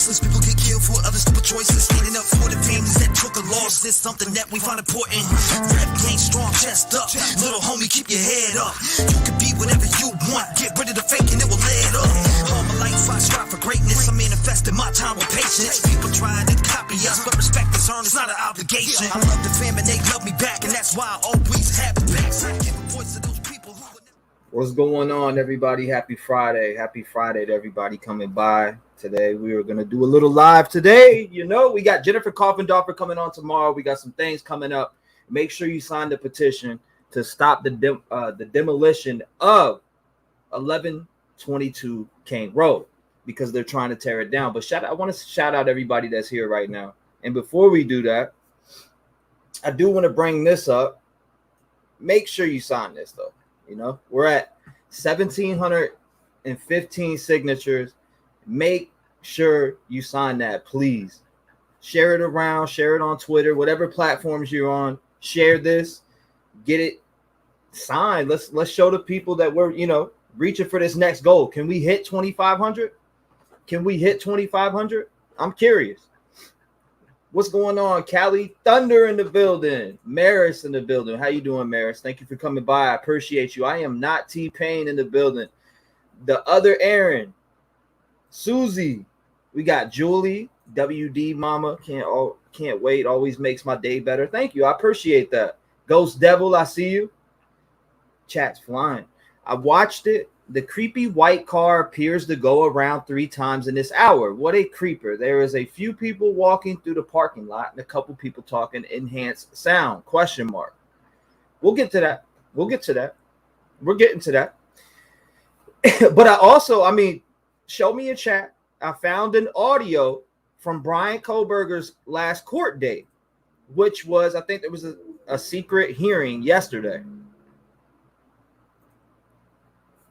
voiceless. People get killed for other stupid choices. Standing up for the families that took a loss is something that we find important. Rap game strong, chest up. Little homie, keep your head up. You can be whatever you want. Get rid of the fake and it will lead up. All my life I strive for greatness. I manifested my time with patience. People trying to copy us, but respect is earned. It's not an obligation. I love the fam and they love me back, and that's why I always have the backs. I give a voice to those people who would... What's going on, everybody? Happy Friday. Happy Friday to everybody coming by. Today, we are going to do a little live today. You know, we got Jennifer Coffindorfer coming on tomorrow. We got some things coming up. Make sure you sign the petition to stop the demolition of 1122 Kane Road because they're trying to tear it down. But I want to shout out everybody that's here right now. And before we do that, I do want to bring this up. Make sure you sign this, though. You know, we're at 1,715 signatures. Make sure you sign that, please. Share it around, share it on Twitter, whatever platforms you're on. Share this, get it signed. Let's show the people that we're, you know, reaching for this next goal. Can we hit 2,500? Can we hit 2,500? I'm curious. What's going on? Cali Thunder in the building. Maris in the building. How you doing, Maris? Thank you for coming by. I appreciate you. I am not T-Pain in the building. The other Aaron. Susie. We got Julie. WD Mama. Can't wait. Always makes my day better. Thank you. I appreciate that. Ghost Devil, I see you. Chat's flying. I watched it. The creepy white car appears to go around 3 times in this hour. What a creeper. There is a few people walking through the parking lot and a couple people talking enhanced sound. Question mark. We'll get to that. We'll get to that. We're getting to that. But I mean, show me a chat. I found an audio from Brian Kohlberger's last court date, which was, I think there was a secret hearing yesterday.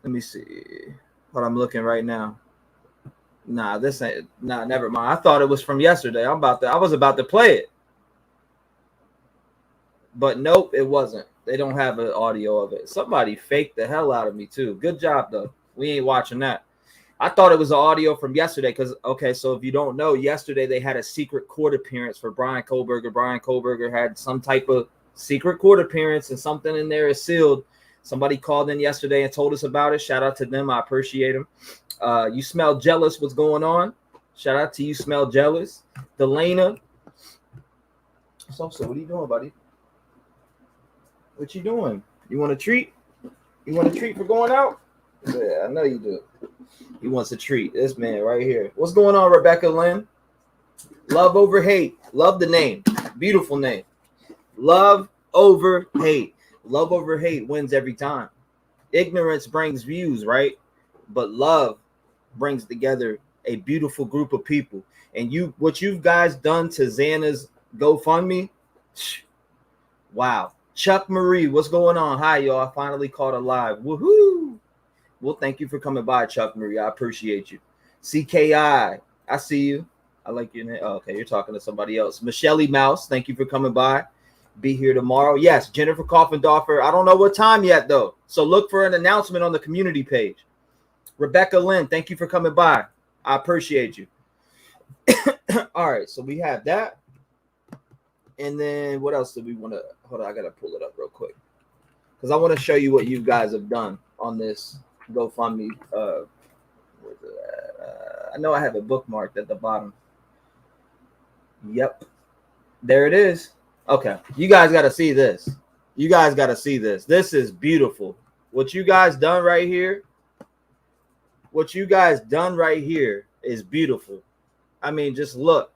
Let me see what I'm looking right now. Nah, this ain't. Nah, never mind. I thought it was from yesterday. I was about to play it, but nope, it wasn't. They don't have an audio of it. Somebody faked the hell out of me too. Good job though. We ain't watching that. I thought it was an audio from yesterday because okay, so if you don't know, yesterday they had a secret court appearance for Brian Kohlberger. Brian Kohlberger had some type of secret court appearance, and something in there is sealed. Somebody called in yesterday and told us about it. Shout out to them. I appreciate them. You Smell Jealous. What's going on? Shout out to You Smell Jealous. Delana. So what are you doing, buddy? What you doing? You want a treat? You want a treat for going out? Yeah, I know you do. He wants a treat. This man right here. What's going on, Rebecca Lynn? Love over hate. Love the name. Beautiful name. Love over hate. Love over hate wins every time. Ignorance brings views, right? But love brings together a beautiful group of people. And what you guys done to Xana's GoFundMe, wow. Chuck Marie, what's going on? Hi, y'all. I finally caught a live. Woohoo! Well, thank you for coming by, Chuck Marie. I appreciate you. CKI, I see you. I like your name. Oh, okay, you're talking to somebody else. Michelle Mouse, thank you for coming by. Be here tomorrow. Yes, Jennifer Coffindorfer. I don't know what time yet, though. So look for an announcement on the community page. Rebecca Lynn, thank you for coming by. I appreciate you. All right, so we have that. And then what else do we want to... Hold on, I got to pull it up real quick. Because I want to show you what you guys have done on this GoFundMe. Where's it at? I know I have it bookmarked at the bottom. Yep. There it is. Okay, you guys got to see this. You guys got to see this. This is beautiful. What you guys done right here. What you guys done right here is beautiful. I mean, just look.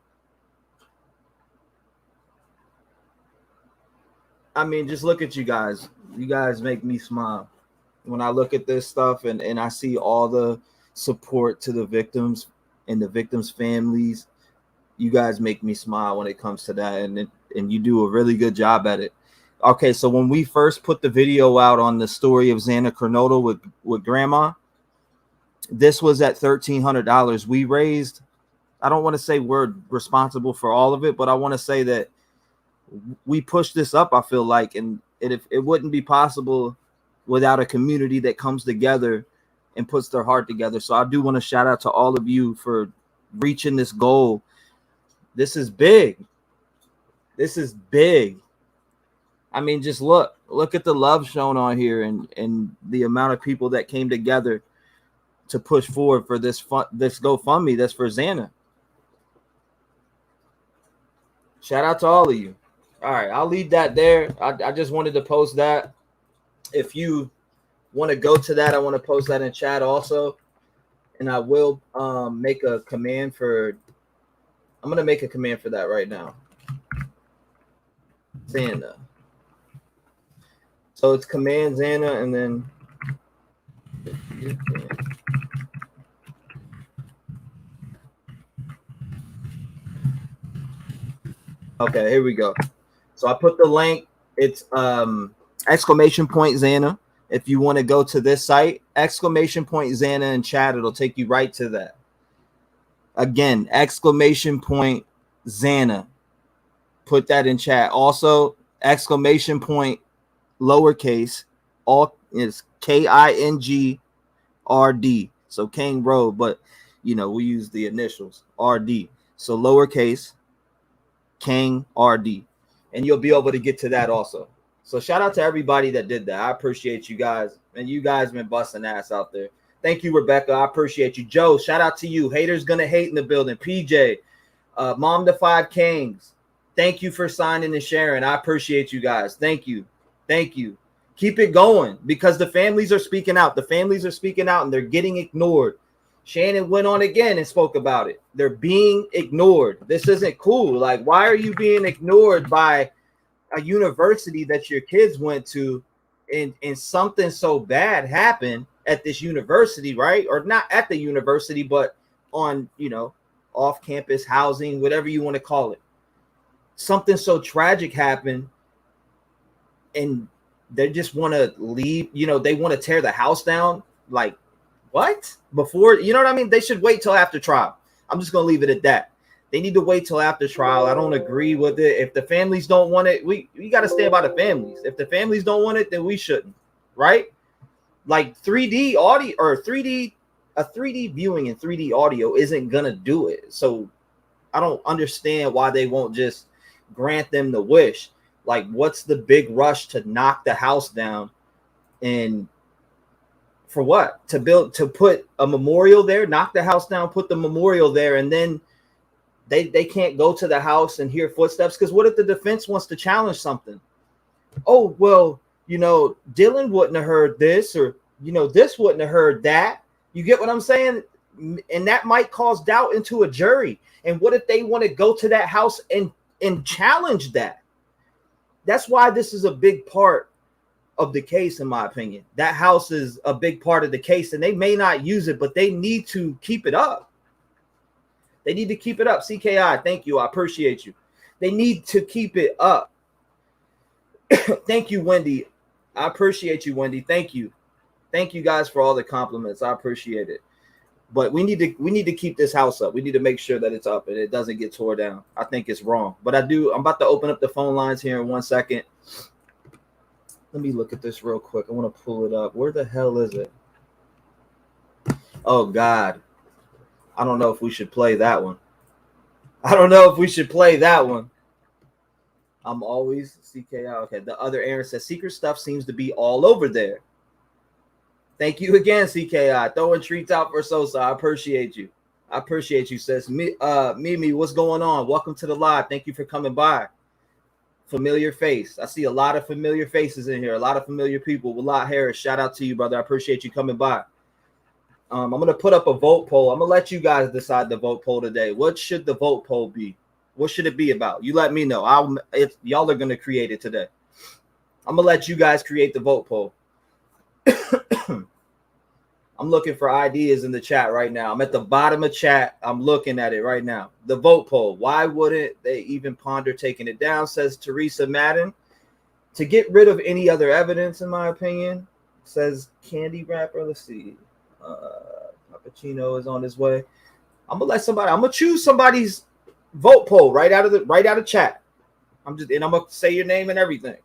I mean, just look at you guys. You guys make me smile when I look at this stuff and I see all the support to the victims and the victims' families. You guys make me smile when it comes to that, and you do a really good job at it. Okay, so when we first put the video out on the story of Xana Kernodle with Grandma, this was at $1,300. We raised, I don't want to say we're responsible for all of it, but I want to say that we pushed this up, I feel like, and it wouldn't be possible without a community that comes together and puts their heart together. So I do want to shout out to all of you for reaching this goal. This is big. This is big. I mean, just look at the love shown on here and the amount of people that came together to push forward for this GoFundMe that's for Xana. Shout out to all of you. All right, I'll leave that there. I just wanted to post that. If you want to go to that, I want to post that in chat also. And I will make a command for, I'm going to make a command for that right now. Xana. So it's command Xana and then okay, here we go. So I put the link. It's exclamation point Xana. If you want to go to this site, exclamation point Xana in chat, it'll take you right to that. Again, exclamation point Xana. Put that in chat. Also, exclamation point lowercase, all is KINGRD. So King Road, but you know, we use the initials RD. So lowercase King RD. And you'll be able to get to that also. So shout out to everybody that did that. I appreciate you guys. And you guys been busting ass out there. Thank you, Rebecca. I appreciate you. Joe, shout out to you. Haters gonna hate in the building. PJ, Mom to 5 Kings. Thank you for signing and sharing. I appreciate you guys. Thank you. Thank you. Keep it going because the families are speaking out. The families are speaking out and they're getting ignored. Shannon went on again and spoke about it. They're being ignored. This isn't cool. Like, why are you being ignored by a university that your kids went to and something so bad happened at this university, right? Or not at the university, but on, you know, off-campus housing, whatever you want to call it. Something so tragic happened and they just want to leave, you know, they want to tear the house down. Like, what? Before, you know what I mean? They should wait till after trial. I'm just going to leave it at that. They need to wait till after trial. I don't agree with it. If the families don't want it, we got to stand by the families. If the families don't want it, then we shouldn't, right? Like 3D audio or a 3D viewing and 3D audio isn't going to do it. So I don't understand why they won't just grant them the wish. Like, what's the big rush to knock the house down? And for what? To put a memorial there, knock the house down, put the memorial there, and then they can't go to the house and hear footsteps. Because what if the defense wants to challenge something? Oh, well, you know, Dylan wouldn't have heard this, or, you know, this wouldn't have heard that. You get what I'm saying? And that might cause doubt into a jury. And what if they want to go to that house and challenge that? That's why this is a big part of the case, in my opinion. That house is a big part of the case, and they may not use it, but they need to keep it up. They need to keep it up. CKI, thank you. I appreciate you. They need to keep it up. Thank you, Wendy. I appreciate you, Wendy. Thank you. Thank you guys for all the compliments. I appreciate it. But we need to keep this house up. We need to make sure that it's up and it doesn't get tore down. I think it's wrong. But I'm about to open up the phone lines here in 1 second. Let me look at this real quick. I want to pull it up. Where the hell is it? Oh, God. I don't know if we should play that one. I'm always CKI. Okay. The other Aaron says secret stuff seems to be all over there. Thank you again, CKI. Throwing treats out for Sosa. I appreciate you. Says Mimi, what's going on? Welcome to the live. Thank you for coming by. Familiar face. I see a lot of familiar faces in here. A lot of familiar people. Willot Harris, shout out to you, brother. I appreciate you coming by. I'm going to put up a vote poll. I'm going to let you guys decide the vote poll today. What should the vote poll be? What should it be about? You let me know. Y'all are going to create it today. I'm going to let you guys create the vote poll. I'm looking for ideas in the chat right now. I'm at the bottom of chat. I'm looking at it right now. The vote poll. Why wouldn't they even ponder taking it down? Says Teresa Madden. To get rid of any other evidence, in my opinion. Says Candy Rapper. Let's see. Pappuccino is on his way. I'm gonna choose somebody's vote poll right out of chat. I'm gonna say your name and everything.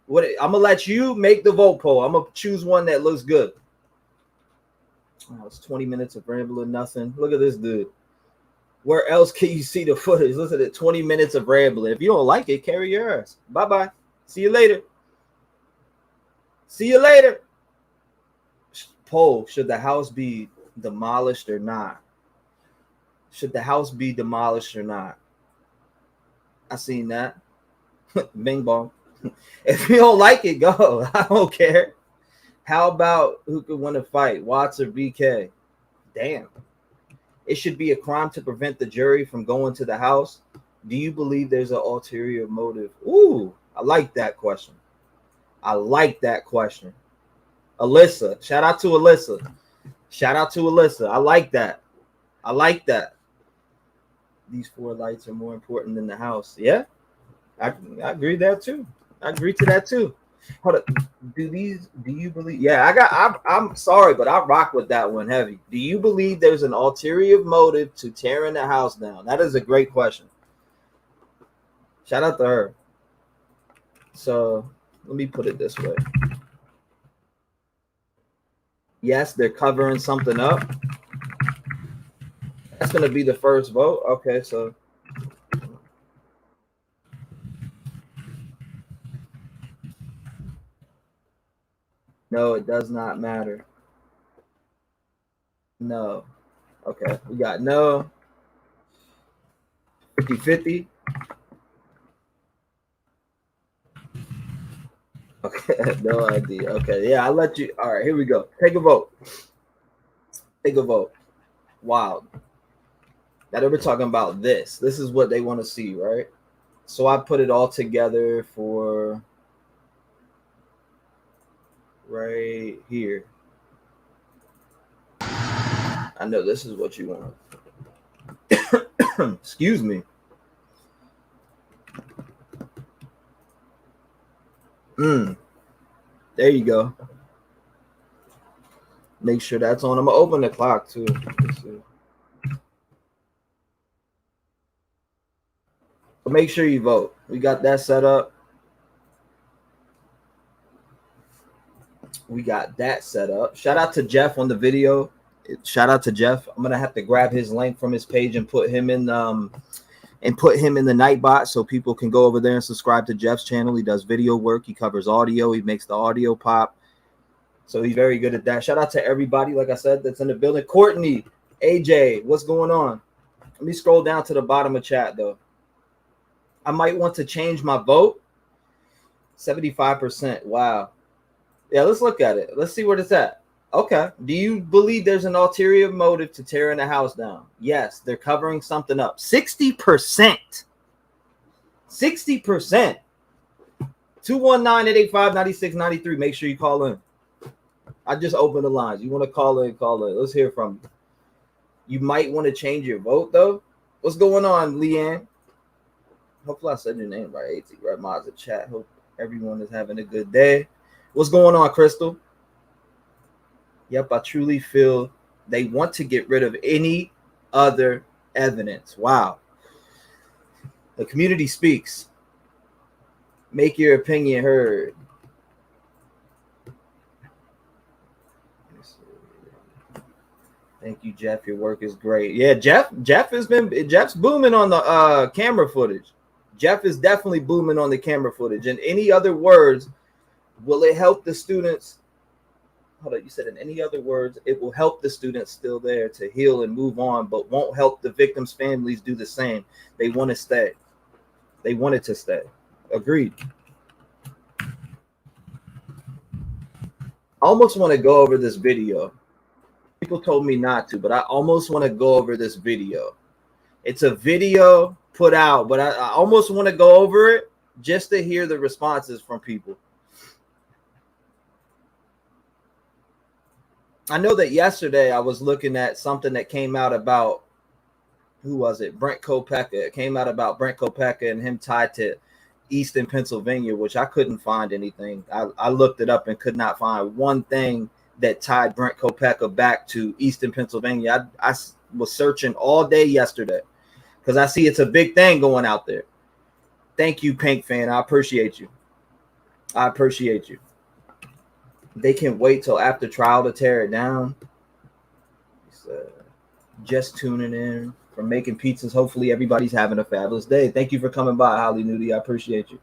I'm gonna let you make the vote poll. I'm gonna choose one that looks good. Oh, it's 20 minutes of rambling nothing. Look at this dude. Where else can you see the footage? Listen to 20 minutes of rambling. If you don't like it, carry your ass. Bye-bye. See you later. See you later. Poll, should the house be demolished or not? Should the house be demolished or not? I seen that. Bing bong. If you don't like it, go. I don't care. How about who could win a fight, Watts or BK? Damn. It should be a crime to prevent the jury from going to the house. Do you believe there's an ulterior motive? Ooh, I like that question. I like that question. Alyssa, shout out to Alyssa. Shout out to Alyssa. I like that. I like that. These 4 lights are more important than the house. Yeah, I agree that too. I agree to that too. Hold up. Do you believe? Yeah, I'm sorry, but I rock with that one heavy. Do you believe there's an ulterior motive to tearing the house down? That is a great question. Shout out to her. So let me put it this way. Yes, they're covering something up. That's going to be the first vote. Okay, so. No, it does not matter. No. Okay, we got no. 50-50. Okay, no idea. Okay, yeah, I'll let you. All right, here we go. Take a vote. Take a vote. Wow. Now they were talking about this. This is what they want to see, right? So I put it all together for right here. I know this is what you want. Excuse me. There you go. Make sure that's on. I'm gonna open the clock too. Let's see. But make sure you vote. We got that set up. We got that set up. Shout out to Jeff on the video. Shout out to Jeff. I'm gonna have to grab his link from his page and put him in the Nightbot so people can go over there and subscribe to Jeff's channel. He does video work. He covers audio. He makes the audio pop. So he's very good at that. Shout out to everybody, like I said, that's in the building. Courtney, AJ, what's going on? Let me scroll down to the bottom of chat though. I might want to change my vote. 75%. Wow. Yeah, let's look at it. Let's see where it's at. Okay. Do you believe there's an ulterior motive to tearing the house down? Yes, they're covering something up. 60%. 60%. 219-885-9693. Make sure you call in. I just opened the lines. You want to call in, call in. Let's hear from you. You might want to change your vote, though. What's going on, Leanne? Hopefully I said your name right. AT, right? Mods in chat. Hope everyone is having a good day. What's going on, Crystal? Yep, I truly feel they want to get rid of any other evidence. Wow. The community speaks. Make your opinion heard. Thank you, Jeff. Your work is great. Yeah, Jeff's booming on the camera footage. Jeff is definitely booming on the camera footage. In any other words, will it help the students? Hold on, you said in any other words, it will help the students still there to heal and move on, but won't help the victims' families do the same. They want to stay. They wanted to stay. Agreed. I almost want to go over this video. People told me not to, but I almost want to go over this video. It's a video put out, but I almost want to go over it just to hear the responses from people. I know that yesterday I was looking at something that came out about, who was it? Brent Kopeka. It came out about Brent Kopeka and him tied to Easton, Pennsylvania, which I couldn't find anything. I looked it up and could not find one thing that tied Brent Kopeka back to Easton, Pennsylvania. I was searching all day yesterday because I see it's a big thing going out there. Thank you, Pink fan. I appreciate you. I appreciate you. They can wait till after trial to tear it down. Just tuning in. from making pizzas. Hopefully everybody's having a fabulous day. Thank you for coming by, Holly Nudie. I appreciate you.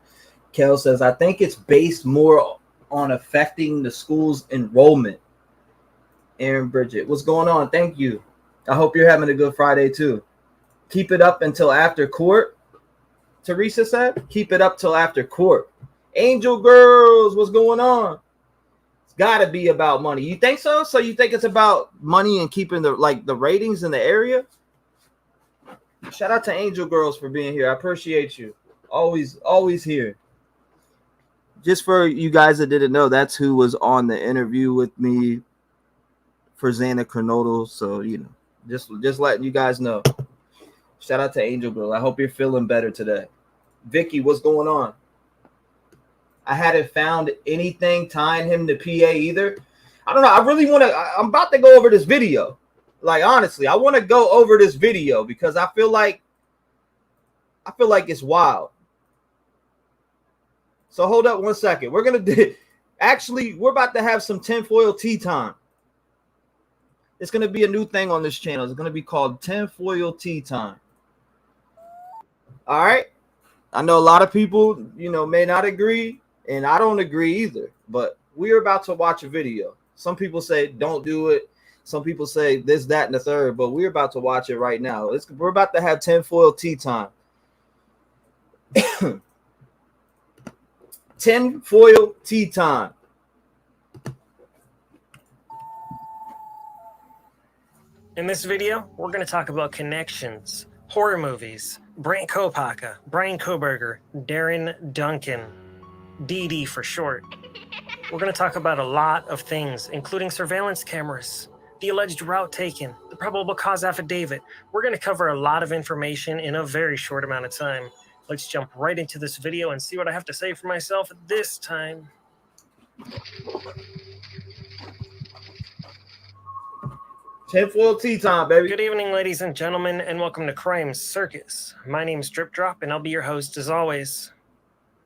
Kel says, I think it's based more on affecting the school's enrollment. Aaron Bridget, what's going on? Thank you. I hope you're having a good Friday too. Keep it up until after court. Teresa said, keep it up till after court. Angel Girls, what's going on? It's got to be about money. You think so? So you think it's about money and keeping the ratings in the area? Shout out to Angel Girls for being here. I appreciate you. Always here. Just for you guys that didn't know, that's who was on the interview with me for Xana Kernodle. So, you know, just letting you guys know. Shout out to Angel Girl. I hope you're feeling better today. Vicky, what's going on? I hadn't found anything tying him to PA either. I don't know. I really want to. I'm about to go over this video. Like, honestly, I want to go over this video because I feel like it's wild. So hold up one second. We're going to do. Actually, we're about to have some tinfoil tea time. It's going to be a new thing on this channel. It's going to be called tinfoil tea time. All right. I know a lot of people, may not agree, and I don't agree either. But we're about to watch a video. Some people say don't do it. Some people say this, that, and the third. But we're about to watch it right now. We're about to have tinfoil tea time. Tinfoil tea time. In this video, we're going to talk about connections, horror movies, Brant Kopaka, Brian Koberger, Darren Duncan, DD for short. We're going to talk about a lot of things, including surveillance cameras, the alleged route taken, the probable cause affidavit. We're going to cover a lot of information in a very short amount of time. Let's jump right into this video and see what I have to say for myself this time. Tinfoil tea time, baby. Good evening, ladies and gentlemen, and welcome to Crime Circus. My name is Drip Drop, and I'll be your host as always.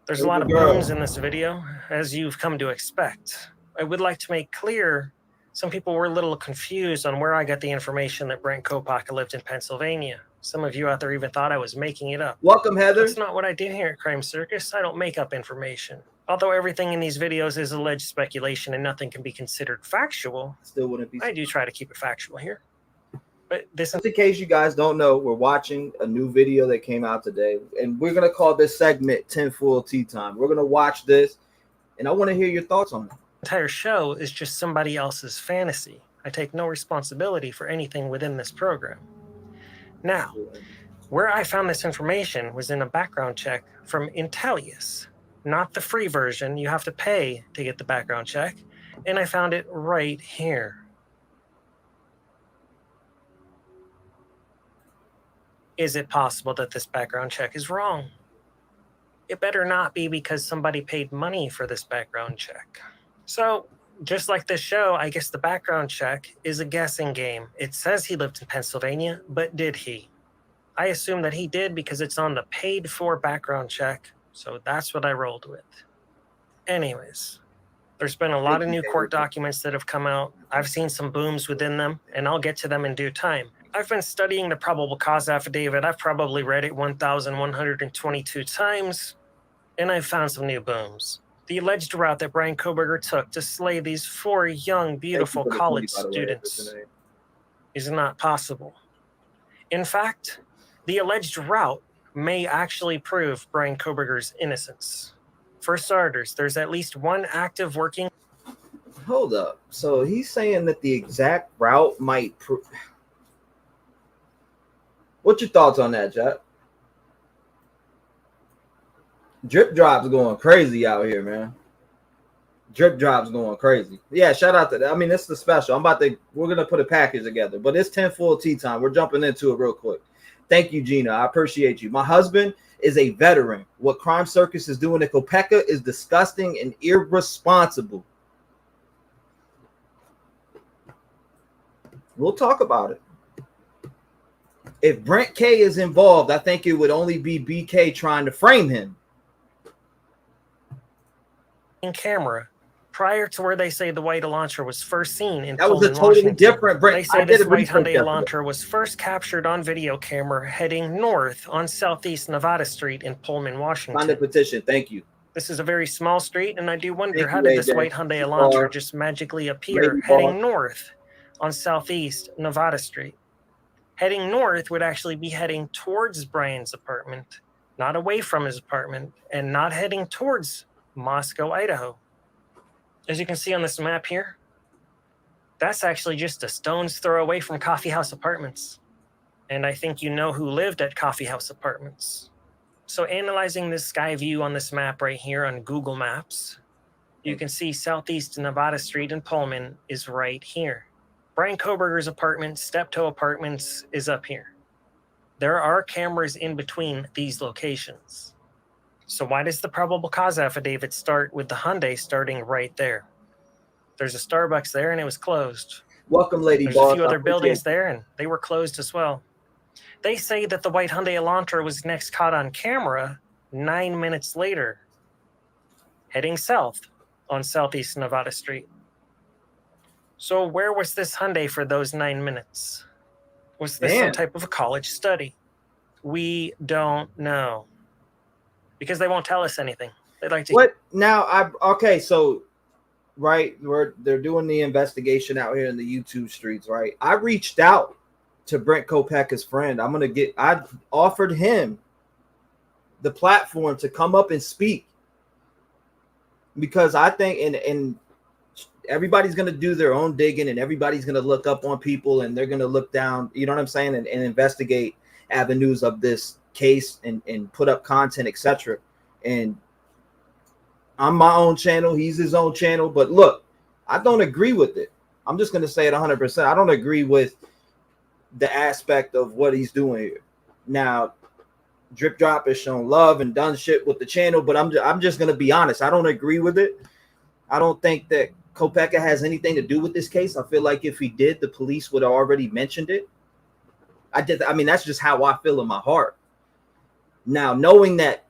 There's a lot of booms in this video, as you've come to expect. I would like to make clear, some people were a little confused on where I got the information that Brant Kopaka lived in Pennsylvania. Some of you out there even thought I was making it up. Welcome, Heather. That's not what I do here at Crime Circus. I don't make up information. Although everything in these videos is alleged speculation and nothing can be considered factual, still wouldn't be. I do try to keep it factual here. But this, just in case you guys don't know, we're watching a new video that came out today, and we're gonna call this segment Tinfoil Tea Time. We're gonna watch this, and I want to hear your thoughts on it. The entire show is just somebody else's fantasy. I take no responsibility for anything within this program. Now, where I found this information was in a background check from Intellius. Not the free version. You have to pay to get the background check. And I found it right here. Is it possible that this background check is wrong? It better not be because somebody paid money for this background check. So, just like this show, I guess the background check is a guessing game. It says he lived in Pennsylvania, but did he? I assume that he did because it's on the paid-for background check. So that's what I rolled with. Anyways, there's been a lot of new court documents that have come out. I've seen some booms within them, and I'll get to them in due time. I've been studying the probable cause affidavit. I've probably read it 1,122 times, and I've found some new booms. The alleged route that Brian Koberger took to slay these 4 young, beautiful college students is not possible. In fact, the alleged route may actually prove Brian Koberger's innocence. For starters, there's at least one active working. Hold up. So he's saying that the exact route might prove. What's your thoughts on that, Jack? Drip Drop's going crazy out here, man. Drip Drop's going crazy. Yeah, shout out to that. I mean, it's the special. We're gonna put a package together, but it's tinfoil tea time. We're jumping into it real quick. Thank you, Gina. I appreciate you. My husband is a veteran. What Crime Circus is doing to Kopeka is disgusting and irresponsible. We'll talk about it. If Brent K is involved, I think it would only be BK trying to frame him. Camera prior to where they say the white Elantra was first seen in That was a Pullman, totally Washington. different. They say I did this a white research Hyundai yesterday. Elantra was first captured on video camera heading north on Southeast Nevada Street in Pullman, Find the Washington. petition. Thank you. This is a very small street, and I do wonder, Thank how you, did this AJ. white Hyundai You Elantra are just magically appear Lady heading Boss. north on Southeast Nevada Street? Heading north would actually be heading towards Brian's apartment, not away from his apartment, and not heading towards Moscow, Idaho. As you can see on this map here, that's actually just a stone's throw away from Coffee House Apartments. And I think you know who lived at Coffee House Apartments. So analyzing this sky view on this map right here on Google Maps, you can see Southeast Nevada Street in Pullman is right here. Brian Kohberger's apartment, Steptoe Apartments, is up here. There are cameras in between these locations. So why does the probable cause affidavit start with the Hyundai starting right there? There's a Starbucks there and it was closed. Welcome, Lady There's Boss. a few other buildings there and they were closed as well. They say that the white Hyundai Elantra was next caught on camera 9 minutes later, heading south on Southeast Nevada Street. So where was this Hyundai for those 9 minutes? Was this some type of a college study? We don't know. Because they won't tell us anything. They'd like to. What now? Okay, so right, they're doing the investigation out here in the YouTube streets, right? I reached out to Brent Kopecka's friend. I offered him the platform to come up and speak, because I think and everybody's going to do their own digging, and everybody's going to look up on people, and they're going to look down, you know what I'm saying, and investigate avenues of this case and put up content, etc. And I'm my own channel, he's his own channel, but look, I don't agree with it. I'm just going to say it 100%. I don't agree with the aspect of what he's doing here. Now, Drip Drop has shown love and done shit with the channel, but I'm just going to be honest. I don't agree with it. I don't think that Kopecka has anything to do with this case. I feel like if he did, the police would have already mentioned it. I mean, that's just how I feel in my heart. Now, knowing that,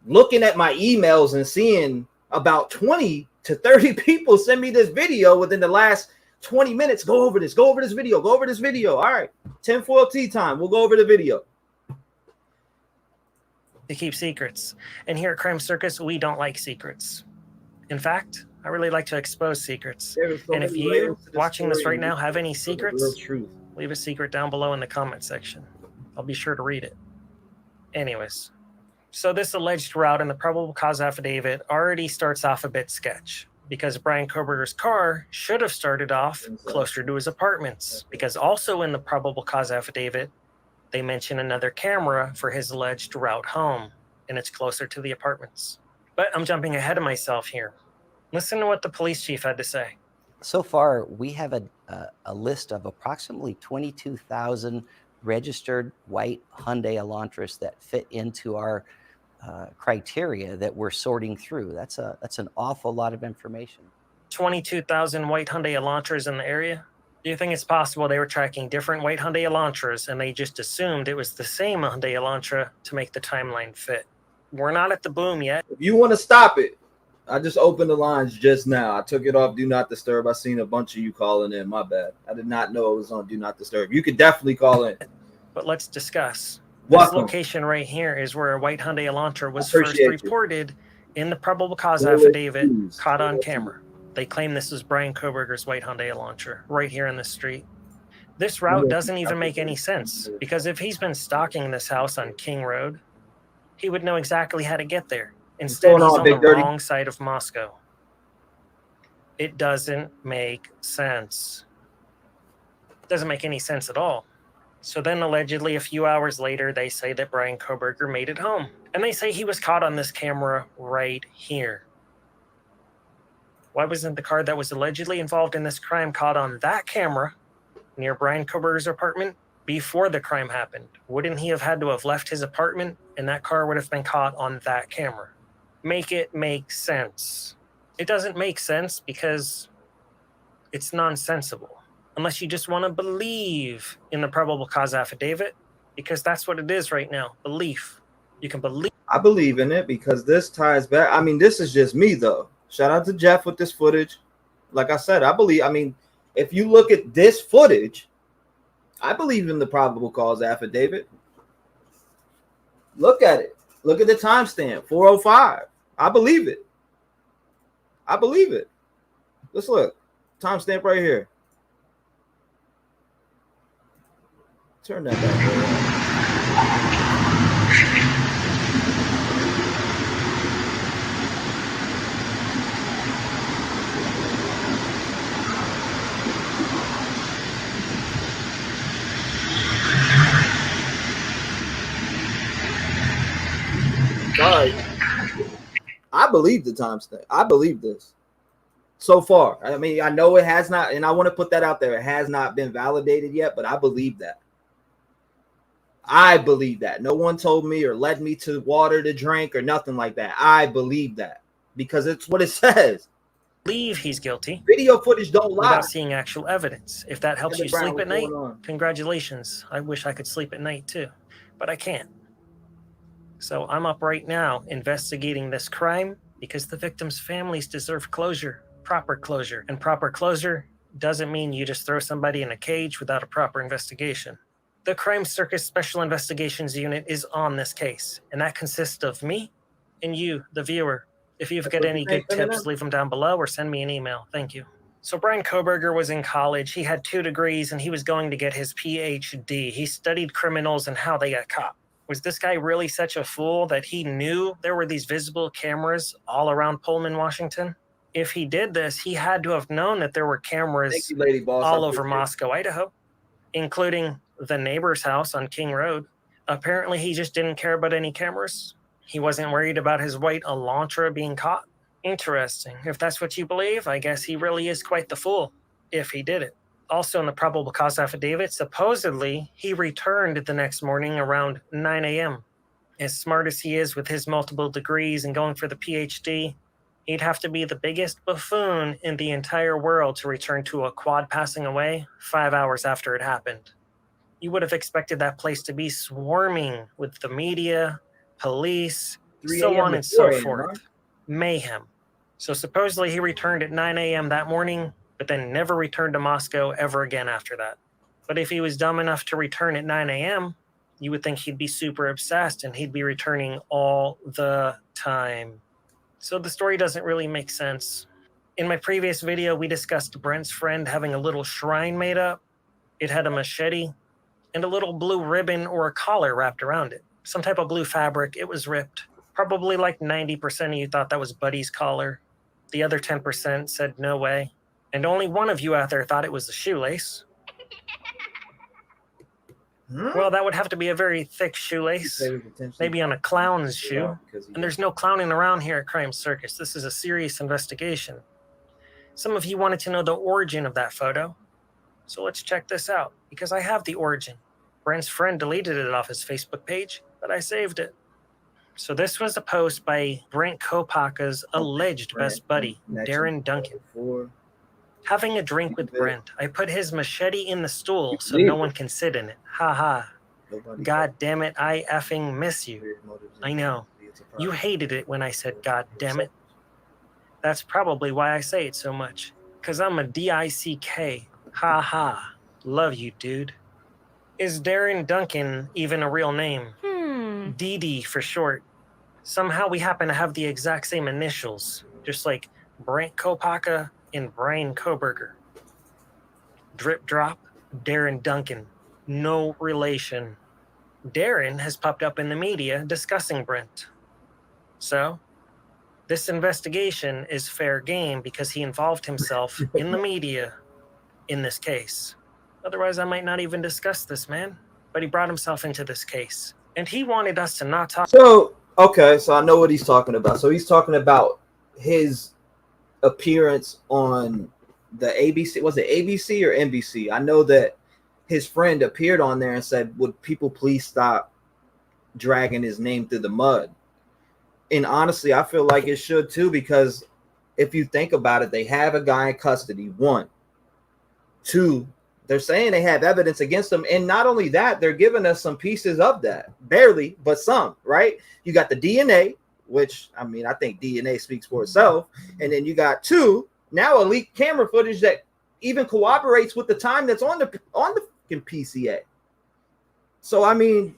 looking at my emails and seeing about 20 to 30 people send me this video within the last 20 minutes, go over this video. All right, tinfoil tea time. We'll go over the video. To keep secrets. And here at Crime Circus, we don't like secrets. In fact, I really like to expose secrets. And if you watching this right now have any secrets, leave a secret down below in the comment section. I'll be sure to read it. Anyways, so this alleged route in the probable cause affidavit already starts off a bit sketch, because Brian Kohberger's car should have started off closer to his apartments, because also in the probable cause affidavit, they mention another camera for his alleged route home, and it's closer to the apartments. But I'm jumping ahead of myself here. Listen to what the police chief had to say. So far, we have a list of approximately 22,000 registered white Hyundai Elantras that fit into our criteria that we're sorting through. That's an awful lot of information. 22,000 white Hyundai Elantras in the area? Do you think it's possible they were tracking different white Hyundai Elantras and they just assumed it was the same Hyundai Elantra to make the timeline fit? We're not at the boom yet. If you want to stop it, I just opened the lines just now. I took it off Do Not Disturb. I seen a bunch of you calling in. My bad. I did not know it was on Do Not Disturb. You could definitely call in. But let's discuss. Welcome. This location right here is where a white Hyundai Elantra was Appreciate first reported in the probable cause affidavit, caught on camera. They claim this is Brian Kohberger's white Hyundai Elantra right here in the street. This route doesn't even make any sense, because if he's been stalking this house on King Road, he would know exactly how to get there. Instead, he's on the wrong side of Moscow. It doesn't make sense. It doesn't make any sense at all. So then allegedly a few hours later, they say that Brian Kohberger made it home. And they say he was caught on this camera right here. Why wasn't the car that was allegedly involved in this crime caught on that camera near Brian Kohberger's apartment before the crime happened? Wouldn't he have had to have left his apartment and that car would have been caught on that camera? Make it make sense. It doesn't make sense because it's nonsensical. Unless you just want to believe in the probable cause affidavit, because that's what it is right now, belief. You can believe. I believe in it because this ties back. I mean, this is just me though. Shout out to Jeff with this footage. Like I said, if you look at this footage, I believe in the probable cause affidavit. Look at it. Look at the timestamp, 4:05. I believe it. Let's look. Timestamp right here. Turn that back. Sorry. I believe the timestamp. I believe this. So far. I mean, I know it has not, and I want to put that out there. It has not been validated yet, but I believe that. I believe that. No one told me or led me to water to drink or nothing like that. I believe that because it's what it says. Believe he's guilty. Video footage don't lie. Without seeing actual evidence. If that helps you sleep at night, congratulations. I wish I could sleep at night too, but I can't. So I'm up right now investigating this crime because the victims' families deserve closure, proper closure. And proper closure doesn't mean you just throw somebody in a cage without a proper investigation. The Crime Circus Special Investigations Unit is on this case, and that consists of me and you, the viewer. If you've got any good tips, leave them down below or send me an email. Thank you. So Brian Kohberger was in college. He had 2 degrees, and he was going to get his PhD. He studied criminals and how they got caught. Was this guy really such a fool that he knew there were these visible cameras all around Pullman, Washington? If he did this, he had to have known that there were cameras all over Moscow, Idaho, including the neighbor's house on King Road. Apparently, he just didn't care about any cameras. He wasn't worried about his white Elantra being caught. Interesting. If that's what you believe, I guess he really is quite the fool, if he did it. Also in the probable cause affidavit, supposedly he returned the next morning around 9 a.m. As smart as he is with his multiple degrees and going for the PhD, he'd have to be the biggest buffoon in the entire world to return to a quad passing away 5 hours after it happened. You would have expected that place to be swarming with the media, police, so on and so forth. Mayhem. So supposedly he returned at 9 a.m. that morning, but then never returned to Moscow ever again after that. But if he was dumb enough to return at 9 a.m., you would think he'd be super obsessed and he'd be returning all the time. So the story doesn't really make sense. In my previous video, we discussed Brent's friend having a little shrine made up. It had a machete and a little blue ribbon or a collar wrapped around it. Some type of blue fabric. It was ripped. Probably like 90% of you thought that was Buddy's collar. The other 10% said no way. And only one of you out there thought it was a shoelace. Well, that would have to be a very thick shoelace. Maybe on a clown's shoe. And there's no clowning around here at Crime Circus. This is a serious investigation. Some of you wanted to know the origin of that photo. So let's check this out, because I have the origin. Brent's friend deleted it off his Facebook page, but I saved it. So this was a post by Brent Kopaka's alleged best buddy, Darren Duncan. Having a drink with Brent, I put his machete in the stool so no one can sit in it. Ha ha. God damn it, I effing miss you. I know. You hated it when I said God damn it. That's probably why I say it so much. Because I'm a D-I-C-K. Ha ha. Love you, dude. Is Darren Duncan even a real name? DD for short. Somehow we happen to have the exact same initials, just like Brent Kopaka and Brian Kohberger. Drip drop, Darren Duncan. No relation. Darren has popped up in the media discussing Brent. So, this investigation is fair game because he involved himself in the media in this case. Otherwise, I might not even discuss this, man. But he brought himself into this case. And he wanted us to not talk. So, okay, so I know what he's talking about. So he's talking about his appearance on the ABC. Was it ABC or NBC? I know that his friend appeared on there and said, would people please stop dragging his name through the mud? And honestly, I feel like it should too, because if you think about it, they have a guy in custody. 1. 2, they're saying they have evidence against him. And not only that, they're giving us some pieces of that. Barely, but some, right? You got the DNA, which I mean, I think DNA speaks for itself. And then you got 2 now elite camera footage that even corroborates with the time that's on the PCA. So I mean,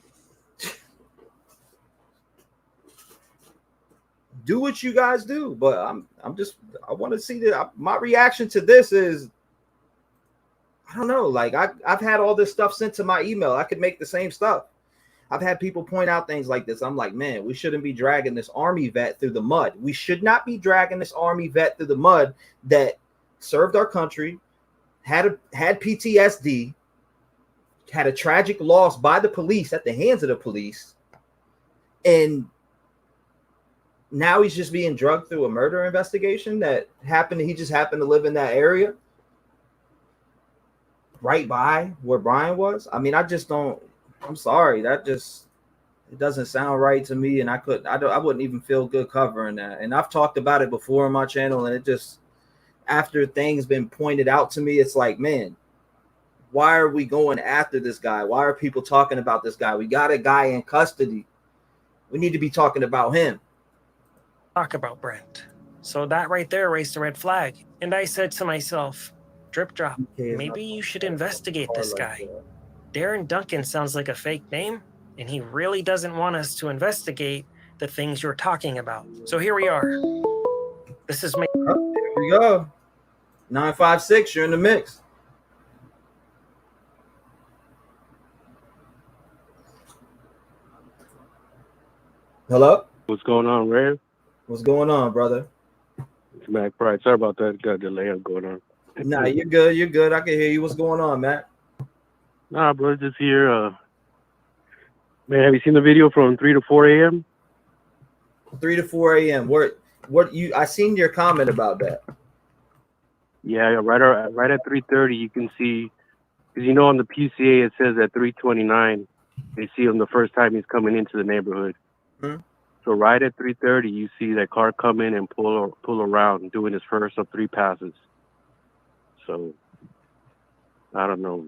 do what you guys do, but I want to see that. My reaction to this is, I don't know. Like I've had all this stuff sent to my email. I could make the same stuff. I've had people point out things like this. I'm like, man, we shouldn't be dragging this Army vet through the mud. We should not be dragging this Army vet through the mud that served our country, had PTSD, had a tragic loss by the police at the hands of the police, and now he's just being drugged through a murder investigation that happened. He just happened to live in that area right by where Brian was. I mean, I just don't. I'm sorry. It doesn't sound right to me, and I wouldn't even feel good covering that. And I've talked about it before on my channel, and it just, after things been pointed out to me, it's like, man, why are we going after this guy? Why are people talking about this guy? We got a guy in custody. We need to be talking about him. Talk about Brent. So that right there raised a red flag. And I said to myself, drip drop, maybe you should investigate this guy. Darren Duncan sounds like a fake name, and he really doesn't want us to investigate the things you're talking about. So here we are. This is me. Here we go. 956, you're in the mix. Hello? What's going on, Ray? What's going on, brother? It's Mac Pride. Sorry about that. Got a delay going on. Nah, you're good. You're good. I can hear you. What's going on, Matt? Nah, bro, just here. Man, have you seen the video from 3 to 4 a.m.? 3 to 4 a.m. I seen your comment about that. Yeah, right at 3:30, you can see, because you know on the PCA it says at 3:29 they see him the first time he's coming into the neighborhood. Hmm. So right at 3:30, you see that car come in and pull around, doing his first of 3 passes. So I don't know.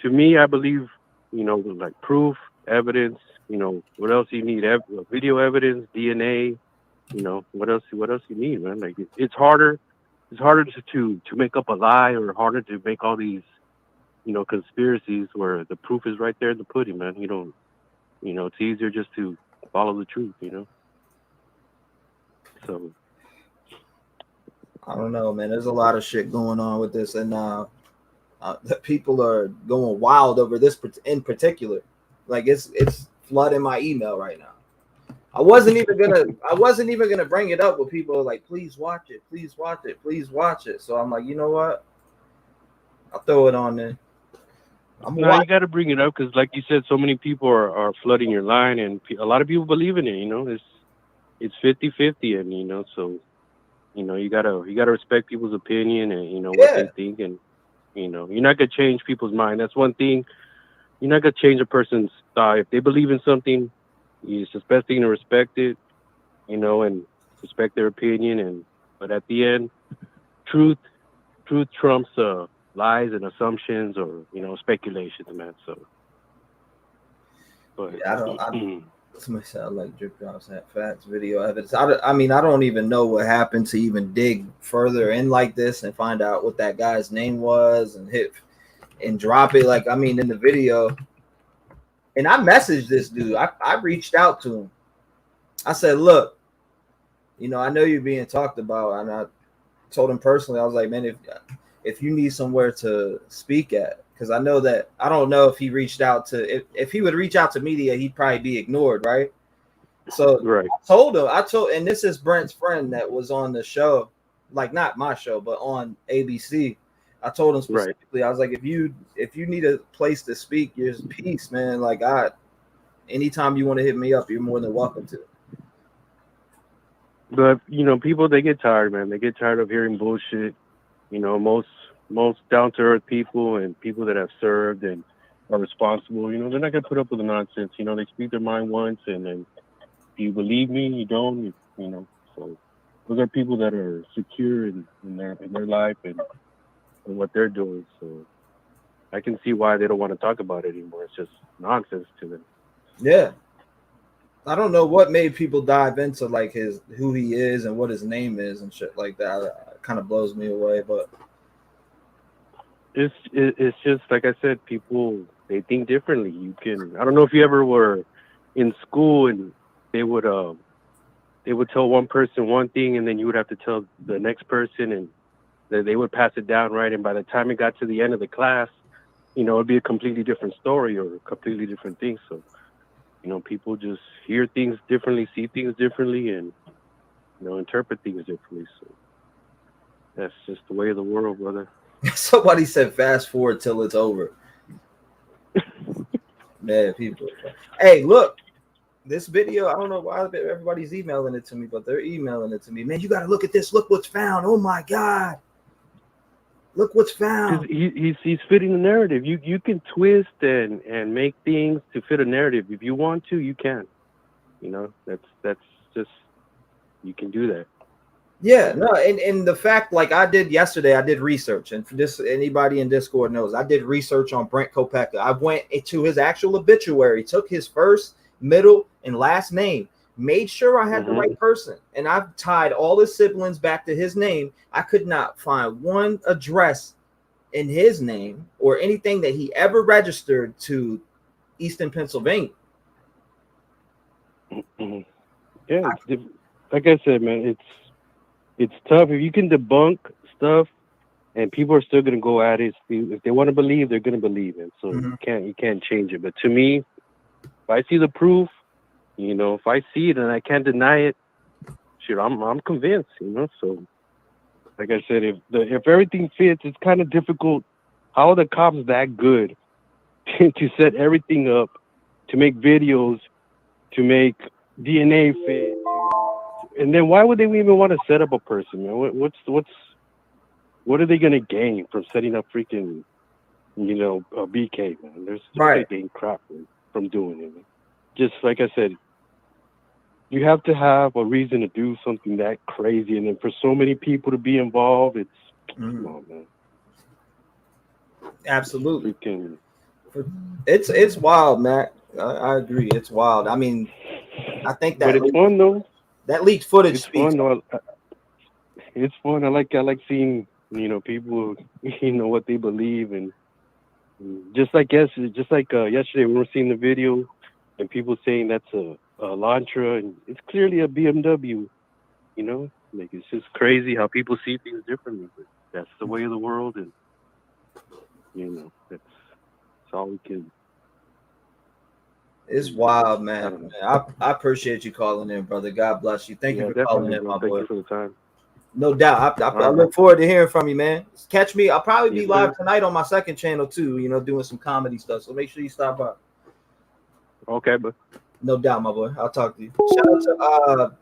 To me, I believe, like proof, evidence. What else you need? Video evidence, DNA. What else you need, man? Like it's harder. It's harder to make up a lie, or harder to make all these, conspiracies where the proof is right there in the pudding, man. It's easier just to follow the truth, So I don't know, man. There's a lot of shit going on with this, and the people are going wild over this in particular. Like it's flooding my email right now. I wasn't even gonna bring it up with people like, please watch it, please watch it, please watch it. So I'm like, you know what? I'll throw it on there. No, you got to bring it up because, like you said, so many people are flooding your line, and a lot of people believe in it. It's 50-50, and so you gotta respect people's opinion and what they think, and you're not gonna change people's mind. That's one thing. You're not gonna change a person's thought. If they believe in something, it's just best thing to respect it, and respect their opinion. But at the end, truth trumps lies and assumptions, or speculations, man. So, but yeah, somebody said I like drip drops, have facts, video evidence. I mean, I don't even know what happened to even dig further in like this and find out what that guy's name was and hit and drop it. Like, I mean, in the video, and I messaged this dude. I reached out to him. I said, look, I know you're being talked about, and I told him personally, I was like, man, if you need somewhere to speak at, because I don't know if he reached out to, if he would reach out to media, he'd probably be ignored, right? So right. I told, and this is Brent's friend that was on the show, like not my show, but on ABC. I told him specifically, right. I was like, if you need a place to speak, your piece, man, like anytime you want to hit me up, you're more than welcome to. But people, they get tired, man. They get tired of hearing bullshit. Most down to earth people and people that have served and are responsible, they're not gonna put up with the nonsense. They speak their mind once, and then you believe me, you don't, So those are people that are secure in their life and what they're doing. So I can see why they don't want to talk about it anymore. It's just nonsense to them. Yeah. I don't know what made people dive into like who he is and what his name is and shit like that. It kind of blows me away, but it's just like I said, people, they think differently. I don't know if you ever were in school and they would tell one person one thing and then you would have to tell the next person, and they would pass it down, right? And by the time it got to the end of the class, it'd be a completely different story or a completely different thing. So, people just hear things differently, see things differently, and, interpret things differently. So that's just the way of the world, brother. Somebody said fast forward till it's over. Man, people. Hey, look, this video, I don't know why everybody's emailing it to me, but they're emailing it to me. Man, you got to look at this. Look what's found. Oh, my God. Look what's found. He's fitting the narrative. You can twist and make things to fit a narrative. If you want to, you can. That's just, you can do that. Yeah, no, and the fact, like I did yesterday, I did research, and for this, anybody in Discord knows, I did research on Brent Kopeka. I went to his actual obituary, took his first, middle, and last name, made sure I had the right person, and I've tied all his siblings back to his name. I could not find one address in his name or anything that he ever registered to Easton, Pennsylvania. Yeah, like I said, man, it's tough. If you can debunk stuff and people are still going to go at it, if they want to believe, they're going to believe it. So you can't change it. But to me, if I see the proof, if I see it and I can't deny it, shit, I'm convinced, So like I said, if everything fits, it's kind of difficult. How are the cops that good to set everything up, to make videos, to make DNA fit? And then why would they even want to set up a person, man? What are they gonna gain from setting up freaking, a BK, man? There's Right. They gain crap from doing it, man. Just like I said, you have to have a reason to do something that crazy, and then for so many people to be involved, it's come on, man. Absolutely. Freaking, it's wild, Matt. I agree. It's wild. I mean, I think that. But it's fun though. That leaked footage. It's fun though. It's fun. I like seeing people what they believe, and just like yesterday we were seeing the video and people saying that's a Elantra and it's clearly a BMW. Like it's just crazy how people see things differently. But that's the way of the world, and that's all we can. It's wild, man. I appreciate you calling in, brother. God bless you. Thank you for calling in, my boy. Thank you for the time. No doubt. I look forward to hearing from you, man. Catch me. I'll probably be live tonight on my second channel too, doing some comedy stuff. So make sure you stop by. Okay, but no doubt, my boy. I'll talk to you. Shout out to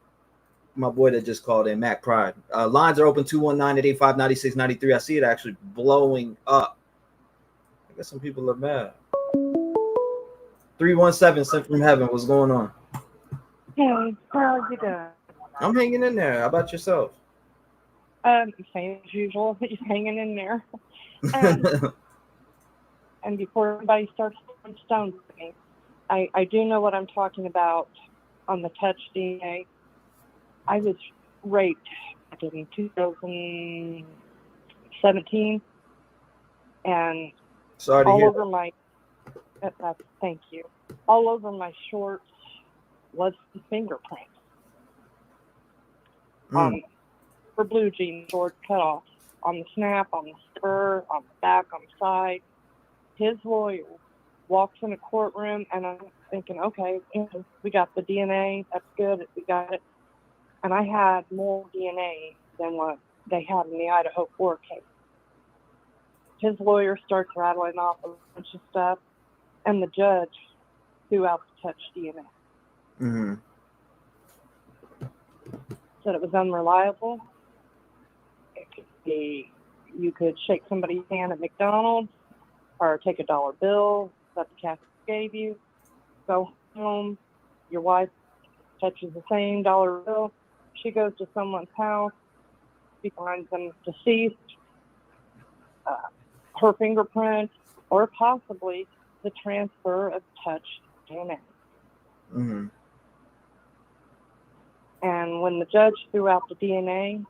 my boy that just called in, Mac Pride. Lines are open 219-885-9693. I see it actually blowing up. I guess some people are mad. 317 sent from heaven. What's going on? Hey, how are you doing? I'm hanging in there. How about yourself? Same as usual. Just hanging in there. And before everybody starts throwing stones at me, I do know what I'm talking about on the touch DNA. I was raped in 2017, and sorry to all hear over my thank you. All over my shorts was the fingerprints. For blue jeans, short cut off on the snap, on the spur, on the back, on the side. His lawyer walks in a courtroom, and I'm thinking, okay, we got the DNA. That's good. We got it. And I had more DNA than what they had in the Idaho 4 case. His lawyer starts rattling off a bunch of stuff, and the judge threw out the touch DNA. Said it was unreliable. You could shake somebody's hand at McDonald's or take a $1 bill that the cashier gave you, go home, your wife touches the same $1 bill, she goes to someone's house, she finds them deceased, her fingerprint, or possibly the transfer of touch DNA. And when the judge threw out the DNA,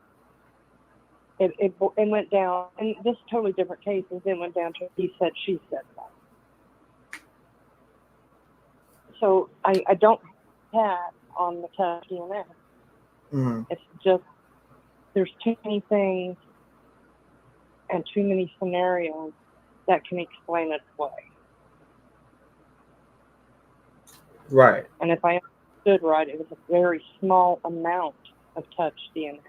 it went down, and this is totally different cases. It went down to he said, she said that. So I don't have on the test DNA. Mm-hmm. It's just there's too many things and too many scenarios that can explain it away. Right. And if I understood right, it was a very small amount of touch DNA.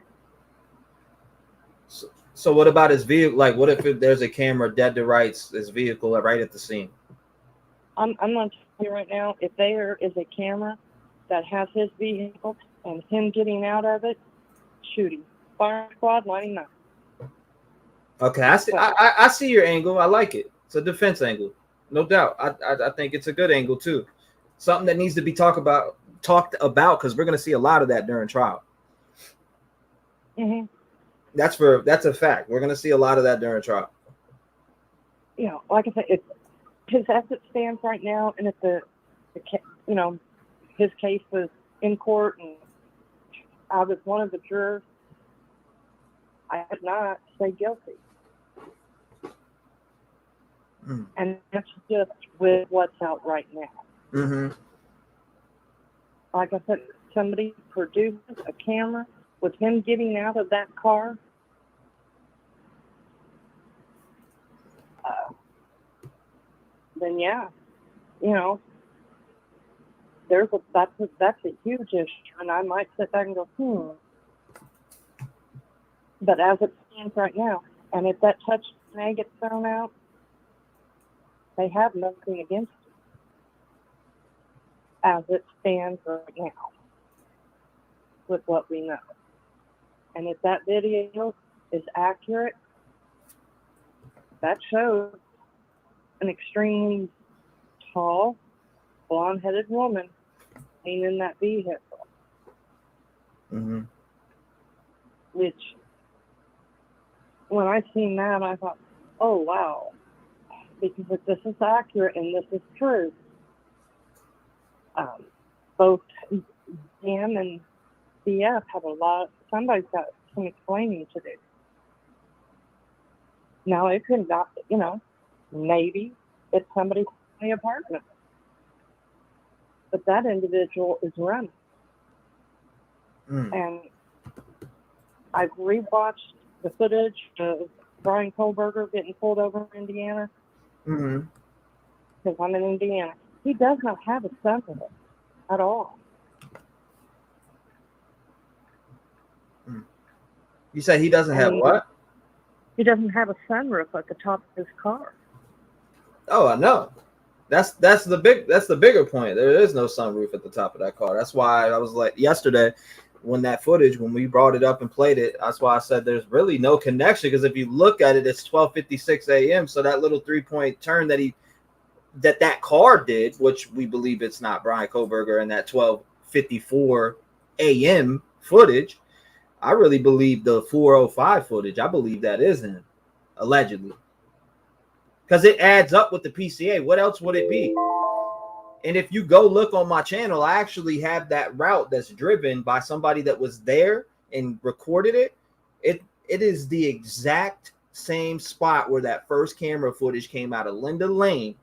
So what about his vehicle? Like, what if there's a camera dead to rights, his vehicle right at the scene? I'm going to tell you right now, if there is a camera that has his vehicle and him getting out of it, shoot him. Fire squad, lining up. Okay, I see your angle. I like it. It's a defense angle, no doubt. I think it's a good angle too. Something that needs to be talked about because we're going to see a lot of that during trial. Mm-hmm. That's a fact. We're going to see a lot of that during trial. You know, like I said, it's his as it stands right now, and if his case was in court and I was one of the jurors, I would not say guilty. Mm. And that's just with what's out right now. Mm-hmm. Like I said, somebody produces a camera with him getting out of that car. Then yeah, you know, that's a huge issue, and I might sit back and go, But as it stands right now, and if that touch DNA gets thrown out, they have nothing against it. As it stands right now, with what we know. And if that video is accurate, that shows an extremely tall, blonde-headed woman being in that vehicle. Mm-hmm. Which, when I seen that, I thought, oh, wow. Because if this is accurate and this is true, both Dan and BF have somebody's got some explaining to do. Now, it could not, maybe it's somebody's in the apartment. But that individual is running. Mm. And I've rewatched the footage of Brian Kohlberger getting pulled over in Indiana. Mm-hmm. Because I'm in Indiana. He does not have a sunroof at all. You say he doesn't have what? He doesn't have a sunroof at the top of his car. Oh, I know. That's the bigger point. There is no sunroof at the top of that car. That's why I was like yesterday when we brought it up and played it. That's why I said there's really no connection, because if you look at it, it's 12:56 a.m. So that little 3-point turn that car did, which we believe it's not Brian Kohlberger, and that 12:54 a.m. footage, I really believe the 4:05 footage. I believe that is him, allegedly. Because it adds up with the PCA. What else would it be? And if you go look on my channel, I actually have that route that's driven by somebody that was there and recorded it. It is the exact same spot where that first camera footage came out of Linda Lane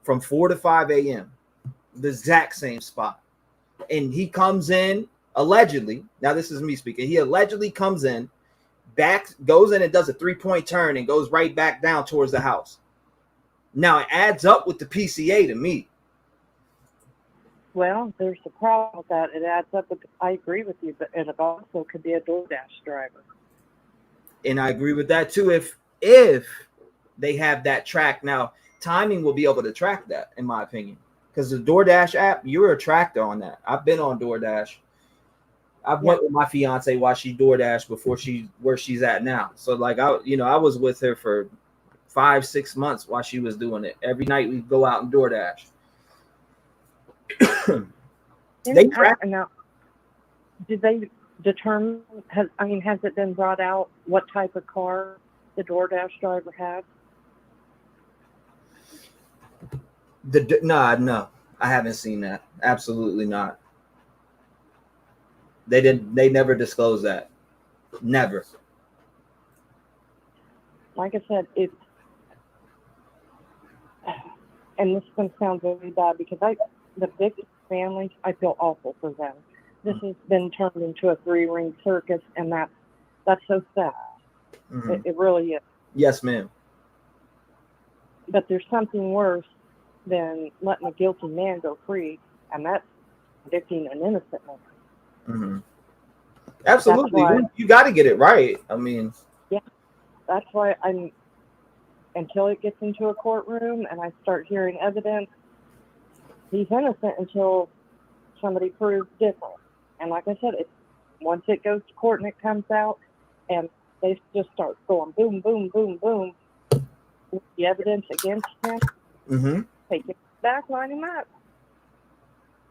from 4 to 5 a.m. The exact same spot. And he comes in, allegedly. Now, this is me speaking. He allegedly comes in, goes in and does a 3-point turn and goes right back down towards the house. Now, it adds up with the PCA to me. Well, there's a problem with that. It adds up. I agree with you, but it also could be a DoorDash driver. And I agree with that, too, if they have that track. Now, timing will be able to track that, in my opinion. Because the DoorDash app, you're a tracker on that. I've been on DoorDash. I've went with my fiance while she DoorDash before where she's at now. So, like, I was with her for 5-6 months while she was doing it. Every night we go out and DoorDash. They track. Now, did they determine? Has it been brought out what type of car the DoorDash driver had? No, I haven't seen that. Absolutely not. They never disclosed that. Never. Like I said, and this is going to sound very bad because the victim families, I feel awful for them. This has been turned into a 3-ring circus, and that's so sad. Mm-hmm. It really is. Yes, ma'am. But there's something worse than letting a guilty man go free, and that's convicting an innocent man. Mm-hmm. Absolutely. You got to get it right. I mean, yeah, that's why until it gets into a courtroom and I start hearing evidence, he's innocent until somebody proves different. And like I said, once it goes to court and it comes out, and they just start going boom, boom, boom, boom, with the evidence against him, mm-hmm. take it back, line him up.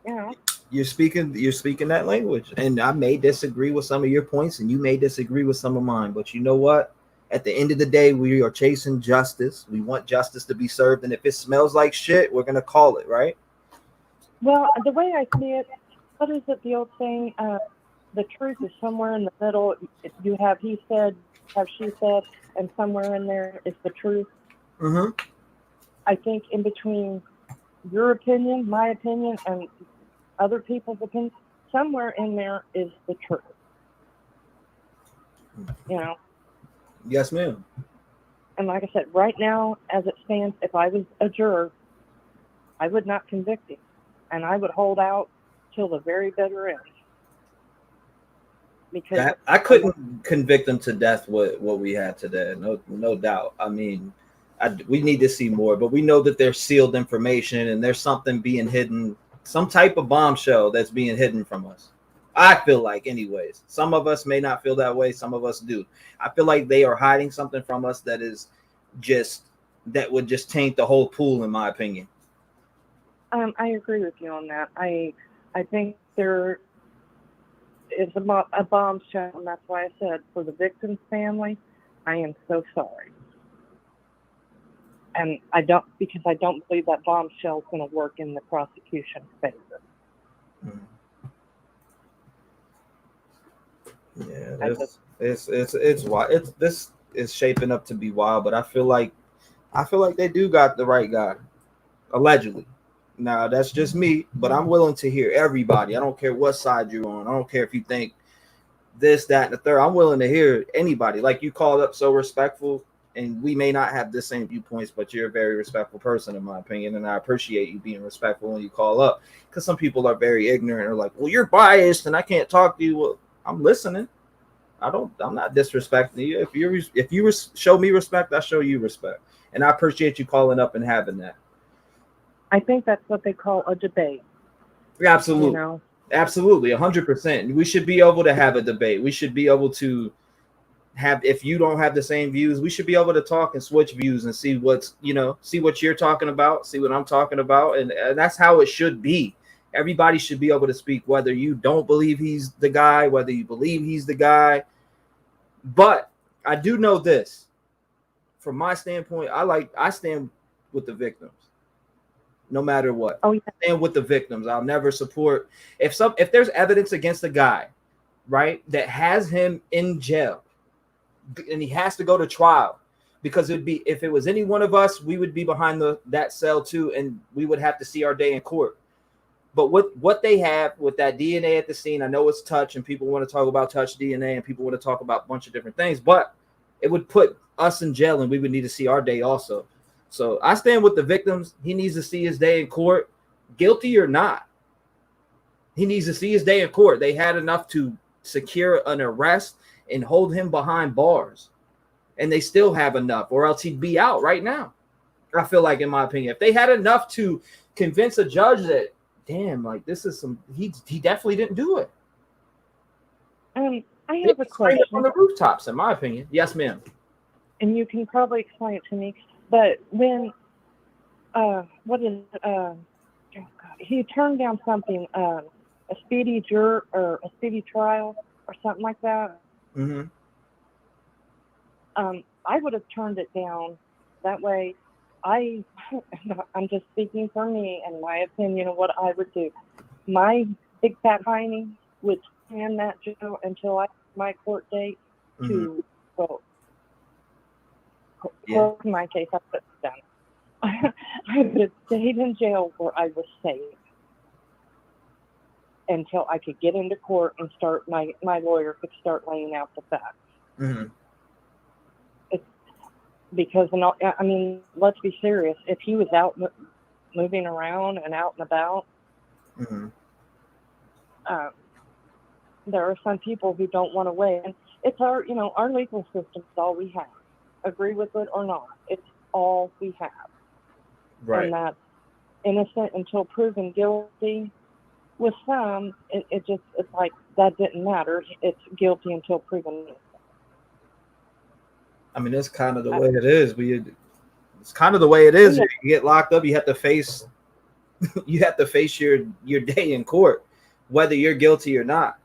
You know. You're speaking that language, and I may disagree with some of your points, and you may disagree with some of mine. But you know what? At the end of the day, we are chasing justice. We want justice to be served, and if it smells like shit, we're gonna call it, right? Well, the way I see it, what is it? The old saying, the truth is somewhere in the middle. You have he said, have she said, and somewhere in there is the truth. Mm-hmm. I think in between your opinion, my opinion, and other people's opinions, somewhere in there is the truth. You know? Yes, ma'am. And like I said, right now, as it stands, if I was a juror, I would not convict him. And I would hold till the very bitter end. Because I couldn't convict him to death with what we had today. No doubt. I mean, we need to see more, but we know that there's sealed information and there's something being hidden, some type of bombshell that's being hidden from us. I feel like, anyways. Some of us may not feel that way. Some of us do. I feel like they are hiding something from us that would just taint the whole pool, in my opinion. I agree with you on that. I think there is a bombshell, and that's why I said for the victim's family, I am so sorry. And I don't believe that bombshell is going to work in the prosecution's favor. Mm. Yeah, it's wild. This is shaping up to be wild, but I feel like they do got the right guy, allegedly. Now that's just me, but I'm willing to hear everybody. I don't care what side you're on. I don't care if you think this, that, and the third. I'm willing to hear anybody. Like, you called up so respectful, and we may not have the same viewpoints, but you're a very respectful person, in my opinion, and I appreciate you being respectful when you call up, because some people are very ignorant or like, well, you're biased and I can't talk to you. Well, I'm listening. I'm not disrespecting you. If you show me respect, I show you respect, and I appreciate you calling up and having that. I think that's what they call a debate. Absolutely. You know? Absolutely, 100%. We should be able to have a debate. We should be able to have, if you don't have the same views, we should be able to talk and switch views and see what you're talking about, see what I'm talking about, and that's how it should be. Everybody should be able to speak, whether you don't believe he's the guy, whether you believe he's the guy. But I do know this, from my standpoint, I stand with the victims. No matter what. Oh, yeah. Stand with the victims. I'll never support if there's evidence against the guy, right, that has him in jail and he has to go to trial, because if it was any one of us, we would be behind that cell too, and we would have to see our day in court. But what they have with that DNA at the scene, I know it's touch and people want to talk about touch DNA and people want to talk about a bunch of different things, but it would put us in jail and we would need to see our day also. So I stand with the victims. He needs to see his day in court, guilty or not. He needs to see his day in court. They had enough to secure an arrest and hold him behind bars, and they still have enough, or else he'd be out right now. I feel like, in my opinion, if they had enough to convince a judge that, damn, like, this is he definitely didn't do it. I have a question. On the rooftops, in my opinion. Yes, ma'am. And you can probably explain it to me. But when, he turned down something, a speedy juror or a speedy trial or something like that. Mm-hmm. I would have turned it down. That way, I'm just speaking for me and my opinion of what I would do. My big fat hiney would in that jail until I have my court date to close my case. I put it down. I would have stayed in jail where I was safe until I could get into court and start my lawyer could start laying out the facts. Mm-hmm. Because, I mean, let's be serious. If he was out moving around and out and about, there are some people who don't want to wait. And it's our legal system is all we have. Agree with it or not, it's all we have. Right. And that's innocent until proven guilty. With some, it's like that didn't matter. It's guilty until proven innocent. I mean, that's kind of the way it is. It's kind of the way it is. Yeah. You get locked up, you have to face your day in court, whether you're guilty or not.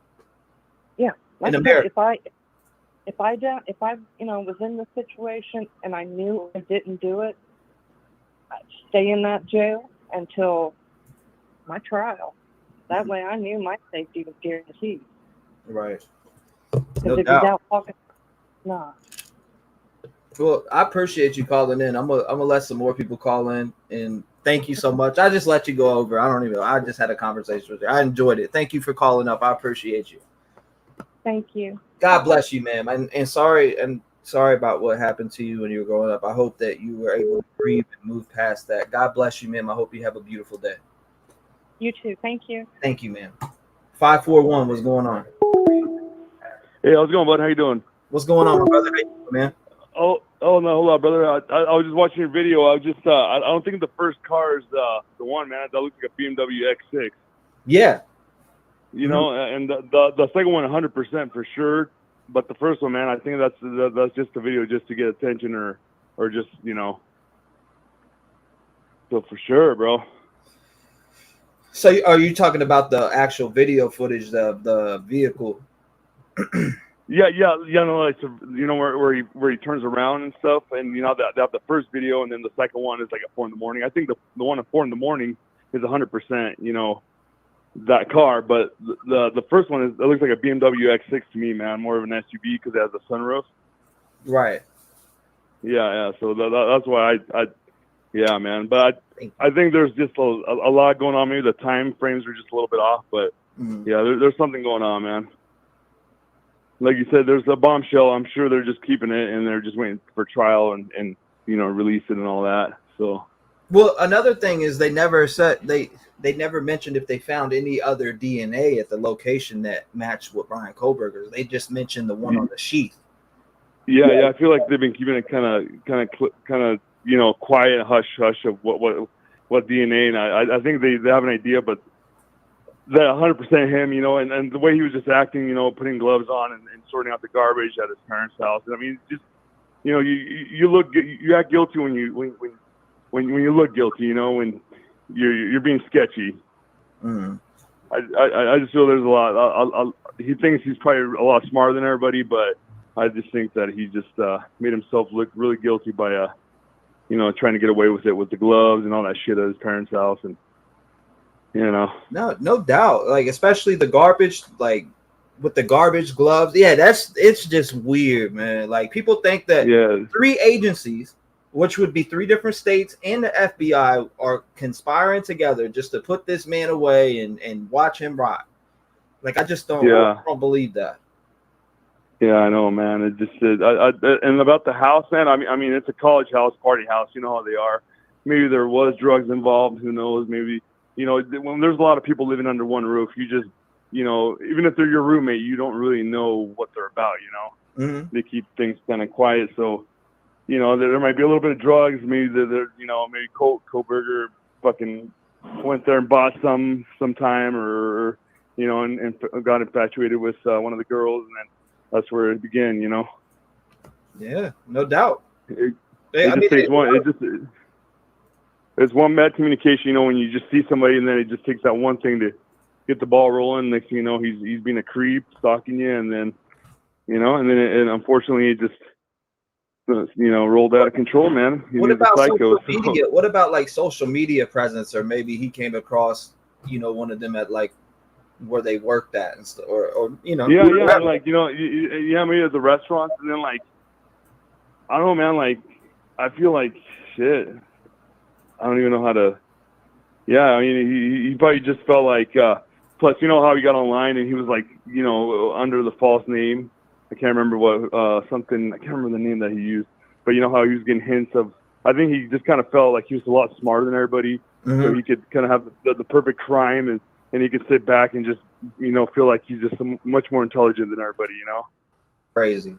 Yeah, in America. If I was in the situation and I knew I didn't do it, I'd stay in that jail until my trial. That way, I knew my safety was guaranteed. Right. Because if you're out talking, nah. Well, I appreciate you calling in. I'm gonna let some more people call in, and thank you so much. I just let you go over. I just had a conversation with you. I enjoyed it. Thank you for calling up. I appreciate you. Thank you. God bless you, ma'am. And sorry about what happened to you when you were growing up. I hope that you were able to breathe and move past that. God bless you, ma'am. I hope you have a beautiful day. You too. Thank you. Thank you, ma'am. 541, what's going on? Hey, how's it going, bud? How you doing? What's going on, brother? How you doing, man? Oh no, hold on, brother. I was just watching your video. I was just I don't think the first car is the one, man. That looks like a BMW X6. Yeah. You know, and the second one 100% for sure. But the first one, man, I think that's just a video just to get attention or just, you know. So for sure, bro. So are you talking about the actual video footage of the vehicle? Yeah, no, it's where he turns around and stuff, and you know they have the first video, and then the second one is like at 4 a.m. I think the one at 4 a.m. is 100%, you know, that car, but the first one it looks like a BMW X6 to me, man, more of an SUV because it has a sunroof. Right. Yeah. So that's why yeah, man. But I think there's just a lot going on. Maybe the time frames are just a little bit off, but yeah, there's something going on, man. Like you said, there's a bombshell. I'm sure they're just keeping it, and they're just waiting for trial and you know, release it and all that. So. Well, another thing is they never said they never mentioned if they found any other DNA at the location that matched with Brian Kohlberger's. They just mentioned the one on the sheath. Yeah. I feel like they've been keeping it kind of you know, quiet, hush of what DNA, and I think they have an idea, but that 100% him, you know, and the way he was just acting, you know, putting gloves on and sorting out the garbage at his parents' house. I mean, just, you know, you act guilty when you look guilty, you know, when you're being sketchy. I just feel there's a lot. He thinks he's probably a lot smarter than everybody, but I just think that he just made himself look really guilty by you know, trying to get away with it with the gloves and all that shit at his parents' house, and you know. No doubt. Like, especially the garbage, like with the garbage gloves. Yeah, it's just weird, man. Like, people think that 3 agencies, which would be 3 different states and the FBI, are conspiring together just to put this man away and watch him rot. Like, I just don't believe that. Yeah, I know, man. It just and about the house, man. I mean, it's a college house, party house. You know how they are. Maybe there was drugs involved. Who knows? Maybe, you know, when there's a lot of people living under one roof, you just, you know, even if they're your roommate, you don't really know what they're about. You know, they keep things kind of quiet. So, you know, there might be a little bit of drugs. Maybe you know, maybe Kohlberger fucking went there and bought sometime, or you know, and got infatuated with one of the girls, and then that's where it began, you know. Yeah, no doubt. It's one bad communication, you know, when you just see somebody and then it just takes that one thing to get the ball rolling. Next thing you know, he's being a creep, stalking you, and then, you know, and unfortunately it just, you know, rolled out of control, man. What about social media? What about like social media presence, or maybe he came across, you know, one of them at like where they worked at and stuff, or you know. Yeah, like maybe at the restaurants, and then like I don't know, man. Like I feel like shit. I don't even know how to. Yeah, I mean, he probably just felt like. Plus, you know how he got online and he was like, under the false name. I can't remember what something. I can't remember the name that he used. But you know how he was getting hints of. I think he just kind of felt like he was a lot smarter than everybody, so he could kind of have the perfect crime, and he could sit back and just feel like he's just much more intelligent than everybody. Crazy.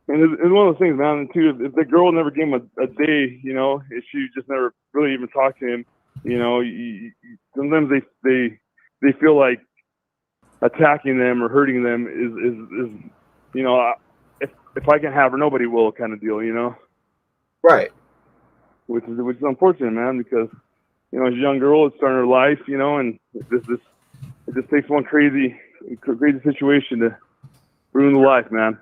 And it's one of those things, man. Too, if the girl never gave him a day, if she just never really even talked to him, sometimes they feel like attacking them or hurting them is if I can have her, nobody will kind of deal, Right. Which is unfortunate, man, because as a young girl, it's starting her life, and it just takes one crazy situation to ruin the life, man.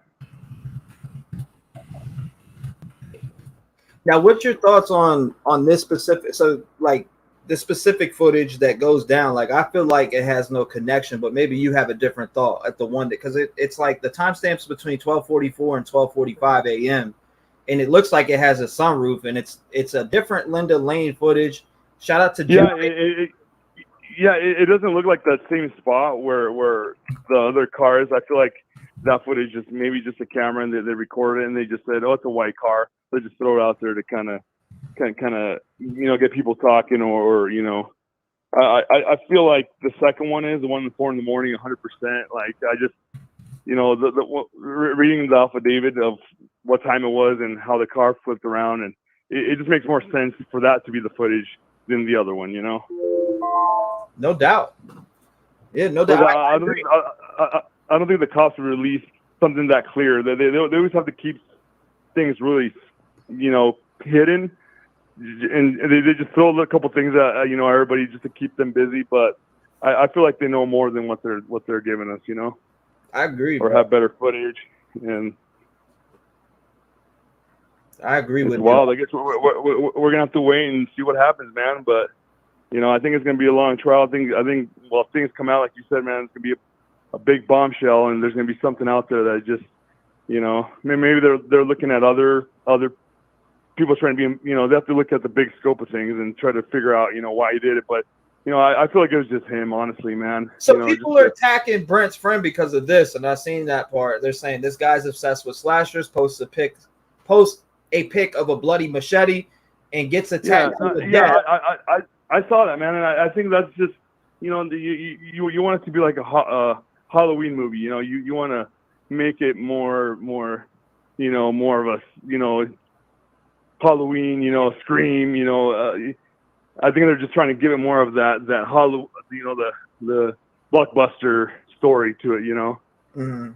Now, what's your thoughts on this specific? So, like the specific footage that goes down, like I feel like it has no connection, but maybe you have a different thought at the one because it's like the timestamps between 12:44 and 12:45 a.m. and it looks like it has a sunroof, and it's a different Linda Lane footage. Shout out to Jim. It doesn't look like that same spot where the other cars. I feel like that footage is maybe just a camera, and they recorded it, and they just said, "Oh, it's a white car." They just throw it out there to kind of get people talking, or I feel like the second one is the one at 4 a.m, 100%. Like I just reading the affidavit of what time it was and how the car flipped around, and it just makes more sense for that to be the footage than the other one, No doubt. Yeah, no doubt. I don't think the cops would release something that clear. They always have to keep things really, hidden, and they just throw a couple things at everybody just to keep them busy. But I feel like they know more than what they're giving us, I agree. Or have better footage, and I agree with you. Well, I guess we're gonna have to wait and see what happens, man. But I think it's gonna be a long trial. I think if things come out like you said, man, it's gonna be a big bombshell, and there's gonna be something out there that just maybe they're looking at other people trying to be, they have to look at the big scope of things and try to figure out why he did it. But I feel like it was just him, honestly, man. So people are attacking Brent's friend because of this, and I've seen that part. They're saying this guy's obsessed with slashers, posts a pic of a bloody machete, and gets attacked. I saw that, man, and I think that's just you want it to be like a Halloween movie. You want to make it more more of a Halloween, Scream. I think they're just trying to give it more of that Halloween, the blockbuster story to it. Mm-hmm.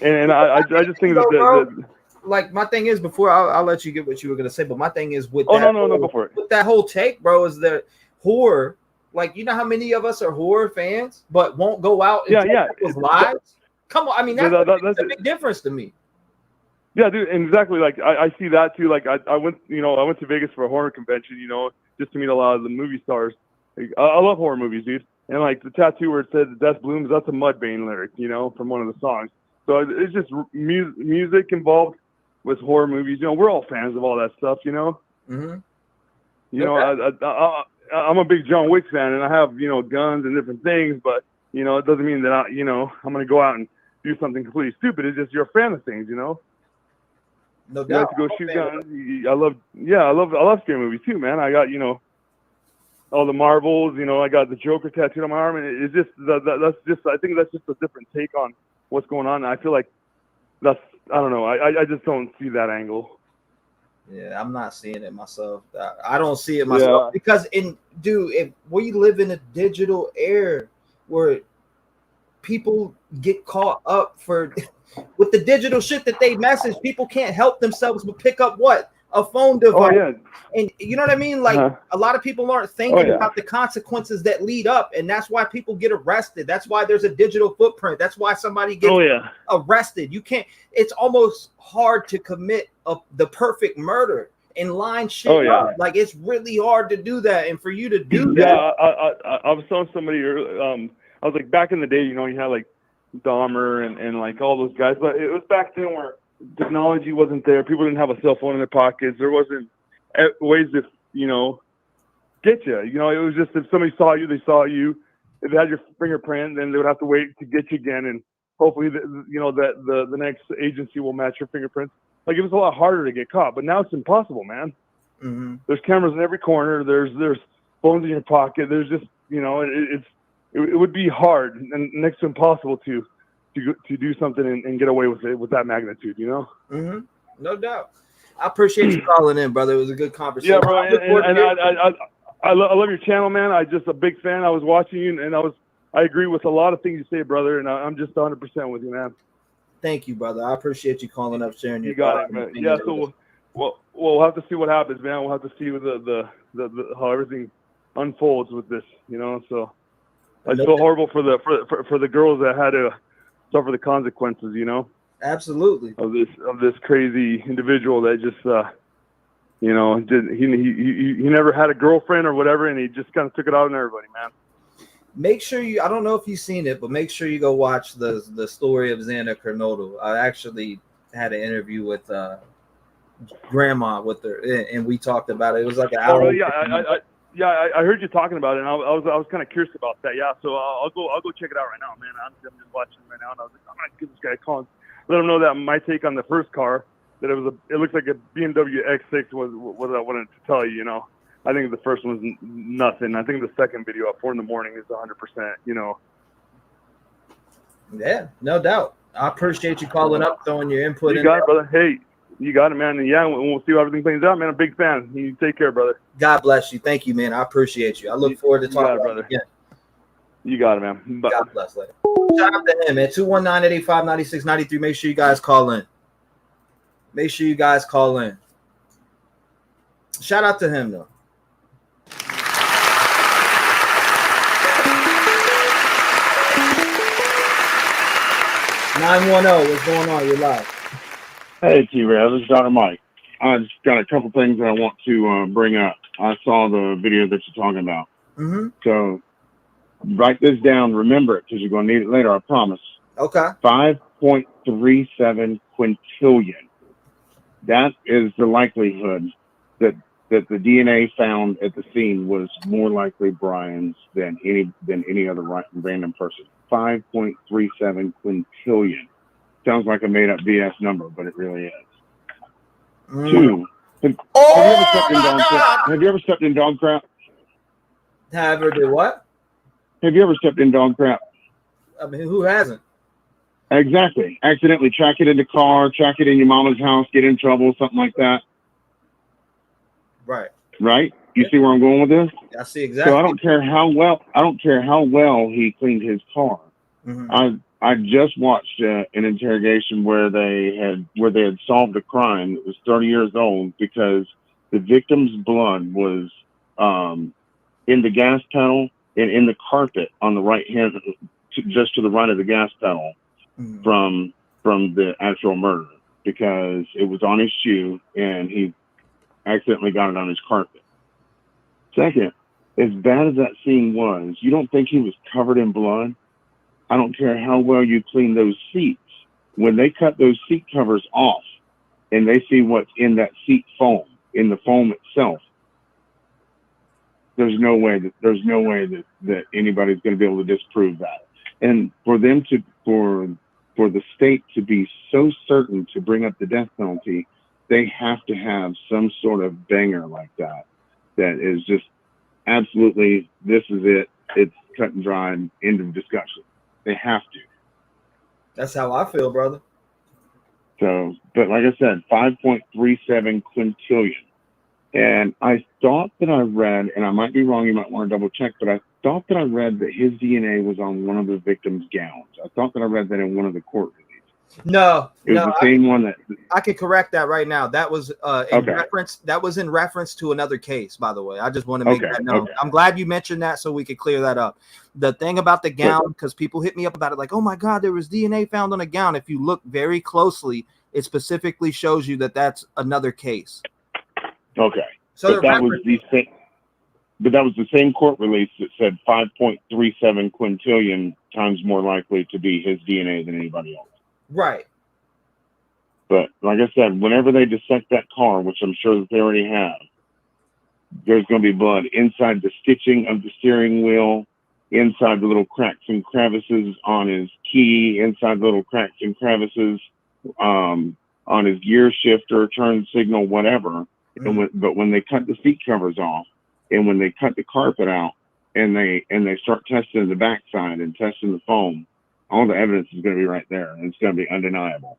And I just think that like my thing is, before I'll let you get what you were gonna say, but my thing is with go for it. With that whole take, bro, is that horror. Like, how many of us are horror fans, but won't go out and tell people's lives? Come on, I mean that's a big difference to me. Yeah, dude, exactly. Like I see that too. Like I went to Vegas for a horror convention, just to meet a lot of the movie stars. Like, I love horror movies, dude. And like the tattoo where it said "Death Blooms," that's a Mudvayne lyric, from one of the songs. So it's just music involved with horror movies. We're all fans of all that stuff, Mm-hmm. I'm a big John Wick fan, and I have guns and different things, but it doesn't mean that I'm gonna go out and do something completely stupid. It's just you're a fan of things, No doubt. You like to go shoot guns. I love scary movies too, man. I got all the Marvels. I got the Joker tattooed on my arm, and it's just that's just. I think that's just a different take on what's going on. And I feel like I don't know. I just don't see that angle. Yeah, I'm not seeing it myself. I don't see it myself because if we live in a digital era where people get caught up with the digital shit that they message, people can't help themselves but pick up a phone device. Oh, yeah. And you know what I mean? Like a lot of people aren't thinking about the consequences that lead up, and that's why people get arrested. That's why there's a digital footprint. That's why somebody gets arrested. You can't. It's almost hard to commit the perfect murder and line shit up. Like it's really hard to do that, and for you to do that. I was telling somebody I was like, back in the day, you know, you had like Dahmer and like all those guys, but it was back then where technology wasn't there. People didn't have a cell phone in their pockets. There wasn't ways to, you know, get you. You know, it was just if somebody saw you, they saw you. If they had your fingerprint, then they would have to wait to get you again, and hopefully, you know, that the next agency will match your fingerprints. Like, it was a lot harder to get caught, but now it's impossible, man. Mm-hmm. There's cameras in every corner. There's phones in your pocket. There's just, you know, it would be hard and next to impossible to do something and get away with it with that magnitude, you know? Mm-hmm. No doubt. I appreciate you calling in, brother. It was a good conversation. Yeah, bro. And I love your channel, man. I'm just a big fan. I was watching you, and I agree with a lot of things you say, brother. And I'm just 100% with you, man. Thank you, brother. I appreciate you calling up, sharing your. You got it, man. Yeah. So we'll have to see what happens, man. We'll have to see the how everything unfolds with this, you know. So I feel horrible for the girls that had to suffer the consequences, you know. Absolutely. Of this crazy individual that just you know, he never had a girlfriend or whatever, and he just kind of took it out on everybody, man. Make sure I don't know if you've seen it, but make sure you go watch the story of Xana Kernodle. I actually had an interview with grandma with her, and we talked about it. It was like an hour. Oh, yeah, I heard you talking about it, and I was kind of curious about that. Yeah, so I'll go check it out right now, man. I'm just watching it right now, and I was like, I'm gonna give this guy a call, let him know that my take on the first car, that it looks like a BMW X6 was what I wanted to tell you. You know, I think the first one's nothing. I think the second video at 4 a.m. is 100%. You know. Yeah, no doubt. I appreciate you calling up, throwing your input. You got it, brother. Hey, you got it, man. And yeah, we'll see how everything plays out, man. I'm a big fan. You take care, brother. God bless you. Thank you, man. I appreciate you. I look forward to talking to you again. You got it, man. Bye. God bless. Later. Shout out to him, man. 219-885-9693. Make sure you guys call in. Make sure you guys call in. Shout out to him, though. What's going on? You're live. Hey, T-REV. This is Dr. Mike. I just got a couple things that I want to bring up. I saw the video that you're talking about. Mm-hmm. So write this down. Remember it because you're going to need it later, I promise. Okay. 5.37 quintillion. That is the likelihood that the DNA found at the scene was more likely Brian's than any other random person. 5.37 quintillion. Sounds like a made-up BS number, but it really is. Two. Have you ever stepped in dog crap? Have you ever did what? Have you ever stepped in dog crap? I mean, who hasn't? Exactly. Accidentally track it in the car, track it in your mama's house, get in trouble, something like that. Right. Right? You see where I'm going with this? I see exactly. So I don't care how well he cleaned his car. Mm-hmm. I just watched an interrogation where they had solved a crime that was 30 years old because the victim's blood was in the gas pedal and in the carpet on the right hand, just to the right of the gas pedal. Mm-hmm. from the actual murder, because it was on his shoe and he accidentally got it on his carpet. Second, as bad as that scene was, you don't think he was covered in blood? I don't care how well you clean those seats. When they cut those seat covers off and they see what's in that seat foam, in the foam itself, there's no way that anybody's going to be able to disprove that. And for them to for the state to be so certain to bring up the death penalty, they have to have some sort of banger like that is just absolutely, this is it. It's cut and dry and end of discussion. They have to. That's how I feel, brother. So, but like I said, 5.37 quintillion. And I thought that I read, and I might be wrong, you might want to double check, but I thought that I read that his DNA was on one of the victim's gowns. I thought that I read that in one of the court releases. No, it was the same one that I can correct that right now. That was in reference to another case, by the way. I just want to make that known. Okay. I'm glad you mentioned that so we could clear that up. The thing about the gown, because people hit me up about it, like, oh my God, there was DNA found on a gown. If you look very closely, it specifically shows you that that's another case. Okay. So that was that was the same court release that said 5.37 quintillion times more likely to be his DNA than anybody else. Right. But like I said, whenever they dissect that car, which I'm sure that they already have, there's going to be blood inside the stitching of the steering wheel, inside the little cracks and crevices on his key, inside the little cracks and crevices on his gear shifter, turn signal, whatever. But when they cut the seat covers off, and when they cut the carpet out, and they start testing the backside and testing the foam, all the evidence is going to be right there, and it's going to be undeniable.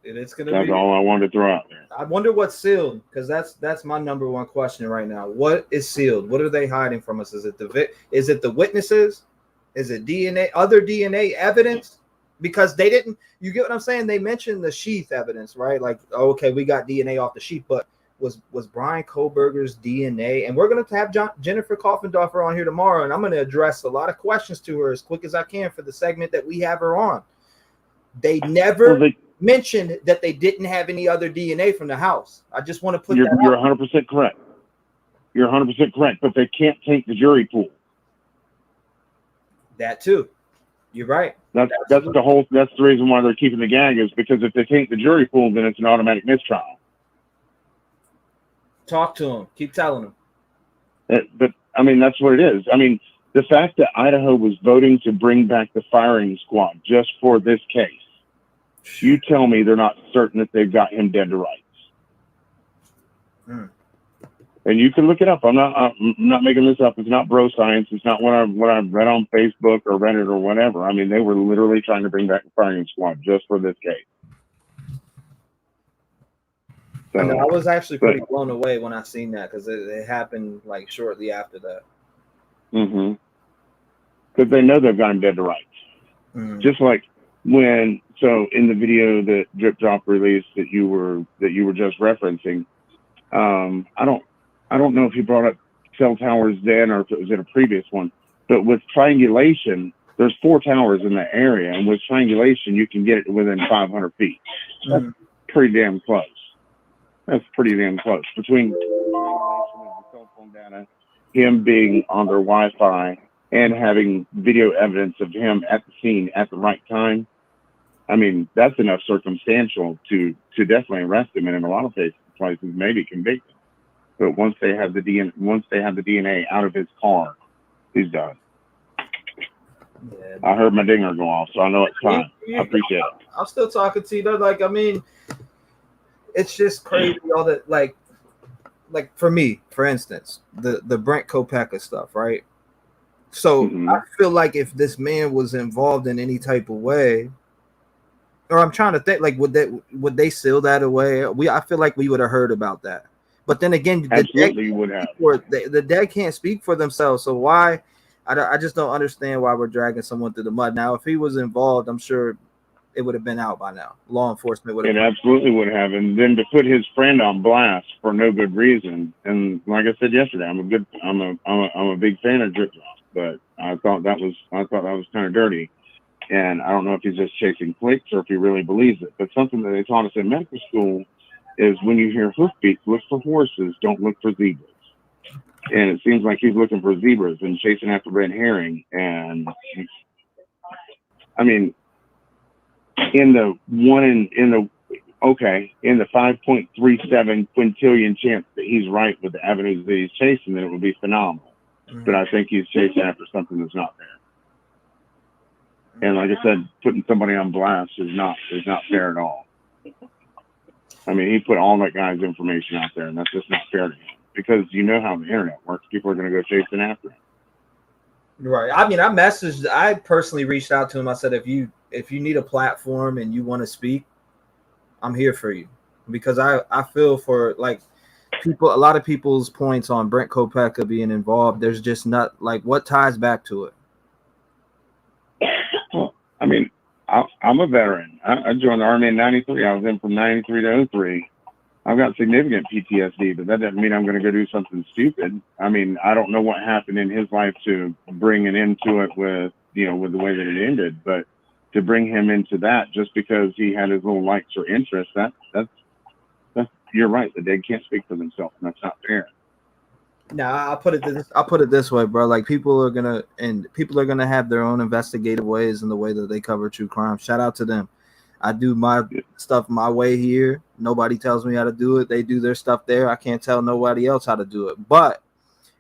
It's going to That's be. all I wanted to throw out there. I wonder what's sealed, because that's my number one question right now. What is sealed? What are they hiding from us? Is it the witnesses? Is it DNA? Other DNA evidence? Because they didn't. You get what I'm saying? They mentioned the sheath evidence, right? Like, okay, we got DNA off the sheath, but was Brian Kohlberger's DNA? And we're going to have Jennifer Koffendorfer on here tomorrow, and I'm going to address a lot of questions to her as quick as I can for the segment that we have her on. They never mentioned that they didn't have any other DNA from the house. I just want to put you're 100% correct. You're 100% correct, but they can't take the jury pool. That too. You're right. That's the reason why they're keeping the gag, is because if they take the jury pool, then it's an automatic mistrial. Talk to them. Keep telling them. But I mean, that's what it is. I mean, the fact that Idaho was voting to bring back the firing squad just for this case, you tell me they're not certain that they've got him dead to rights. And you can look it up. I'm not making this up. It's not bro science. It's not what I've read on Facebook or Reddit or whatever. I mean, they were literally trying to bring back the firing squad just for this case. So, I know, I was actually pretty blown away when I seen that, because it happened like shortly after that. Because they know they've got him dead to rights. Just like in the video that Drip Drop released that you were just referencing, I don't know if he brought up cell towers then or if it was in a previous one, but with triangulation, there's 4 towers in the area, and with triangulation, you can get it within 500 feet. That's pretty damn close. That's pretty damn close. Between the cell phone data, him being on their Wi-Fi, and having video evidence of him at the scene at the right time, I mean, that's enough circumstantial to definitely arrest him, and in a lot of places maybe convict him. But once they have the DNA out of his car, he's done. Yeah. I heard my dinger go off, so I know it's time. I appreciate it. I'm still talking to you though. Like, I mean, it's just crazy all that. Like for me, for instance, the Brent Kopecky stuff, right? So I feel like if this man was involved in any type of way, or I'm trying to think, like, would they seal that away? I feel like we would have heard about that. But then again, the dead can't speak for themselves. So why? I just don't understand why we're dragging someone through the mud. Now, if he was involved, I'm sure it would have been out by now. Law enforcement would have. It absolutely would have. And then to put his friend on blast for no good reason. And like I said yesterday, I'm a big fan of Drip Drop, but I thought that was kind of dirty. And I don't know if he's just chasing clicks or if he really believes it. But something that they taught us in medical school is when you hear hoofbeats, look for horses, don't look for zebras. And it seems like he's looking for zebras and chasing after red herring. And I mean, in the 5.37 quintillion chance that he's right with the avenues that he's chasing, then it would be phenomenal. But I think he's chasing after something that's not there. And like I said, putting somebody on blast is not fair at all. I mean, he put all that guy's information out there, and that's just not fair to him. Because you know how the internet works. People are going to go chasing after him. Right. I mean, I personally reached out to him. I said, if you need a platform and you want to speak, I'm here for you. Because I feel for, like, a lot of people's points on Brent Kopecky being involved. There's just not, like, what ties back to it? I mean, I'm a veteran. I joined the Army in 93. I was in from 93 to 03. I've got significant PTSD, but that doesn't mean I'm going to go do something stupid. I mean, I don't know what happened in his life to bring an end to it with the way that it ended, but to bring him into that just because he had his little likes or interests, that's you're right. The dead can't speak for themselves, and that's not fair. Nah, I'll put it this way, bro. Like people are gonna have their own investigative ways in the way that they cover true crime. Shout out to them. I do my stuff my way here. Nobody tells me how to do it. They do their stuff there. I can't tell nobody else how to do it. But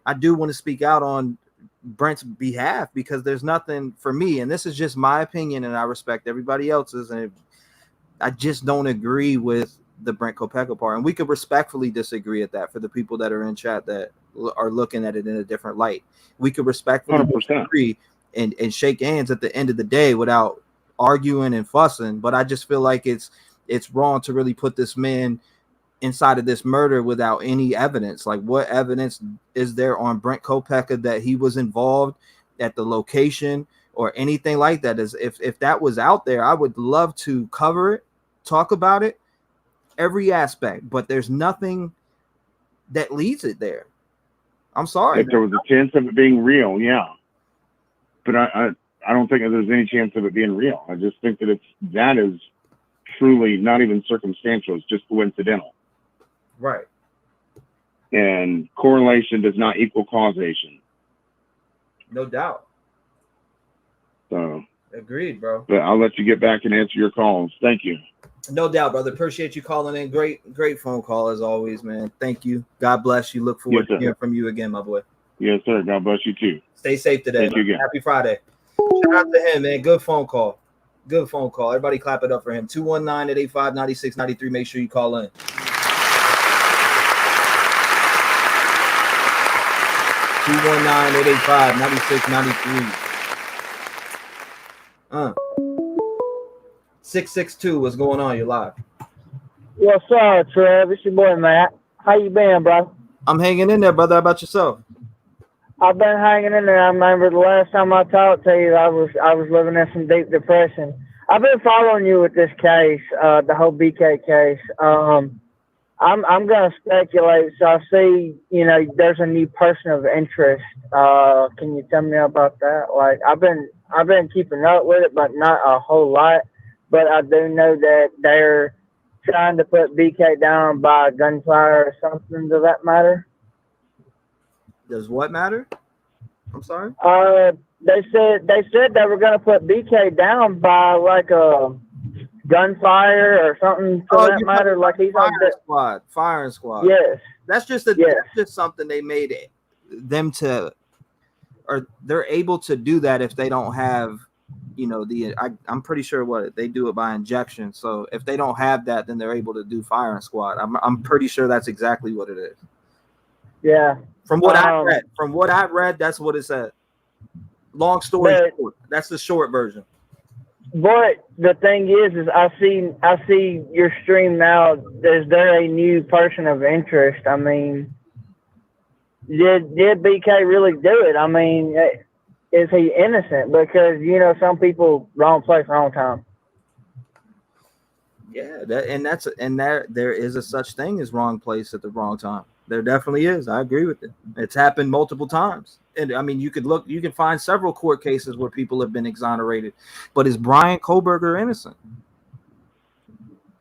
I do want to speak out on Brent's behalf because there's nothing for me, and this is just my opinion, and I respect everybody else's, and I just don't agree with the Brent Kopeka part, and we could respectfully disagree at that for the people that are in chat that are looking at it in a different light. We could respectfully 100%. disagree and shake hands at the end of the day without arguing and fussing, but I just feel like it's wrong to really put this man inside of this murder without any evidence. Like, what evidence is there on Brent Kopeka that he was involved at the location or anything like that? Is if that was out there, I would love to cover it, talk about it, every aspect, but there's nothing that leads it there. I'm sorry. If there was a chance of it being real, yeah, but I don't think that there's any chance of it being real. I just think that that is truly not even circumstantial. It's just coincidental. Right. And correlation does not equal causation. No doubt. So agreed, bro. But I'll let you get back and answer your calls. Thank you. No doubt, brother. Appreciate you calling in. Great phone call as always, man. Thank you. God bless you. Look forward to hearing from you again, my boy. Yes, sir. God bless you too. Stay safe today. Thank you again. Happy Friday. Shout out to him, man. Good phone call. Good phone call. Everybody clap it up for him. 219-885-9693. Make sure you call in. 219-885-9693. 662, what's going on? You're live. What's up, Trev? It's your boy, Matt. How you been, bro? I'm hanging in there, brother. How about yourself? I've been hanging in there. I remember the last time I talked to you, I was living in some deep depression. I've been following you with this case, the whole BK case. I'm gonna speculate. So I see, there's a new person of interest. Can you tell me about that? Like, I've been keeping up with it, but not a whole lot. But I do know that they're trying to put BK down by gunfire or something to that matter. Does what matter? I'm sorry. They said they were going to put BK down by like a gunfire or something to that matter. Like he's on firing squad. Yes, that's just something they made them to, or they're able to do that if they don't have, I'm pretty sure they do it by injection. So if they don't have that, then they're able to do firing squad. I'm pretty sure that's exactly what it is. Yeah. From what I read, that's what it said. Long story short, that's the short version. But the thing is I see your stream now. Is there a new person of interest? I mean, did BK really do it? I mean, is he innocent? Because some people wrong place, wrong time. Yeah, there is a such thing as wrong place at the wrong time. There definitely is. I agree with it. It's happened multiple times. And I mean, you can find several court cases where people have been exonerated. But is Brian Koberger innocent?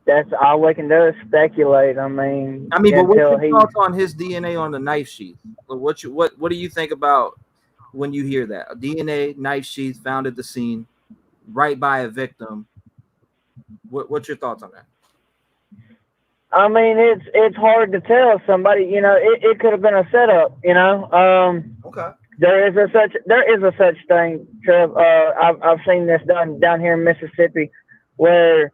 That's all we can do is speculate. I mean, but what's your thoughts on his DNA on the knife sheath? What do you think about when you hear that? A DNA knife sheath found at the scene, right by a victim. What's your thoughts on that? I mean, it's hard to tell somebody. It could have been a setup. Okay. There is a such thing, Trev. I've seen this done down here in Mississippi, where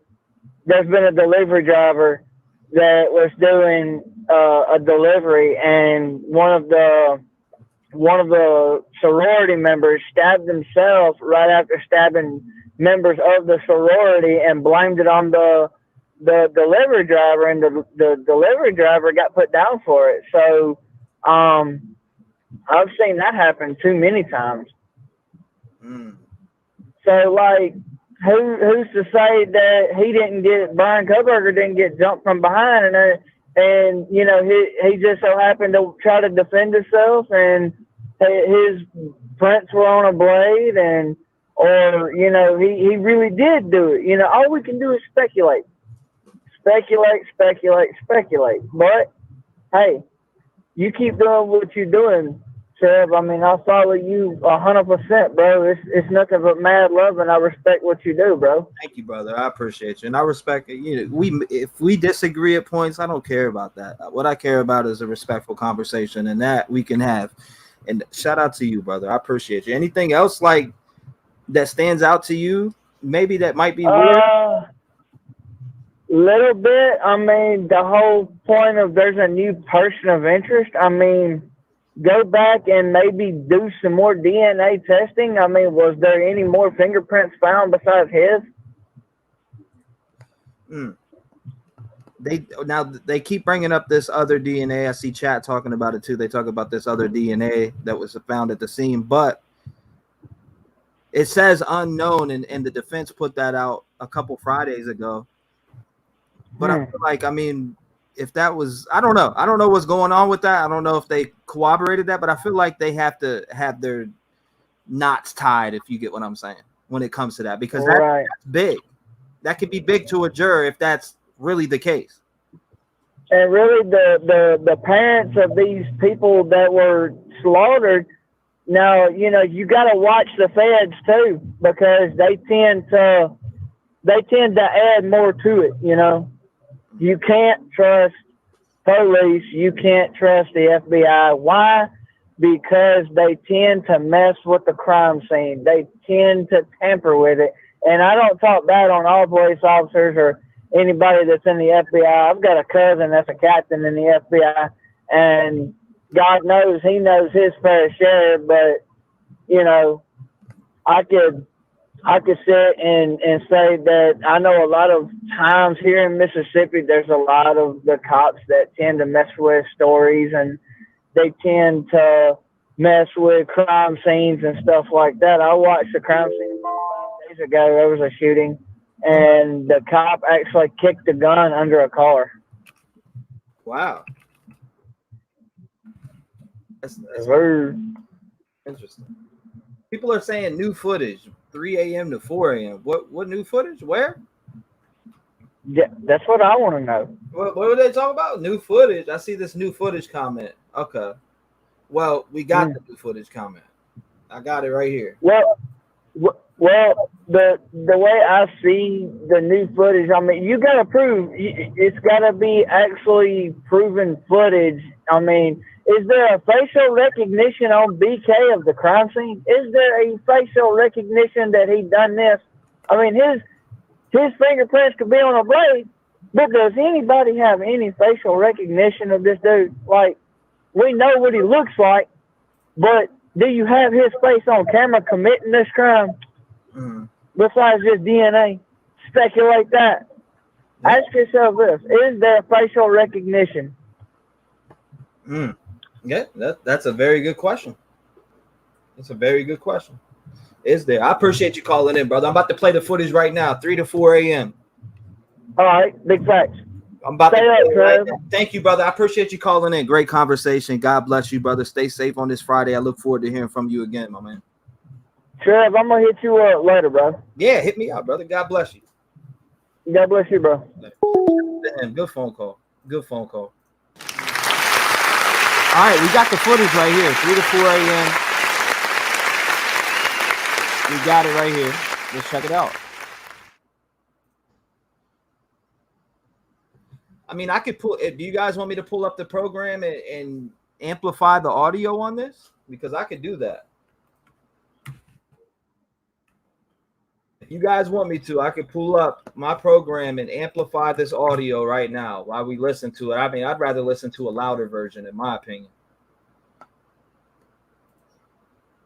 there's been a delivery driver that was doing a delivery, and one of the sorority members stabbed himself right after stabbing members of the sorority, and blamed it on the delivery driver, and the delivery driver got put down for it. So I've seen that happen too many times. So like, who's to say that Brian Koberger didn't get jumped from behind, and he just so happened to try to defend himself, and his prints were on a blade, or he really did do it. All we can do is speculate. speculate. But hey, you keep doing what you're doing, Trev. I mean, I follow you 100%, bro. It's nothing but mad love, and I respect what you do, bro. Thank you, brother. I appreciate you, and I respect it. You know, if we disagree at points, I don't care about that. What I care about is a respectful conversation, and that we can have. And shout out to you, brother. I appreciate you. Anything else like that stands out to you? Maybe that might be weird. Little bit. I mean, the whole point of there's a new person of interest. I mean, go back and maybe do some more DNA testing. I mean, was there any more fingerprints found besides his? They keep bringing up this other DNA. I see chat talking about it too. They talk about this other DNA that was found at the scene, but it says unknown, and the defense put that out a couple Fridays ago. But I feel like, I mean, if that was, I don't know what's going on with that. I don't know if they corroborated that, but I feel like they have to have their knots tied, if you get what I'm saying, when it comes to that, because that's big. That could be big to a juror if that's really the case. And really, the parents of these people that were slaughtered, now, you know, you got to watch the feds too, because they tend to add more to it, you know. You can't trust police. You can't trust the FBI. Why? Because they tend to mess with the crime scene. They tend to tamper with it. And I don't talk bad on all police officers or anybody that's in the FBI. I've got a cousin that's a captain in the FBI, and God knows he knows his fair share. But, you know, I could sit and say that I know a lot of times here in Mississippi, there's a lot of the cops that tend to mess with stories, and they tend to mess with crime scenes and stuff like that. I watched a crime scene 5 days ago. There was a shooting, and the cop actually kicked the gun under a car. Wow. That's interesting. People are saying new footage, 3 a.m. to 4 a.m. What new footage? Where? Yeah, that's what I want to know. What were they talking about? New footage. I see this new footage comment. Okay. Well, we got the new footage comment. I got it right here. Well, the way I see the new footage, I mean, you got to prove it's got to be actually proven footage. I mean, is there a facial recognition on BK of the crime scene? Is there a facial recognition that he done this? I mean, his fingerprints could be on a blade, but does anybody have any facial recognition of this dude? Like, we know what he looks like, but do you have his face on camera committing this crime? Besides just DNA? Speculate that. Ask yourself this: is there facial recognition? Yeah, that's a very good question. That's a very good question. Is there? I appreciate you calling in, brother. I'm about to play the footage right now, 3 to 4 a.m. All right, big facts. I'm about to right now. Thank you, brother. I appreciate you calling in. Great conversation. God bless you, brother. Stay safe on this Friday. I look forward to hearing from you again, my man. Trev, I'm gonna hit you up later, bro. Yeah, hit me out, brother. God bless you. God bless you, bro. Damn, good phone call. Good phone call. All right, we got the footage right here, 3 to 4 a.m. We got it right here. Let's check it out. I mean, I could pull. Do you guys want me to pull up the program and amplify the audio on this? Because I could do that. If you guys want me to, I could pull up my program and amplify this audio right now while we listen to it. I mean, I'd rather listen to a louder version, in my opinion.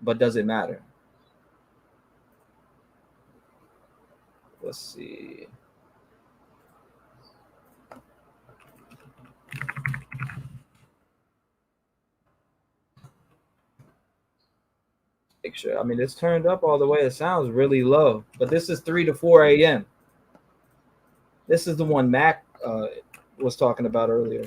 But does it matter? Let's see. Picture. I mean, it's turned up all the way. It sounds really low, but this is 3 to 4 a.m. This is the one Mac was talking about earlier.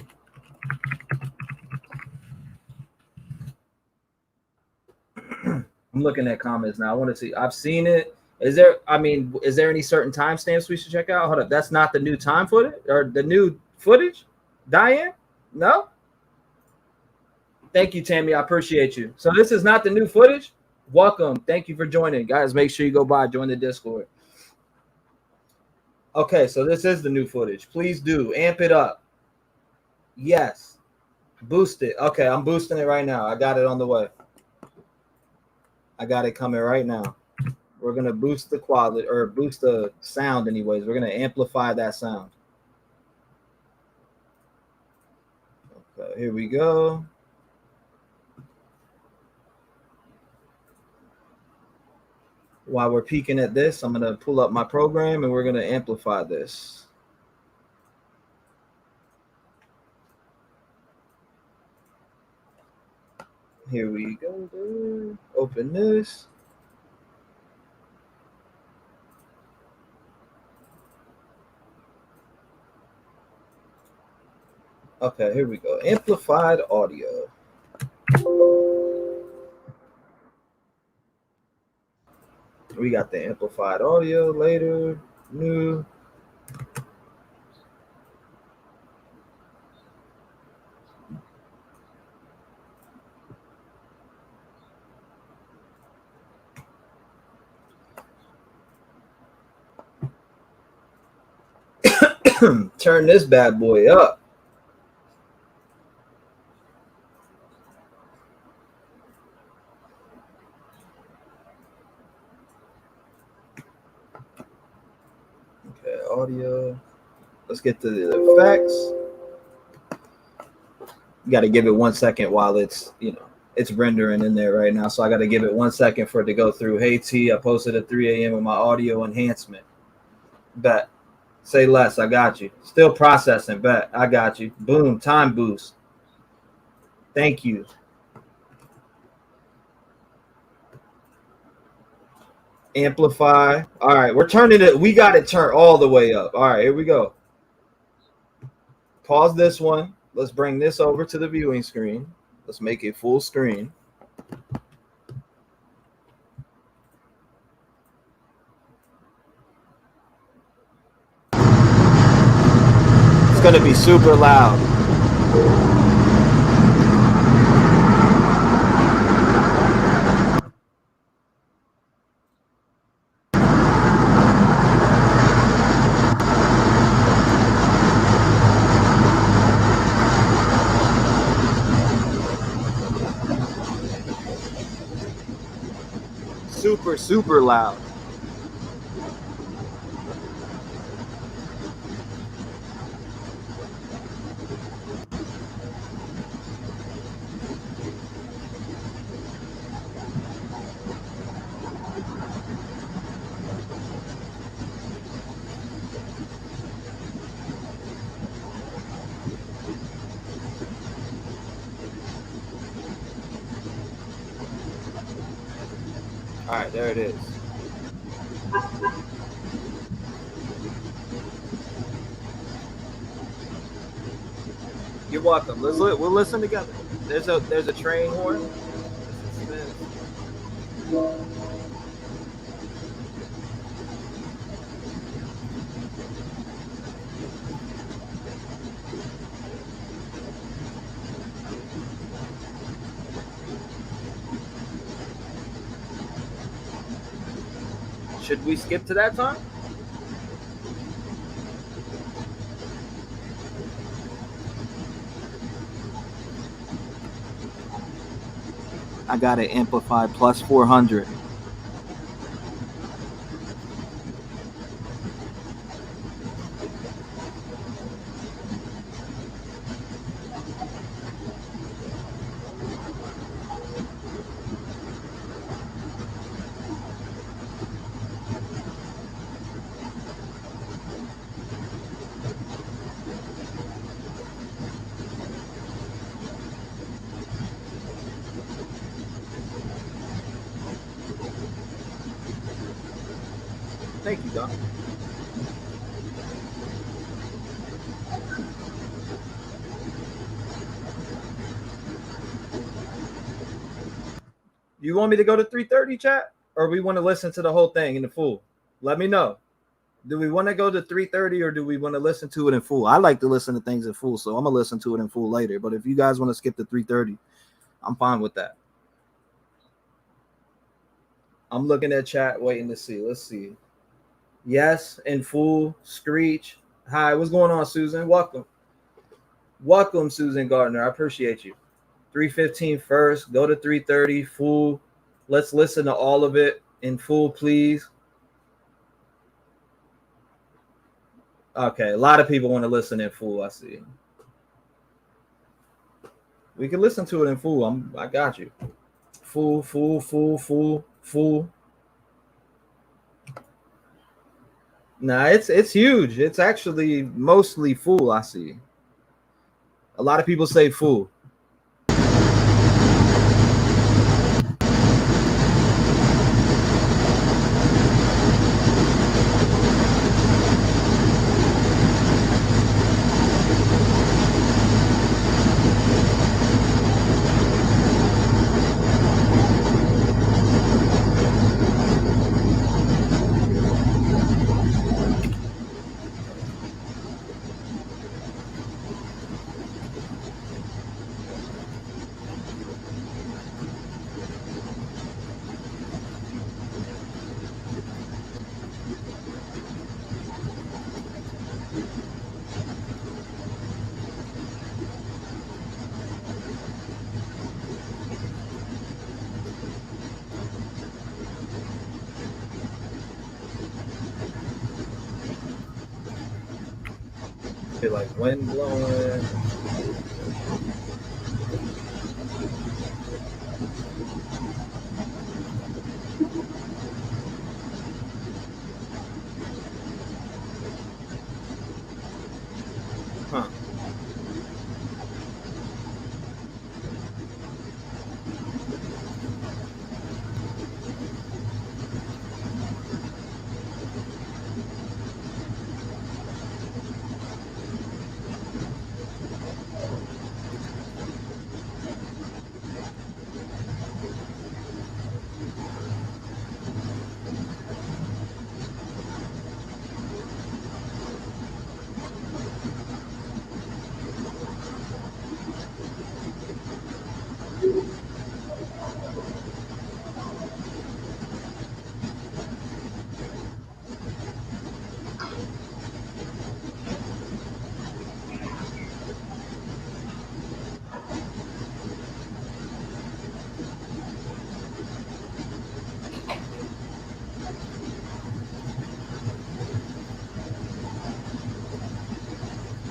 I'm looking at comments now. I want to see. I've seen it. Is there any certain timestamps we should check out? Hold up, that's not the new time footage or the new footage, Diane? No. Thank you, Tammy. I appreciate you. So this is not the new footage. Welcome. Thank you for joining, guys. Make sure you go by, join the Discord. Okay, so this is the new footage. Please do amp it up. Yes, boost it. Okay, I'm boosting it right now. I got it on the way. I got it coming right now. We're going to boost the quality or boost the sound anyways. We're going to amplify that sound. Okay, here we go. While we're peeking at this, I'm going to pull up my program and we're going to amplify this. Here we go. Dude. Open this. Okay, here we go. Amplified audio. We got the amplified audio later. New. Turn this bad boy up. Okay, audio. Let's get to the effects. You got to give it 1 second while it's, it's rendering in there right now. So I got to give it 1 second for it to go through. Hey, T, I posted at 3 a.m. with my audio enhancement. Bet. Say less. I got you. Still processing. Bet. I got you. Boom. Time boost. Thank you. Amplify. All right. We're turning it. We got it turned all the way up. All right. Here we go. Pause this one. Let's bring this over to the viewing screen. Let's make it full screen. It's going to be super loud. Super, super loud. All right, there it is. You're welcome. We'll listen together. There's a train horn. Should we skip to that time? I got it amplified plus 400. Thank you, Doc. You want me to go to 3:30, chat? or we want to listen to the whole thing in the full? Let me know. Do we want to go to 3:30 or do we want to listen to it in full? I like to listen to things in full, so I'm gonna listen to it in full later. But if you guys want to skip to 3:30, I'm fine with that. I'm looking at chat, waiting to see. Let's see. Yes, in full. Screech. Hi, what's going on, Susan? Welcome. Welcome, Susan Gardner. I appreciate you. 3:15 first. Go to 3:30 full. Let's listen to all of it in full, please. Okay, a lot of people want to listen in full. I see. We can listen to it in full. I got you. Full. Nah, it's huge. It's actually mostly full. I see. A lot of people say full. Feel like wind blowing. Huh.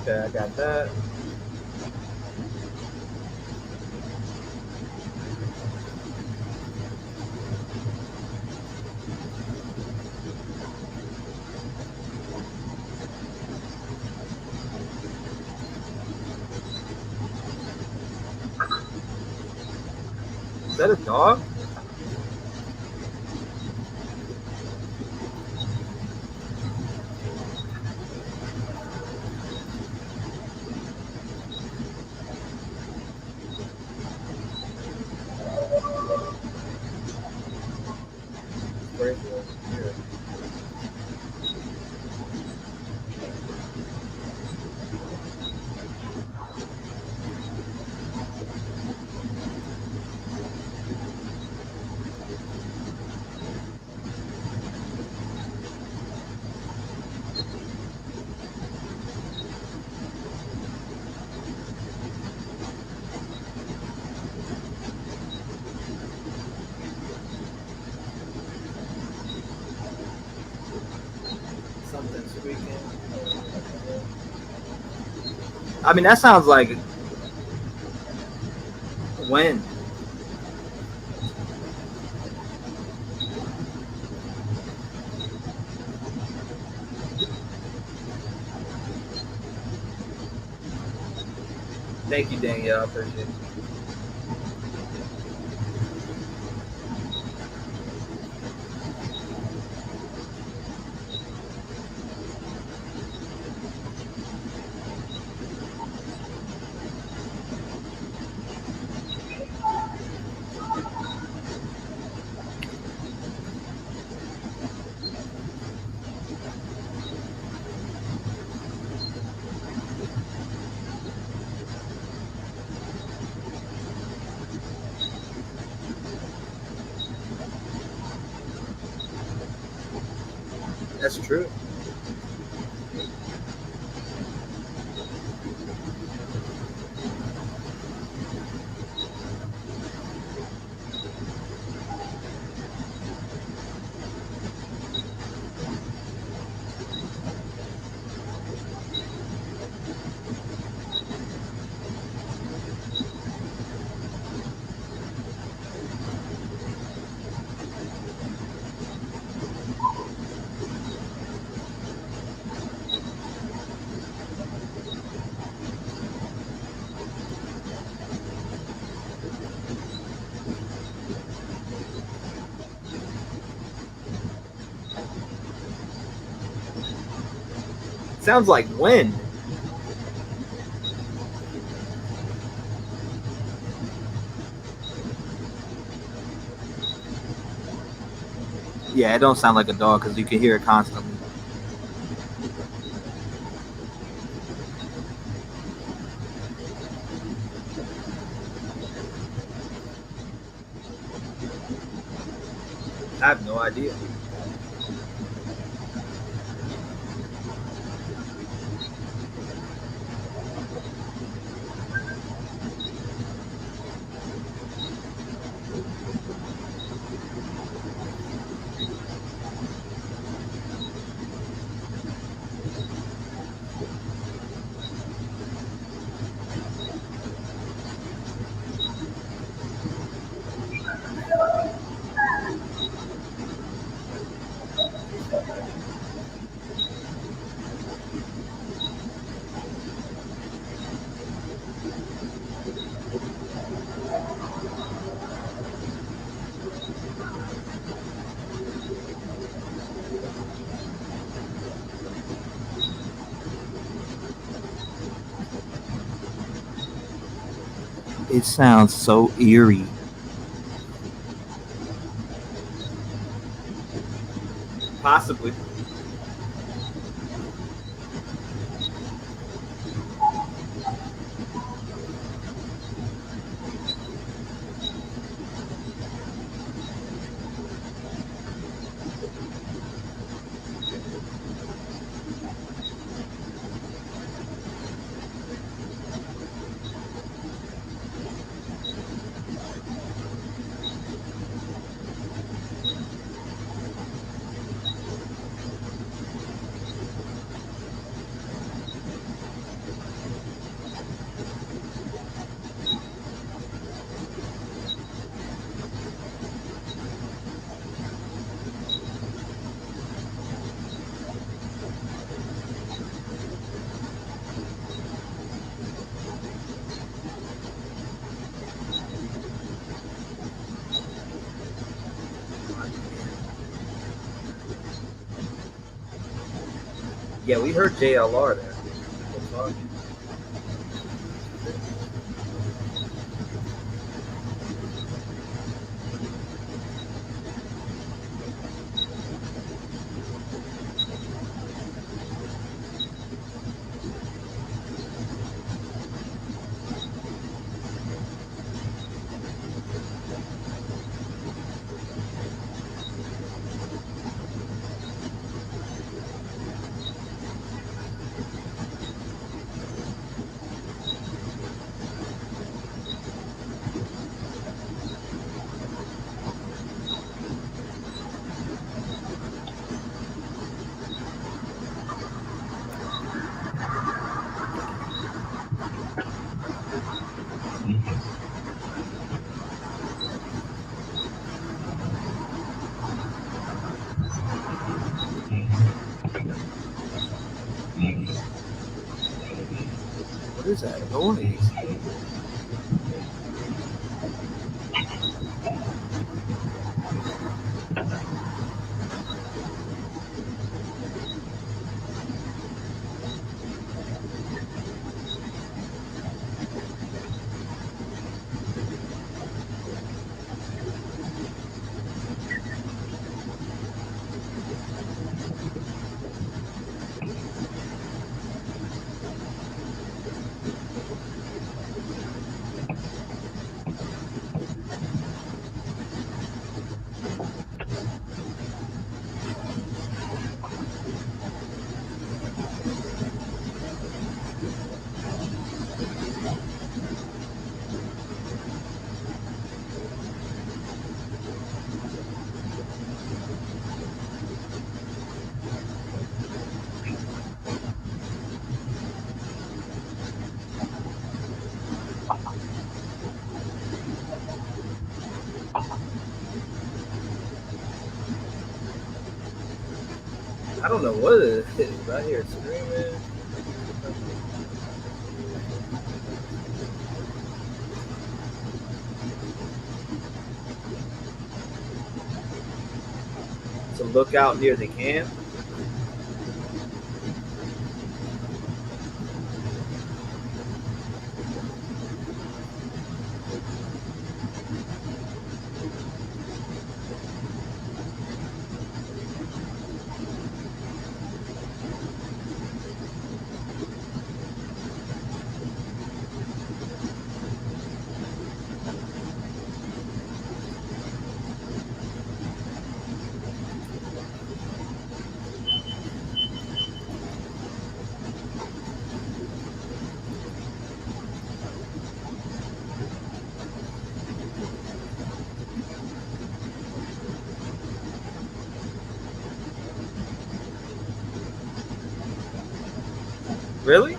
Okay, I got that. Is that a dog? Something squeaking. I mean, that sounds like wind. Thank you, Danielle. I appreciate it. That's true. Sounds like wind. Yeah, it don't sound like a dog because you can hear it constantly. I have no idea. It sounds so eerie. Possibly. Yeah, we heard JLR there. What is that noise? I don't know what it is. Right here, screaming. It's a lookout near the camp. Really?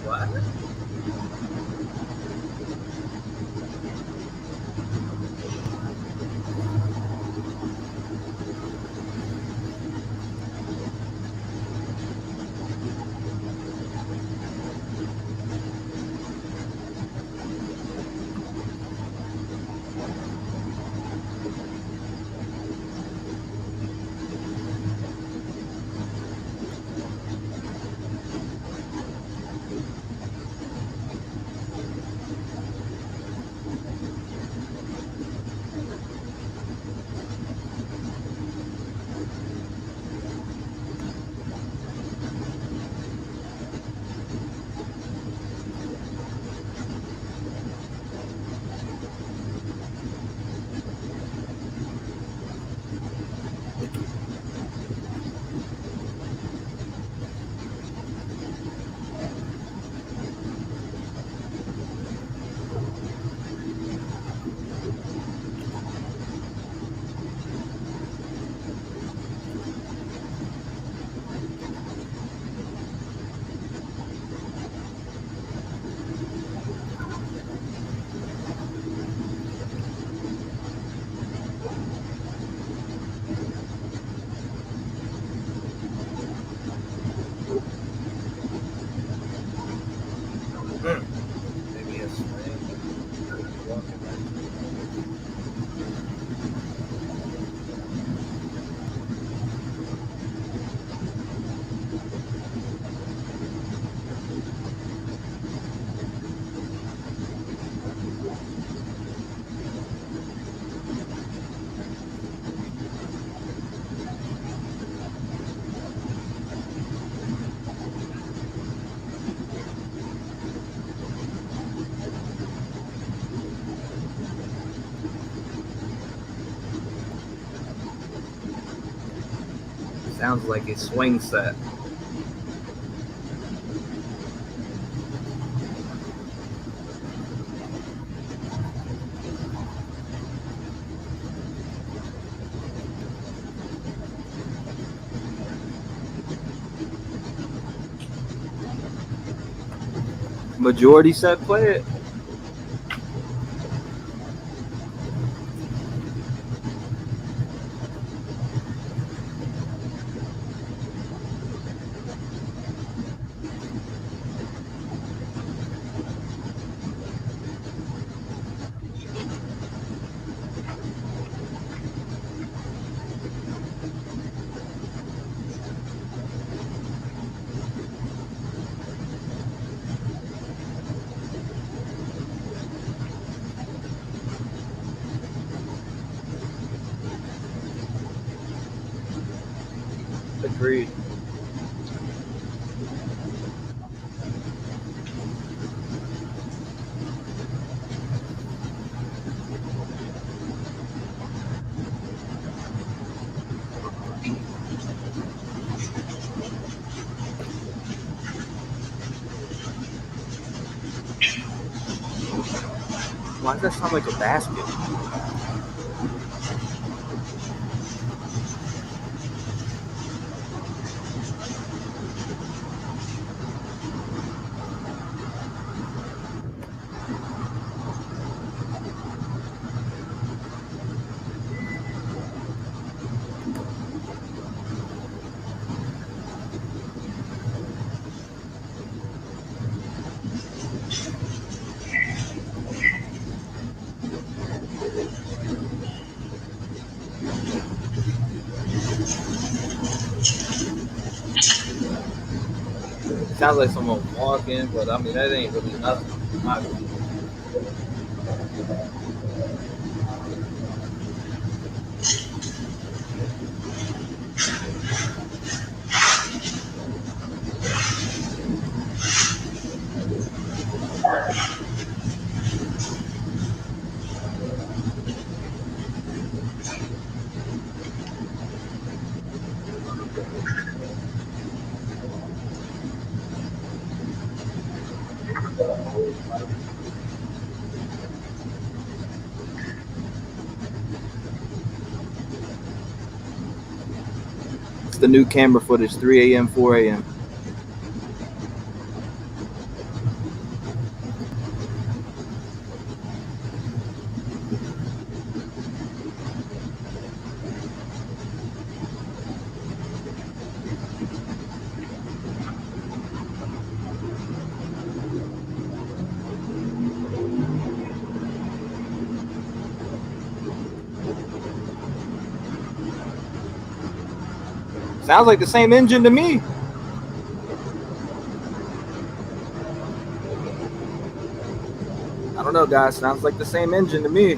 What? Maybe a swing. Walking back. Sounds like a swing set. Majority said play it. Agreed. Why does that sound like a basket? Sounds like someone walking, but I mean that ain't really nothing. It's the new camera footage, 3 a.m., 4 a.m. Sounds like the same engine to me. I don't know, guys. Sounds like the same engine to me.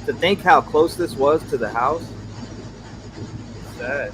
To think how close this was to the house. Sad.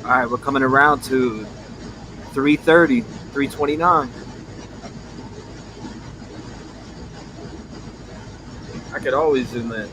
All right, we're coming around to 3:30, 3:29. I could always zoom in.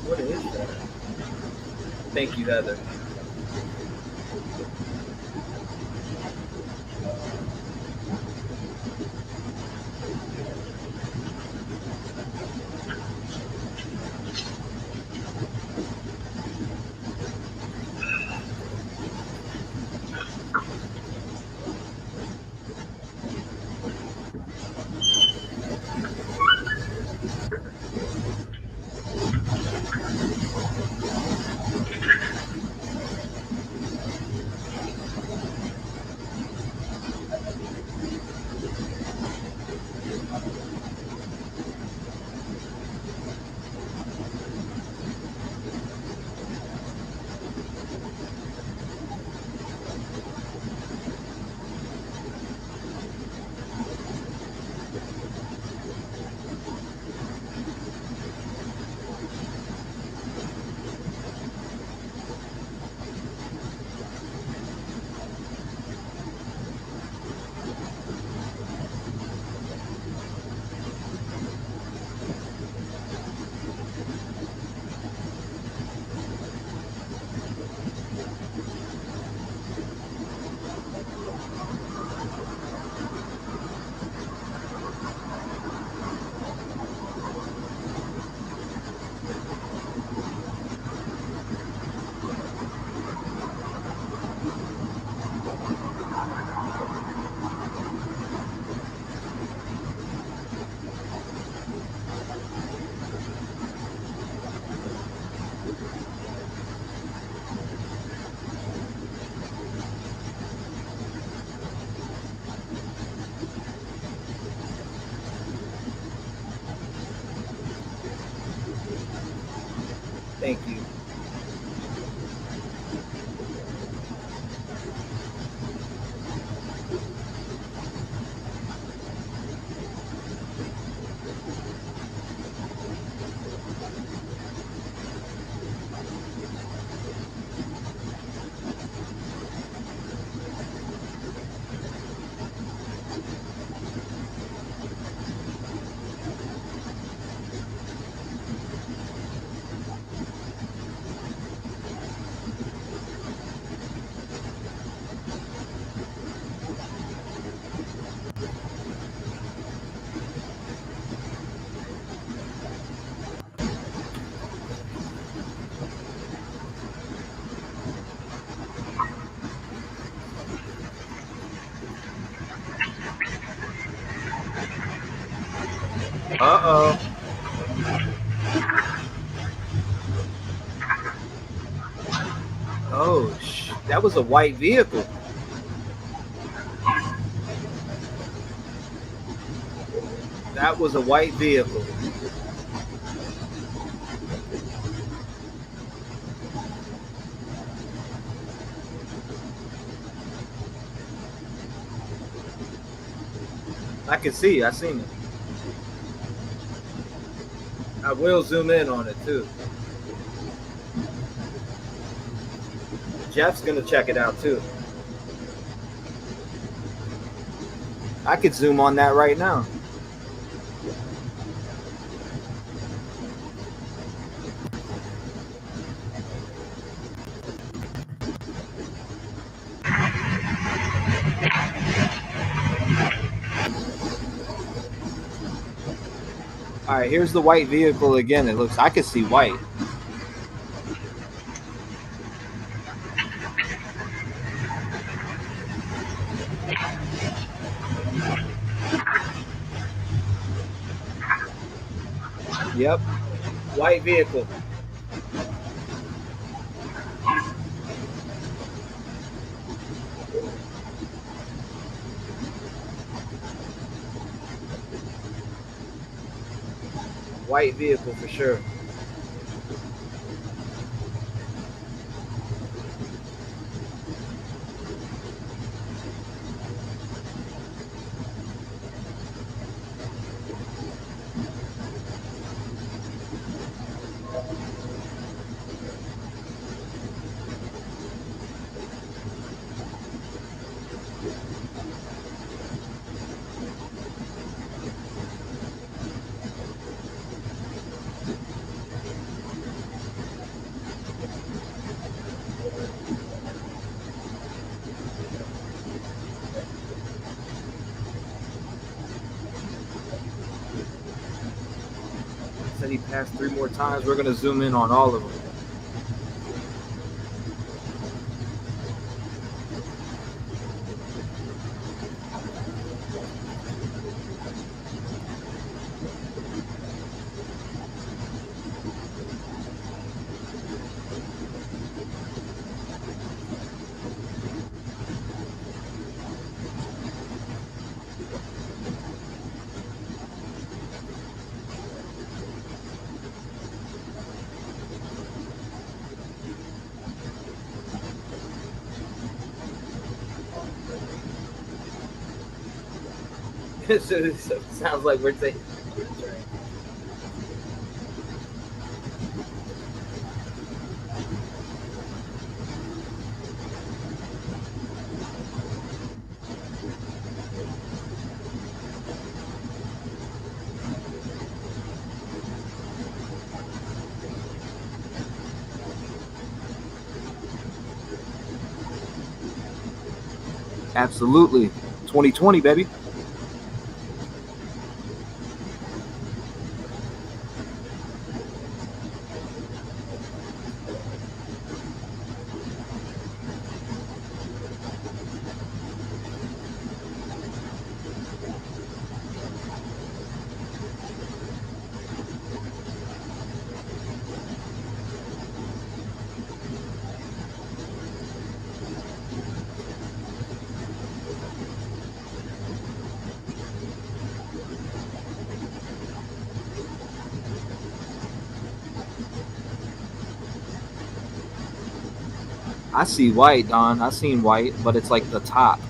What is that? Thank you, Heather. Thank you. Uh-oh. Oh, that was a white vehicle. That was a white vehicle. I can see. I seen it. I will zoom in on it too. Jeff's gonna check it out too. I could zoom on that right now. All right, here's the white vehicle again. It looks, I can see white. Yep, white vehicle. White vehicle for sure. Said he passed 3 more times. We're gonna zoom in on all of them. It sounds like we're taking. Absolutely. 2020, baby. I see white, Don. I seen white, but it's like the top.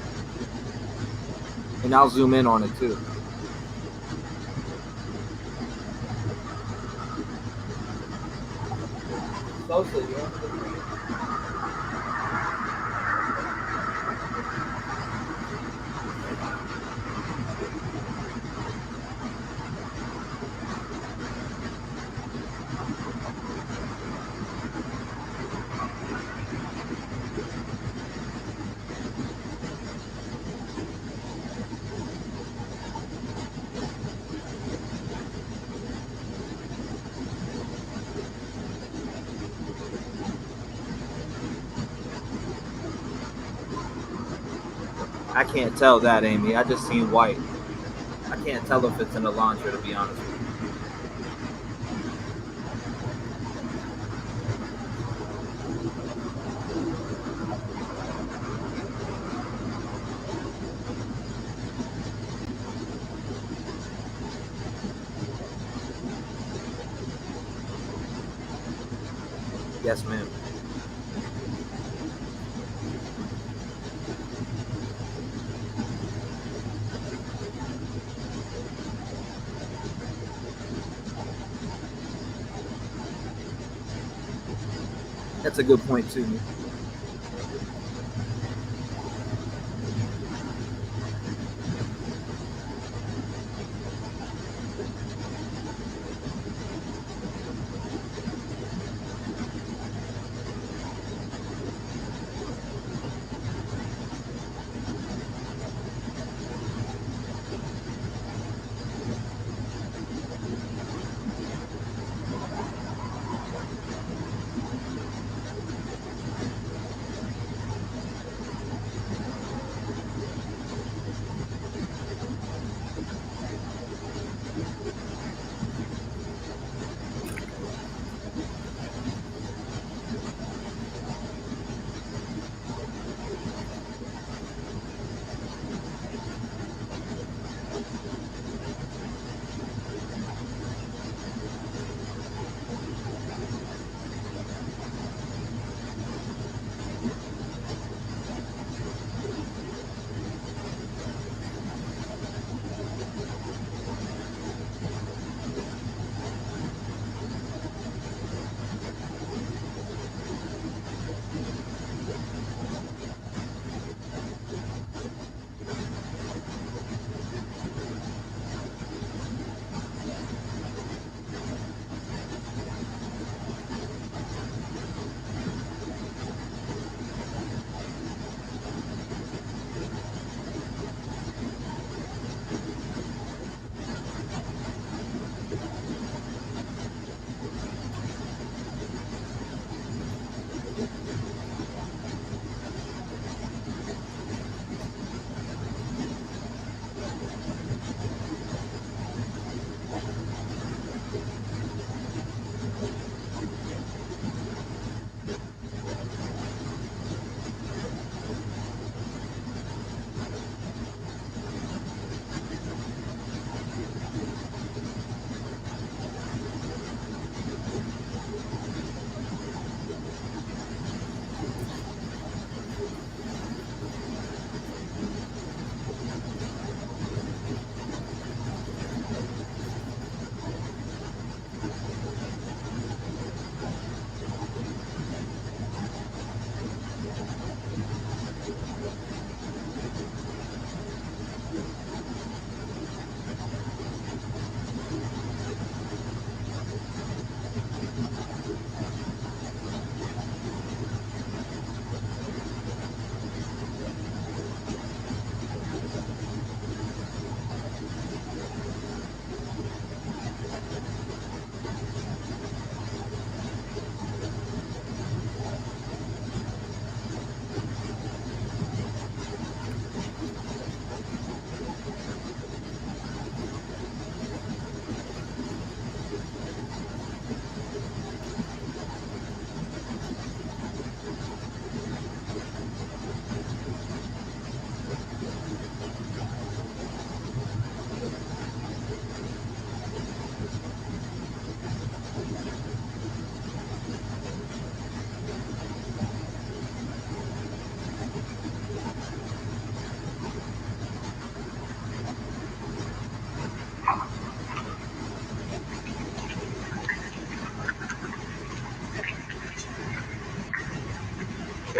And I'll zoom in on it too. Closely, yeah. I can't tell that, Amy. I just seen white. I can't tell if it's in the launcher, to be honest with you. Yes, ma'am. That's a good point too.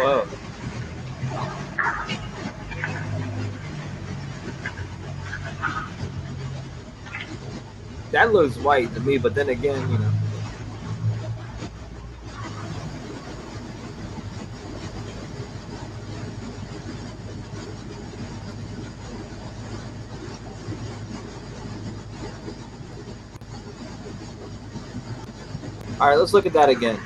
Whoa. That looks white to me, but then again, you know. All right, let's look at that again.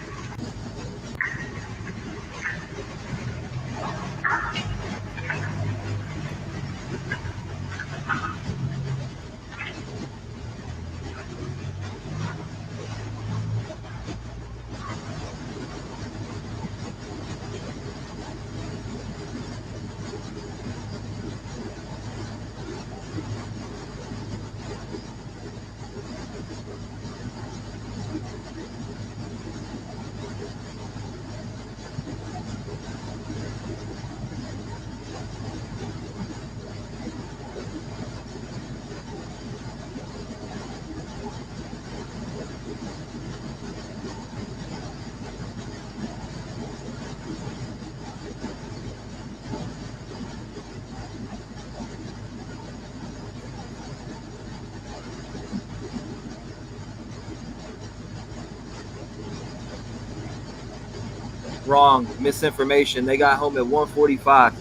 Wrong. Misinformation. They got home at 1:45.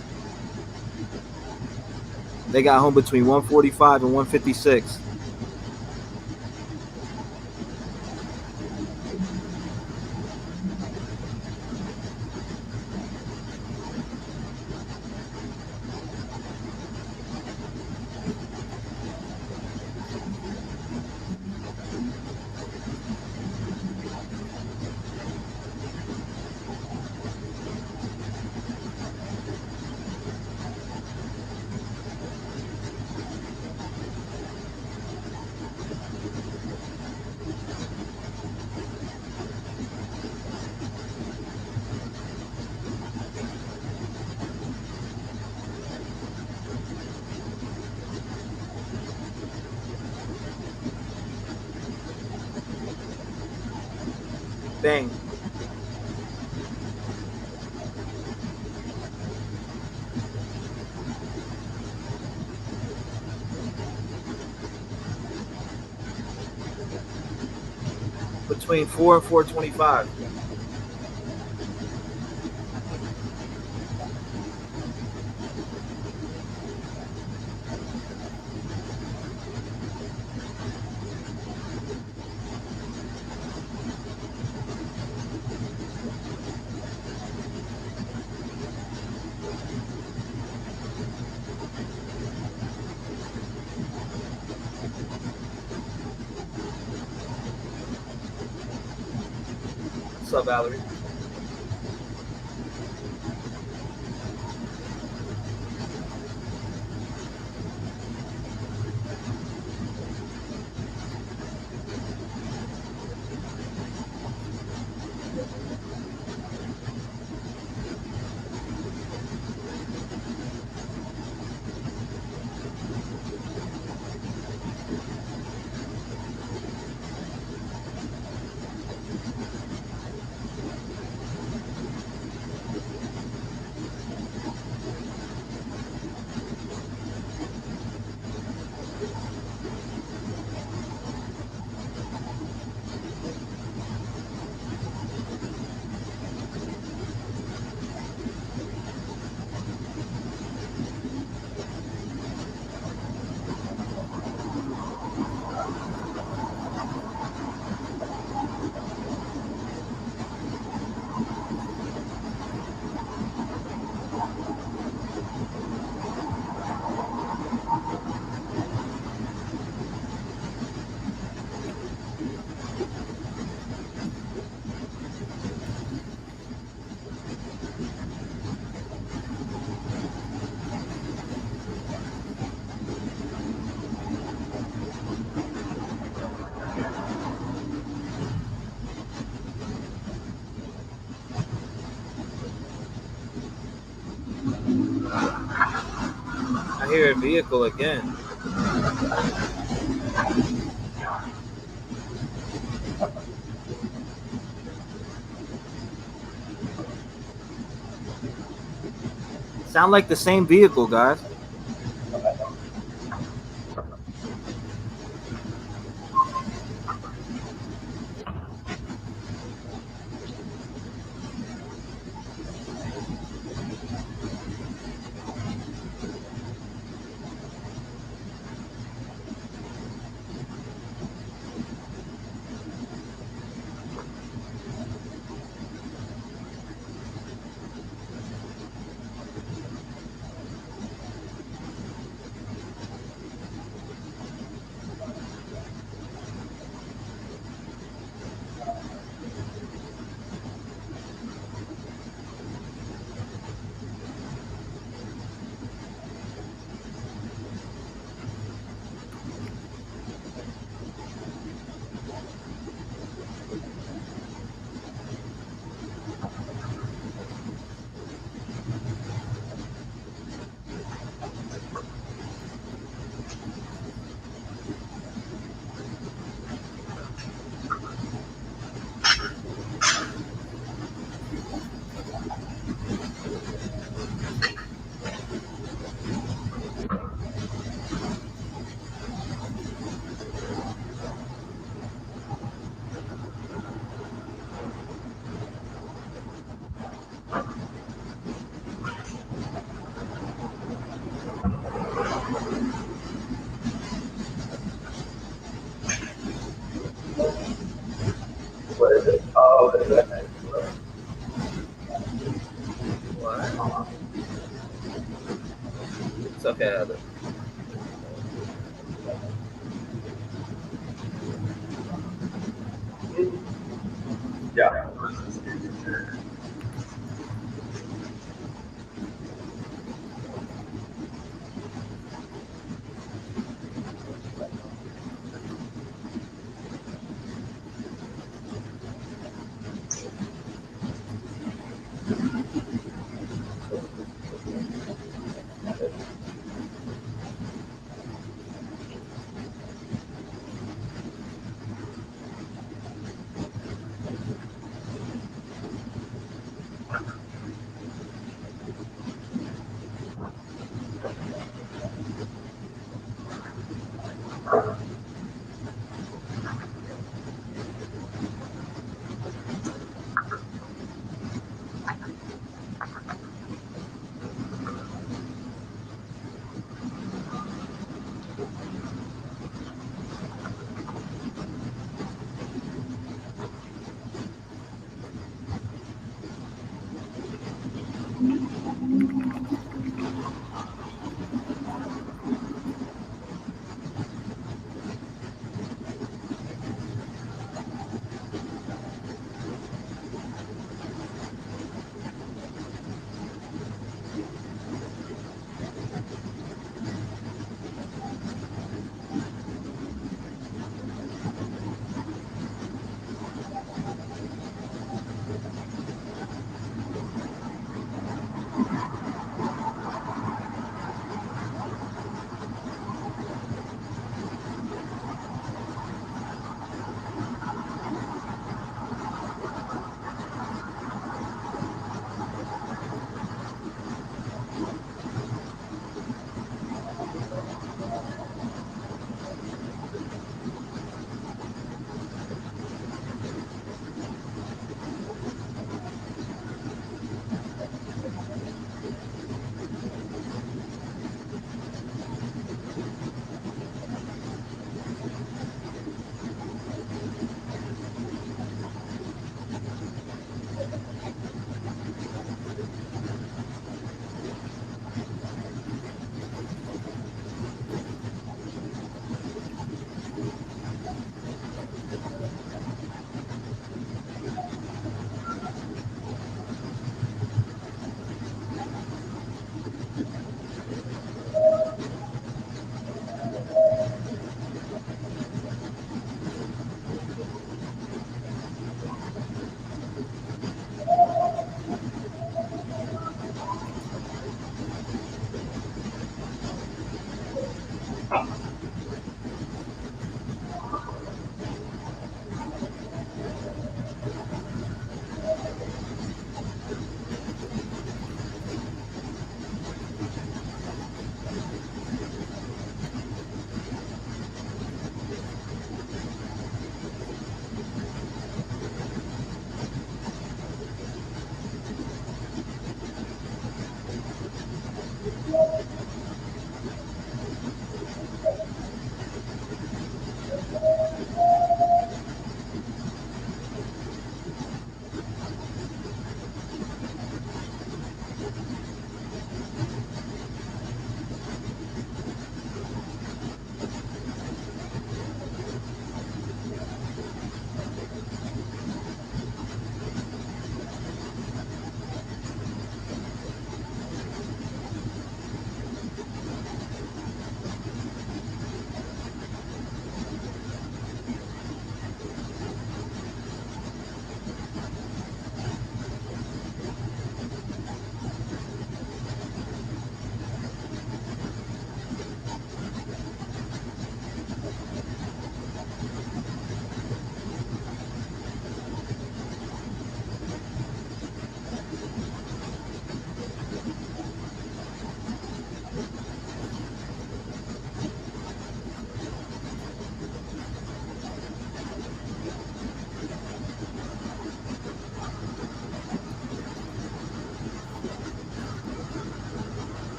They got home between 1:45 and 1:56. Bang. Between 4 and 4:25. What's up, Valerie? I hear a vehicle again. Sound like the same vehicle, guys. What is it? Oh, is that nice? What? It's okay, Heather. Yeah.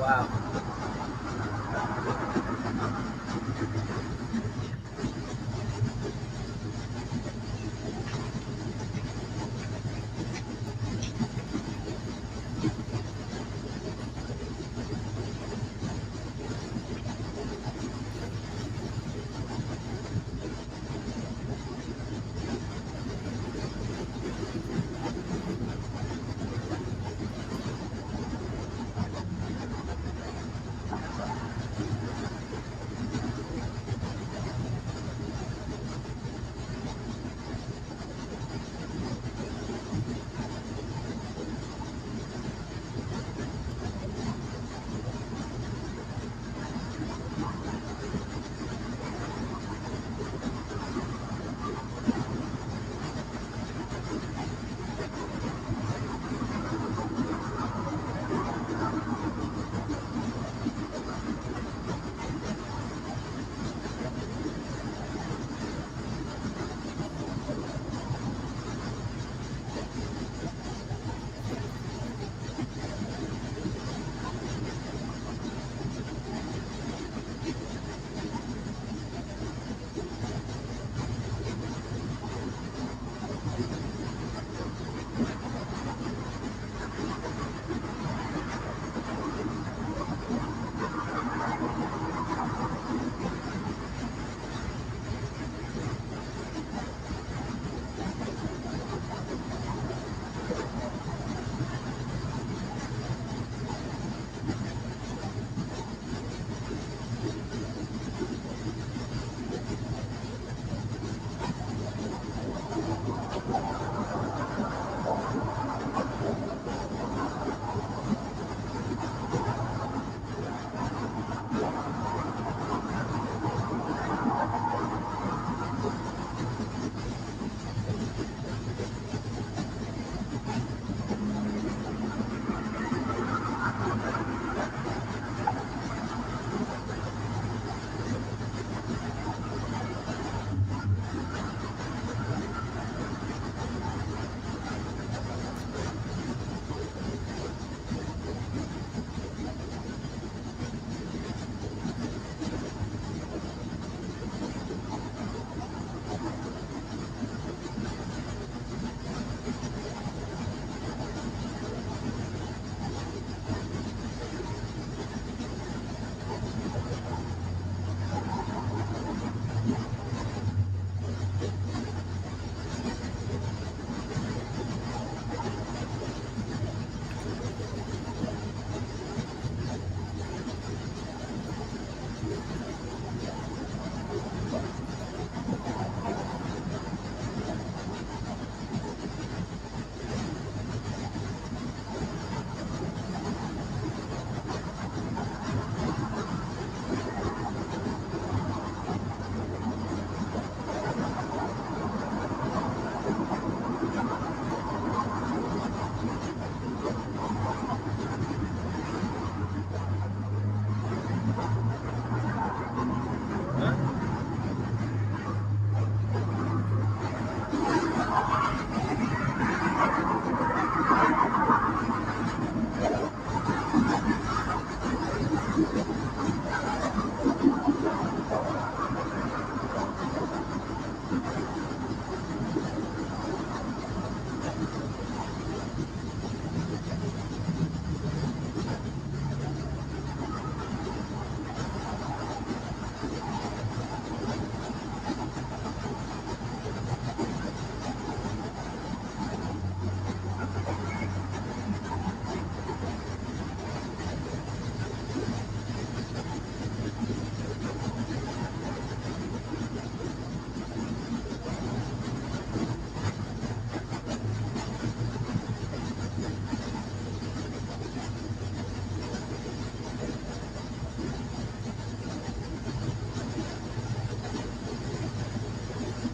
Wow.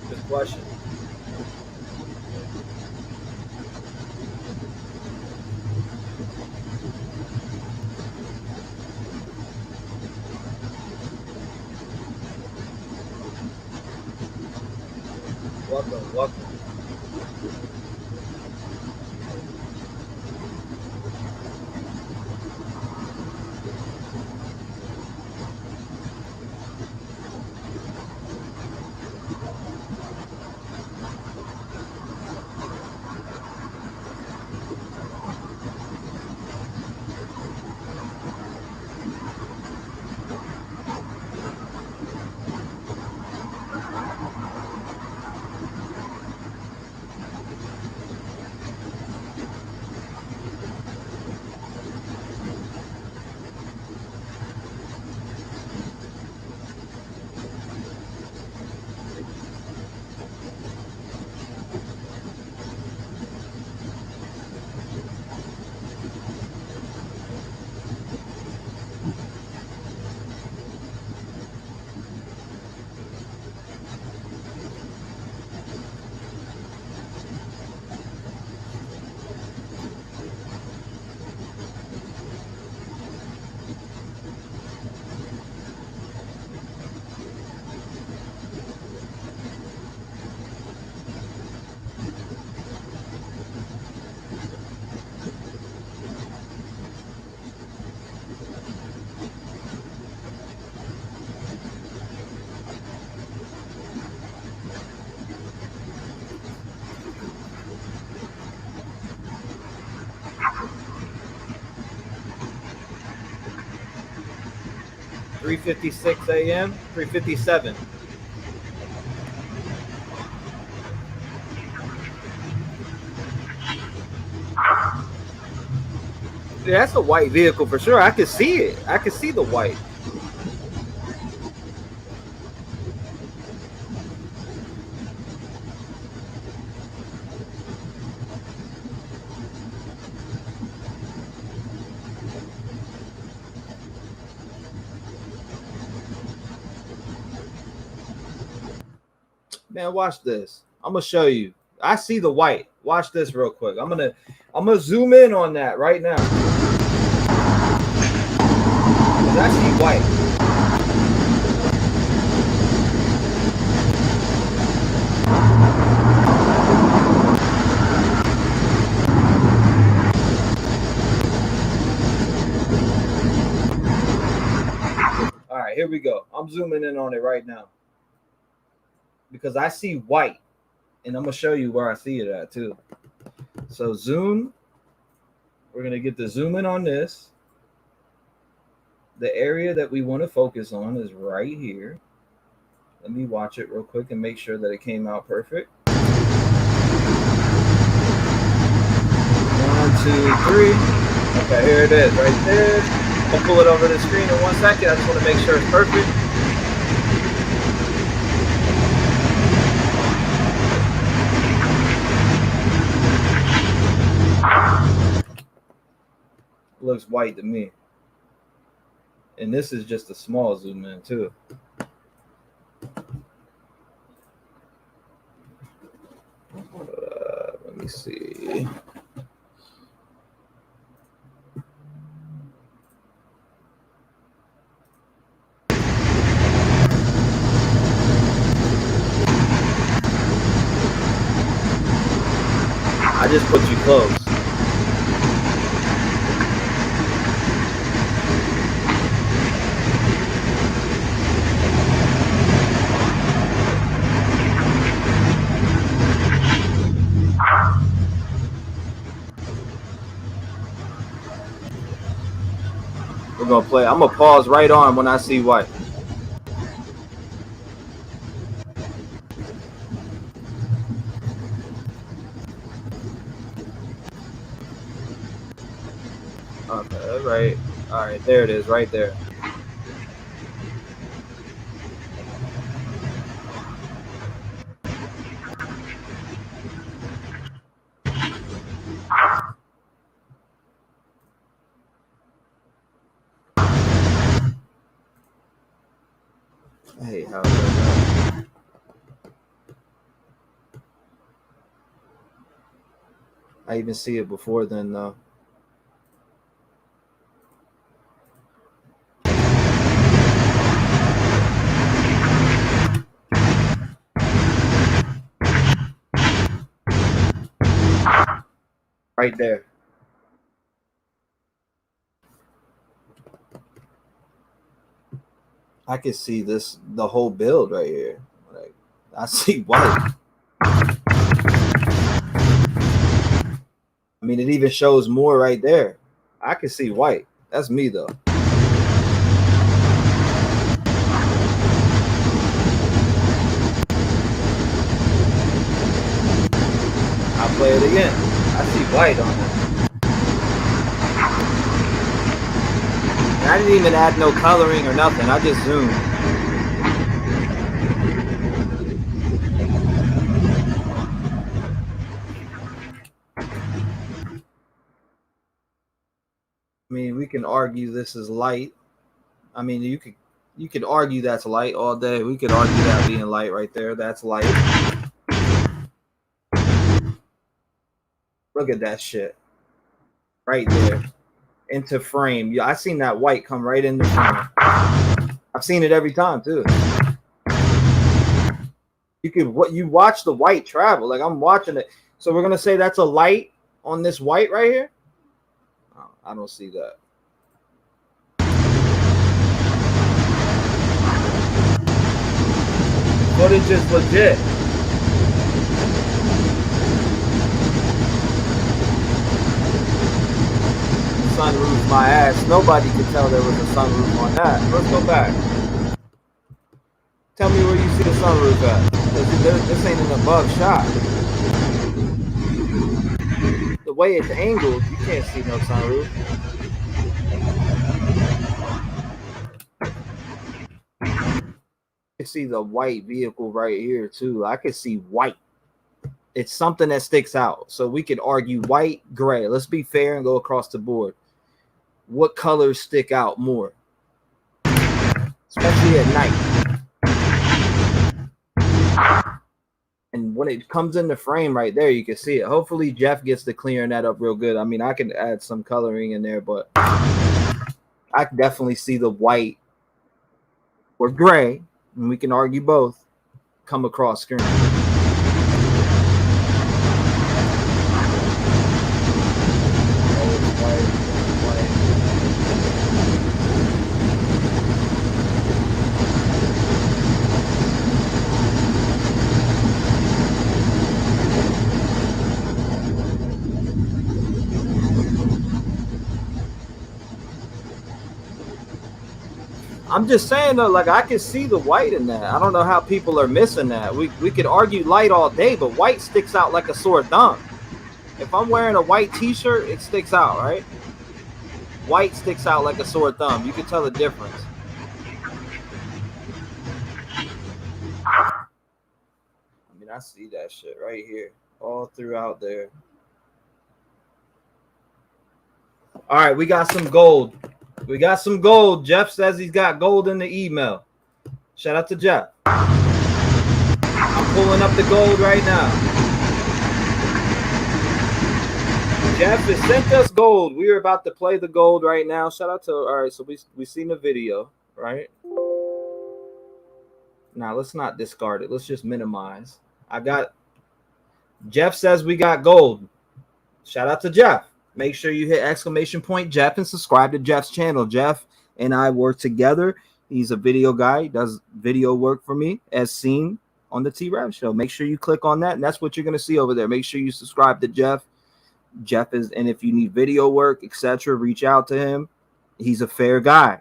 Good question. Welcome, welcome. 3:56 a.m., 3:57. Yeah, that's a white vehicle for sure. I can see it. I can see the white. Man, watch this. I'm gonna show you. I see the white. Watch this real quick. I'm gonna zoom in on that right now. I see white. All right, here we go. I'm zooming in on it right now because I see white, and I'm gonna show you where I see it at too. So zoom. We're gonna get the zoom in on this. The area that we want to focus on is right here. Let me watch it real quick and make sure that it came out perfect. 1, 2, 3. Okay, here it is, right there. I'll pull it over the screen in 1 second. I just want to make sure it's perfect. Looks white to me. And this is just a small zoom in too. Let me see. I just put you close. We're gonna play. I'm gonna pause right on when I see white. Okay, all right, there it is, right there. Hey, how's that? I even see it before then, though. Right there. I can see this, the whole build right here. Like, I see white. I mean, it even shows more right there. I can see white. That's me, though. I'll play it again. I see white on it. I didn't even add no coloring or nothing. I just zoomed. I mean, we can argue this is light. I mean, you could argue that's light all day. We could argue that being light right there. That's light. Look at that shit. Right there. Into frame. Yeah, I seen that white come right into frame. I've seen it every time too. You watch the white travel. Like, I'm watching it. So we're gonna say that's a light on this white right here. Oh, I don't see that. Footage is legit. Sun sunroof my ass. Nobody could tell there was a sunroof on that. Let's go back. Tell me where you see the sunroof at. Because this ain't an above shot. The way it's angled, you can't see no sunroof. You can see the white vehicle right here too. I can see white. It's something that sticks out. So we could argue white, gray. Let's be fair and go across the board. What colors stick out more? Especially at night. And when it comes in the frame right there, you can see it. Hopefully Jeff gets to clearing that up real good. I mean, I can add some coloring in there, but I can definitely see the white or gray, and we can argue both, come across screen. I'm just saying though, like I can see the white in that. I don't know how people are missing that. We could argue light all day, but white sticks out like a sore thumb. If I'm wearing a white t-shirt, it sticks out, right? White sticks out like a sore thumb. You can tell the difference. I mean, I see that shit right here, all throughout there. All right, we got some gold. We got some gold. Jeff says he's got gold in the email. Shout out to Jeff. I'm pulling up the gold right now. Jeff has sent us gold. We are about to play the gold right now. Shout out to, all right, so we seen the video, right? Now, let's not discard it. Let's just minimize. Jeff says we got gold. Shout out to Jeff. Make sure you hit ! Jeff and subscribe to Jeff's channel. Jeff and I work together. He's a video guy. He does video work for me as seen on the T-REV show. Make sure you click on that, and that's what you're going to see over there. Make sure you subscribe to Jeff. Jeff is, and if you need video work, etc., reach out to him. He's a fair guy.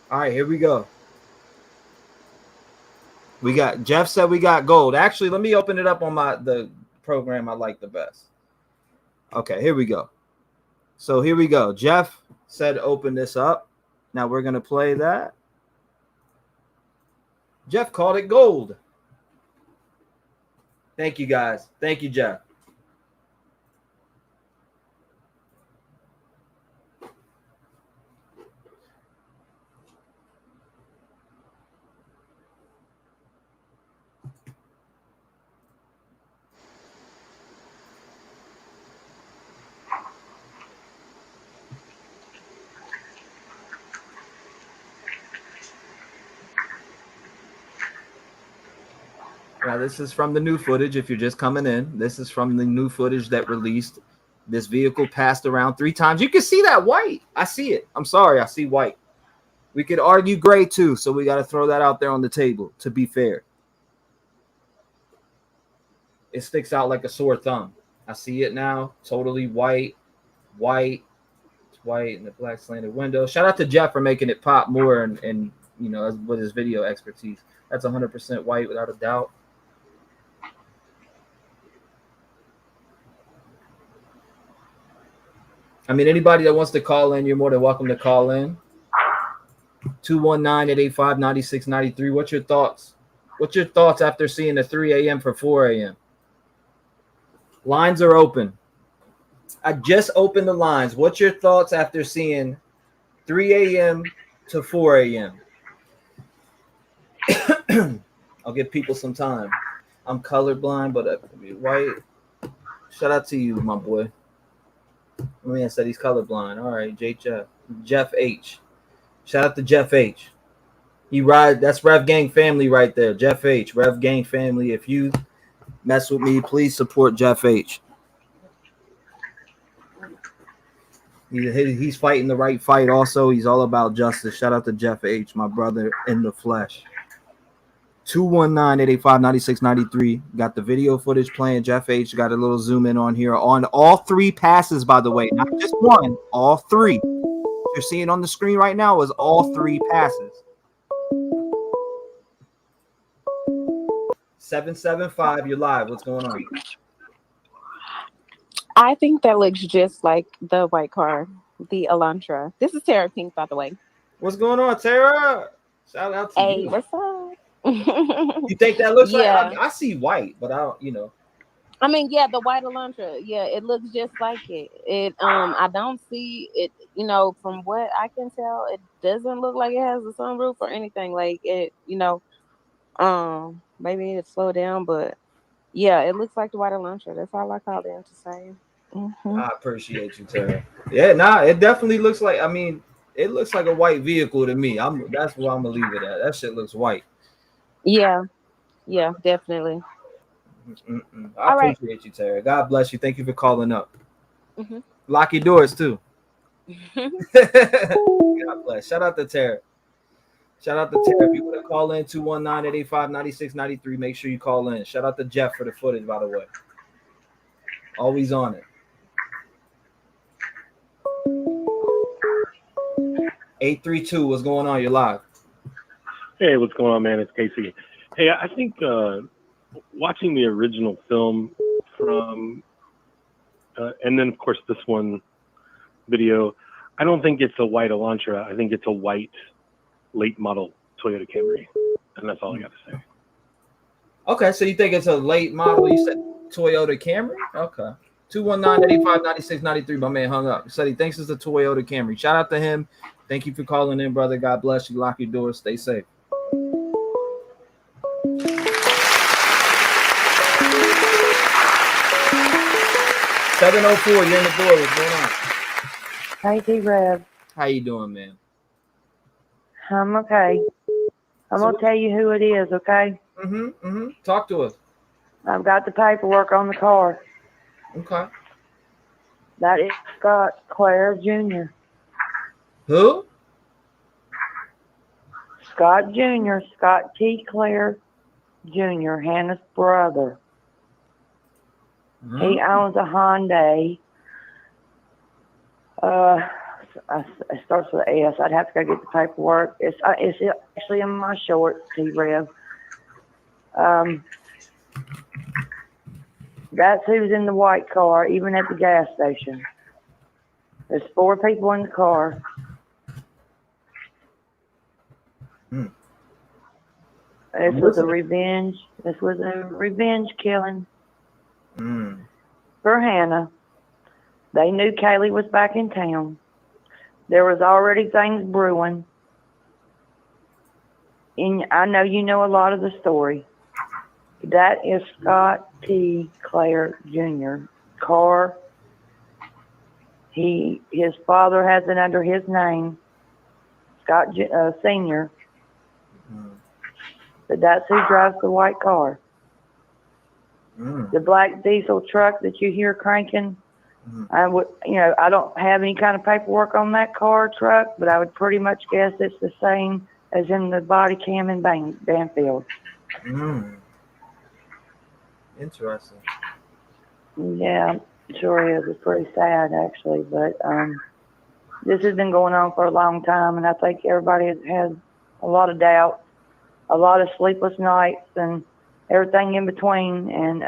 All right, here we go. We got, Jeff said we got gold. Actually, let me open it up on the program I like the best. Okay, here we go. So here we go. Jeff said open this up. Now we're going to play that. Jeff called it gold. Thank you, guys. Thank you, Jeff. Now, this is from the new footage. If you're just coming in, this is from the new footage that released. This vehicle passed around 3 times. You can see that white. I see it. I'm sorry. I see white. We could argue gray too, so we got to throw that out there on the table, to be fair. It sticks out like a sore thumb. I see it now. Totally white. White. It's white in the black slanted window. Shout out to Jeff for making it pop more and you know, with his video expertise. That's 100% white without a doubt. I mean, anybody that wants to call in, you're more than welcome to call in. 219-885-9693. What's your thoughts? What's your thoughts after seeing the 3 a.m. for 4 a.m.? Lines are open. I just opened the lines. What's your thoughts after seeing 3 a.m. to 4 a.m.? I'll give people some time. I'm colorblind, but I can be white. Shout out to you, my boy. Man said he's colorblind. All right, Jeff H. Shout out to Jeff H. He ride. That's Rev Gang family right there. Jeff H. Rev Gang family. If you mess with me, please support Jeff H. He's fighting the right fight. Also, he's all about justice. Shout out to Jeff H. My brother in the flesh. 219-885-9693. Got the video footage playing. Jeff H. got a little zoom in on here on all three passes, by the way, not just one, all three. What you're seeing on the screen right now is all three passes. 775, you're live. What's going on? I think that looks just like the white car, the Elantra. This is Tara Pink, by the way. What's going on, Tara? Shout out to Hey, you. what's up? You think that looks Yeah. like? I see white, but I don't, I mean, yeah, the white Elantra. Yeah, it looks just like it. I don't see it. From what I can tell, it doesn't look like it has a sunroof or anything like it. Maybe it'd slow down, but yeah, it looks like the white Elantra. That's all I called in to say. Mm-hmm. I appreciate you, Tara. Yeah, it definitely looks like. I mean, it looks like a white vehicle to me. That's where I'm gonna leave it at. That shit looks white. Yeah, definitely. I appreciate you, Tara. God bless you. Thank you for calling up. Mm-hmm. Lock your doors too. God bless. Shout out to Tara. Shout out to Tara. If you want to call in 219-885-9693, make sure you call in. Shout out to Jeff for the footage, by the way. Always on it. 832, what's going on? You're live. Hey, what's going on, man? It's Casey. Hey, I think watching the original film from, and then of course this one video, I don't think it's a white Elantra. I think it's a white late model Toyota Camry, and that's all I got to say. Okay, so you think it's a late model? You said Toyota Camry? Okay. 219-885-9693. My man hung up. He said he thinks it's a Toyota Camry. Shout out to him. Thank you for calling in, brother. God bless you. Lock your doors. Stay safe. $704, you're in the door. What's going on? Hey, T-REV. How you doing, man? I'm okay. I'm going to tell you who it is, okay? Talk to us. I've got the paperwork on the car. Okay. That is Scott Clare Jr. Who? Scott Jr., Scott T. Clare Jr., Hannah's brother. He owns a Hyundai. It starts with an S. I'd have to go get the paperwork. It's actually in my shorts, T-REV. That's who's in the white car, even at the gas station. There's 4 people in the car. This was a revenge killing for Hannah. They knew Kaylee was back in town. There was already things brewing. And I know you know a lot of the story. That is Scott T. Clare Jr. car. His father has it under his name, Scott Sr. But that's who drives the white car. The black diesel truck that you hear cranking. I don't have any kind of paperwork on that car truck, but I would pretty much guess it's the same as in the body cam in Banfield. Interesting. Yeah, sure is. It's pretty sad, actually. But this has been going on for a long time, and I think everybody has a lot of doubt, a lot of sleepless nights, and everything in between. And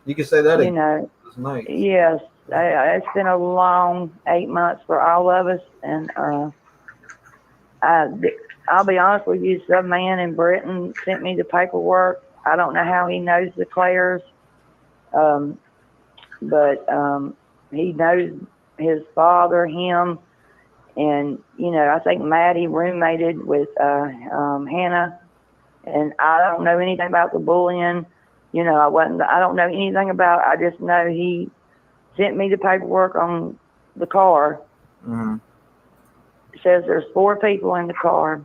you can say that. Nice. Yes, it's been a long 8 months for all of us, and I'll be honest with you. Some man in Britain sent me the paperwork. I don't know how he knows the Clares, but he knows his father, him, and I think Maddie roommated with Hannah, and I don't know anything about the bullying. I don't know anything about it. I just know he sent me the paperwork on the car. It says there's 4 people in the car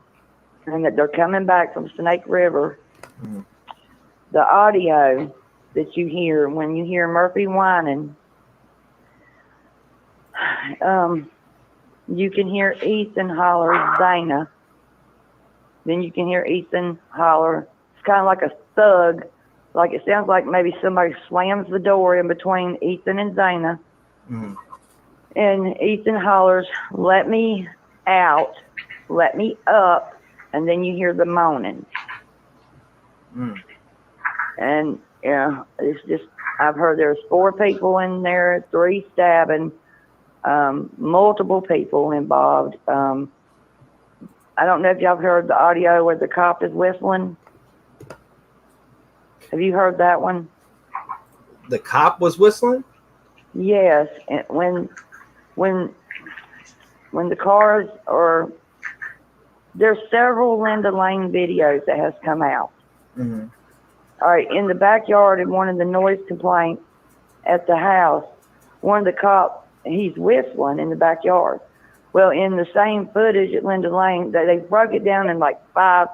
and that they're coming back from Snake River. The audio that you hear when you hear Murphy whining, you can hear Ethan holler Dana. Then you can hear Ethan holler. It's kind of like a thug. Like it sounds like maybe somebody slams the door in between Ethan and Zana. Mm-hmm. And Ethan hollers, "Let me out, let me up," and then you hear the moaning. And yeah, it's just, I've heard there's 4 people in there, 3 stabbing, multiple people involved. I don't know if y'all heard the audio where the cop is whistling. Have you heard that one? The cop was whistling? Yes. And when the cars are, there's several Linda Lane videos that has come out. Mm-hmm. All right, in the backyard, in one of the noise complaints at the house, one of the cops, he's whistling in the backyard. Well, in the same footage at Linda Lane, they broke it down in like five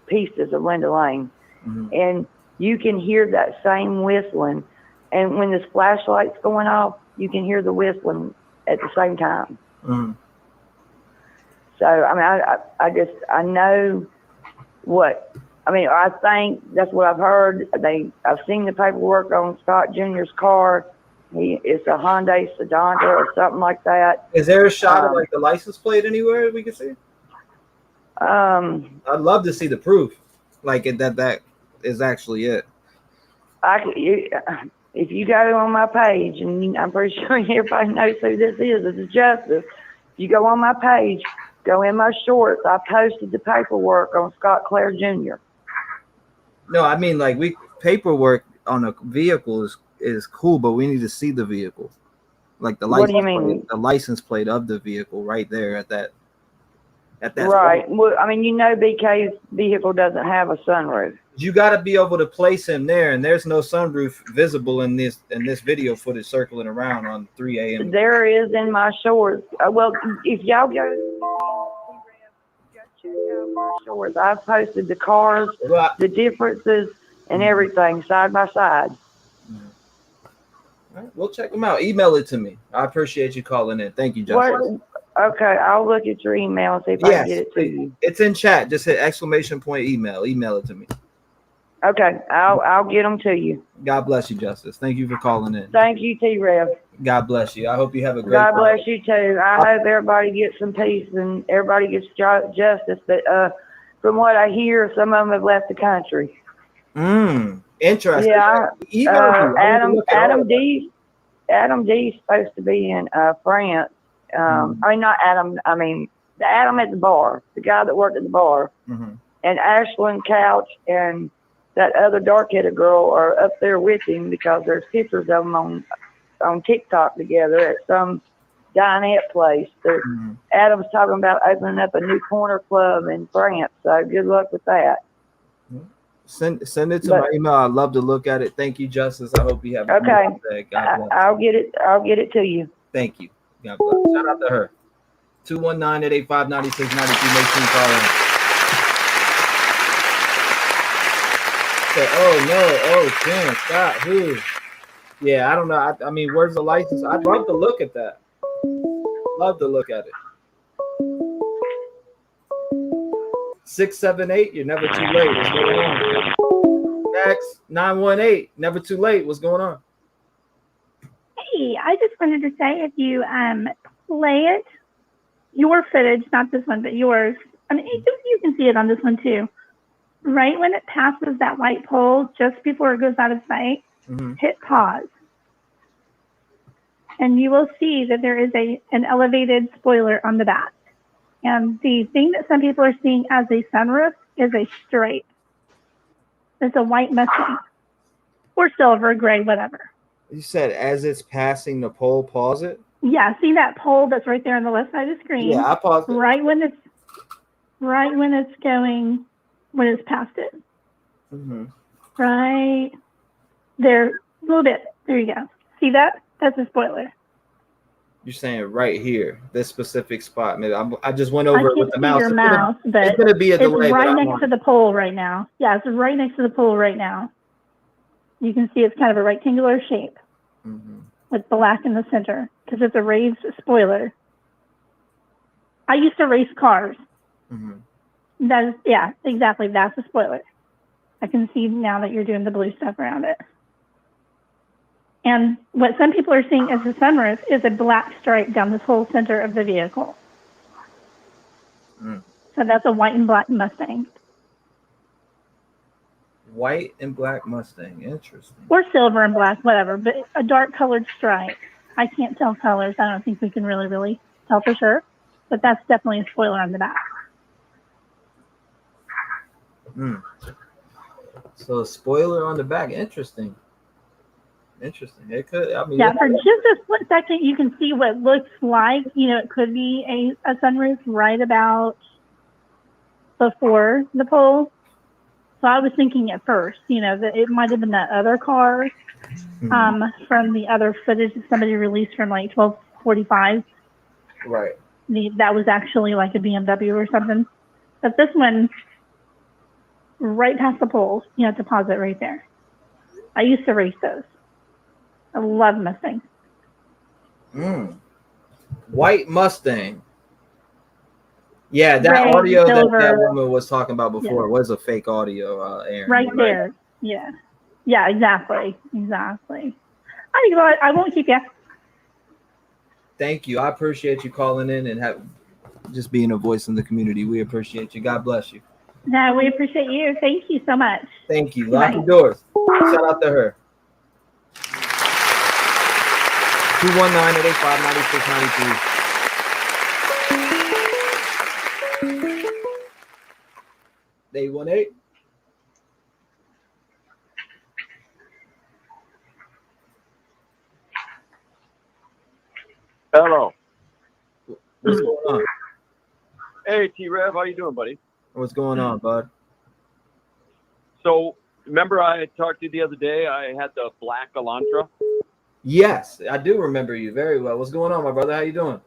pieces of Linda Lane. Mm-hmm. And you can hear that same whistling. And when this flashlight's going off, you can hear the whistling at the same time. Mm-hmm. So, I mean, I know what, I mean, I think that's what I've heard. I've seen the paperwork on Scott Jr.'s car. It's a Hyundai Sedona or something like that. Is there a shot of like the license plate anywhere we can see? I'd love to see the proof, like that is actually it. If you go on my page, and I'm pretty sure everybody knows who this is, it's Justice. If you go on my page, go in my shorts, I posted the paperwork on Scott Clare Jr. No, I mean like paperwork on a vehicle is cool, but we need to see the vehicle, like the license. What do you mean? The license plate of the vehicle right there at that. Right. Spot. Well, I mean, BK's vehicle doesn't have a sunroof. You got to be able to place him there, and there's no sunroof visible in this video footage circling around on 3 a.m. There is in my shorts. Well, if y'all go check out my shorts, I've posted the cars, the differences, and everything side by side. All right, we'll check them out. Email it to me. I appreciate you calling in. Thank you, Justin. Okay, I'll look at your email and see if I can get it to you. It's in chat. Just hit ! Email. Email it to me. Okay, I'll get them to you. God bless you, Justice. Thank you for calling in. Thank you, T-REV. God bless you. I hope you have a great God day. bless you too. I hope everybody gets some peace and everybody gets justice. But from what I hear, some of them have left the country. Interesting. Yeah. Adam D's supposed to be in France. I mean, not Adam. I mean, the Adam at the bar, the guy that worked at the bar, and Ashlyn Couch and that other dark-headed girl are up there with him because there's pictures of them on TikTok together at some dinette place. Adam's talking about opening up a new corner club in France. So good luck with that. Send it to my email. I'd love to look at it. Thank you, Justice. I hope you have a good day. God bless. I'll get it to you. Thank you. God bless. Shout out to her. 219-885-9692. Make sure you call in. Oh no! Tim, stop. Who? Yeah, I don't know. I mean, where's the license? I'd love to look at that. Love to look at it. 678. You're never too late. What's going on? Next 918. Never too late. What's going on? Hey, I just wanted to say if you play it, your footage, not this one, but yours. I mean, you can see it on this one too. Right when it passes that white pole, just before it goes out of sight, hit pause. And you will see that there is an elevated spoiler on the back. And the thing that some people are seeing as a sunroof is a stripe. It's a white Mustang. Or silver, gray, whatever. You said as it's passing the pole, pause it? Yeah, see that pole that's right there on the left side of the screen? Yeah, I paused it. Right when it's going... when it's past it. Right there, a little bit. There you go. See that? That's a spoiler. You're saying right here, this specific spot. Maybe I just went over it with the mouse. It's going to be a delay. It's right next to the pole right now. Yeah, it's right next to the pole right now. You can see it's kind of a rectangular shape with black in the center because it's a raised spoiler. I used to race cars. That is, yeah, exactly. That's a spoiler. I can see now that you're doing the blue stuff around it. And what some people are seeing as a sunroof is a black stripe down this whole center of the vehicle. Mm. So that's a white and black Mustang. White and black Mustang. Interesting. Or silver and black, whatever, but a dark colored stripe. I can't tell colors. I don't think we can really tell for sure. But that's definitely a spoiler on the back. Mm. So a spoiler on the back. Interesting. It could. I mean, yeah, for just a split second, you can see what looks like. It could be a sunroof right about before the pole. So I was thinking at first, that it might have been that other car from the other footage that somebody released from like 12:45. Right. That was actually like a BMW or something. But this one, right past the poles, you have to pause it right there. I used to race those. I love Mustangs. White Mustang. Yeah, that Red, audio silver. that woman was talking about before was a fake audio, Aaron. Right there. Yeah. Yeah, exactly. I won't keep you. Thank you. I appreciate you calling in and just being a voice in the community. We appreciate you. God bless you. No, we appreciate you. Thank you so much. Thank you. Lock your doors. Shout out to her. 219-885-9693. 818. Hello. What's going on? Hey, T-REV, how you doing, buddy? What's going on, bud? So, remember I talked to you the other day? I had the black Elantra. Yes, I do remember you very well. What's going on, my brother? How you doing?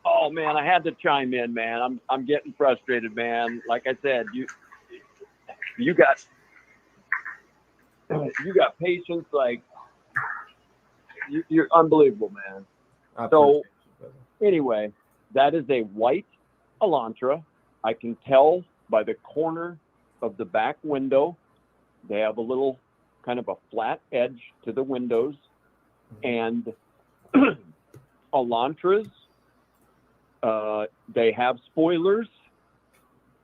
Oh man, I had to chime in, man. I'm getting frustrated, man. Like I said, you got patience, like you're unbelievable, man. So anyway, that is a white Elantra. I can tell by the corner of the back window. They have a little kind of a flat edge to the windows. And Elantras, they have spoilers,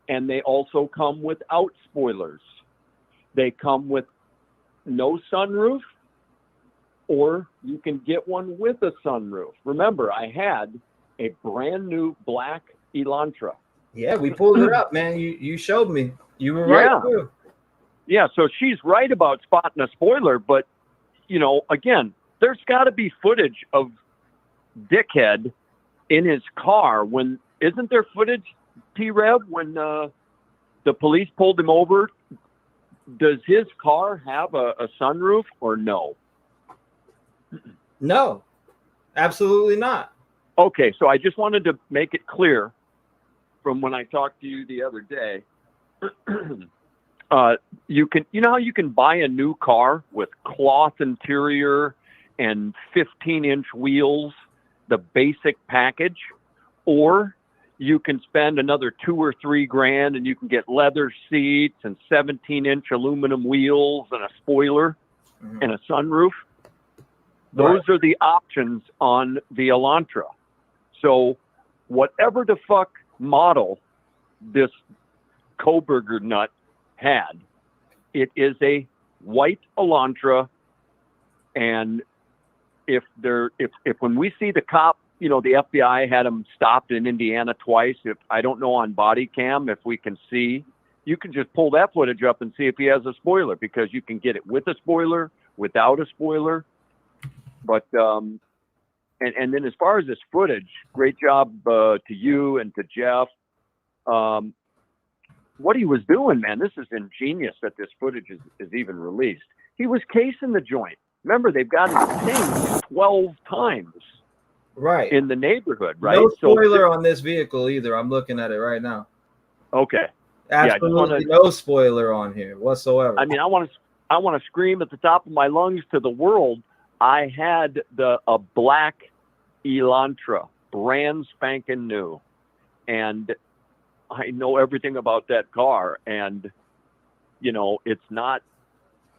and they also come without spoilers. They come with no sunroof, or you can get one with a sunroof. Remember, I had a brand new black Elantra. Yeah, we pulled it up, man. You showed me. You were right too. Yeah, so she's right about spotting a spoiler, but again, there's got to be footage of Dickhead in his car isn't there footage, T-REV, when the police pulled him over? Does his car have a sunroof or no? No, absolutely not. Okay, so I just wanted to make it clear from when I talked to you the other day. You know how you can buy a new car with cloth interior and 15-inch wheels, the basic package, or you can spend another $2 or $3 grand and you can get leather seats and 17-inch aluminum wheels and a spoiler and a sunroof. Those are the options on the Elantra. So whatever the fuck model this Koberger nut had, it is a white Elantra. And if when we see the cop, the FBI had him stopped in Indiana twice. If I don't know on body cam, if we can see, you can just pull that footage up and see if he has a spoiler, because you can get it with a spoiler, without a spoiler. But and then as far as this footage, great job to you and to Jeff. What he was doing, man, this is ingenious that this footage is even released. He was casing the joint. Remember, they've got him pinged 12 times in the neighborhood, right? No spoiler on this vehicle either. I'm looking at it right now. Okay. Absolutely no spoiler on here whatsoever. I mean, I want to scream at the top of my lungs to the world. I had a black Elantra, brand spanking new. And I know everything about that car, and you know, it's not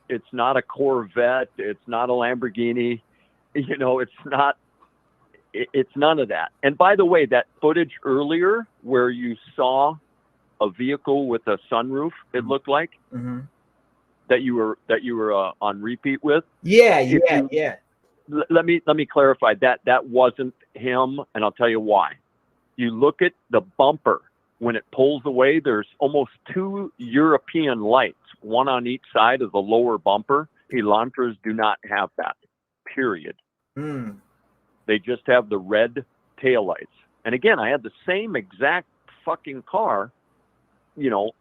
a Corvette, it's not a Lamborghini, you know, it's none of that. And by the way, that footage earlier where you saw a vehicle with a sunroof, it looked like that you were on repeat with. Yeah. Let me clarify that wasn't him, and I'll tell you why. You look at the bumper when it pulls away. There's almost 2 European lights, one on each side of the lower bumper. Elantras do not have that. Period. They just have the red taillights. And again, I had the same exact fucking car, you know,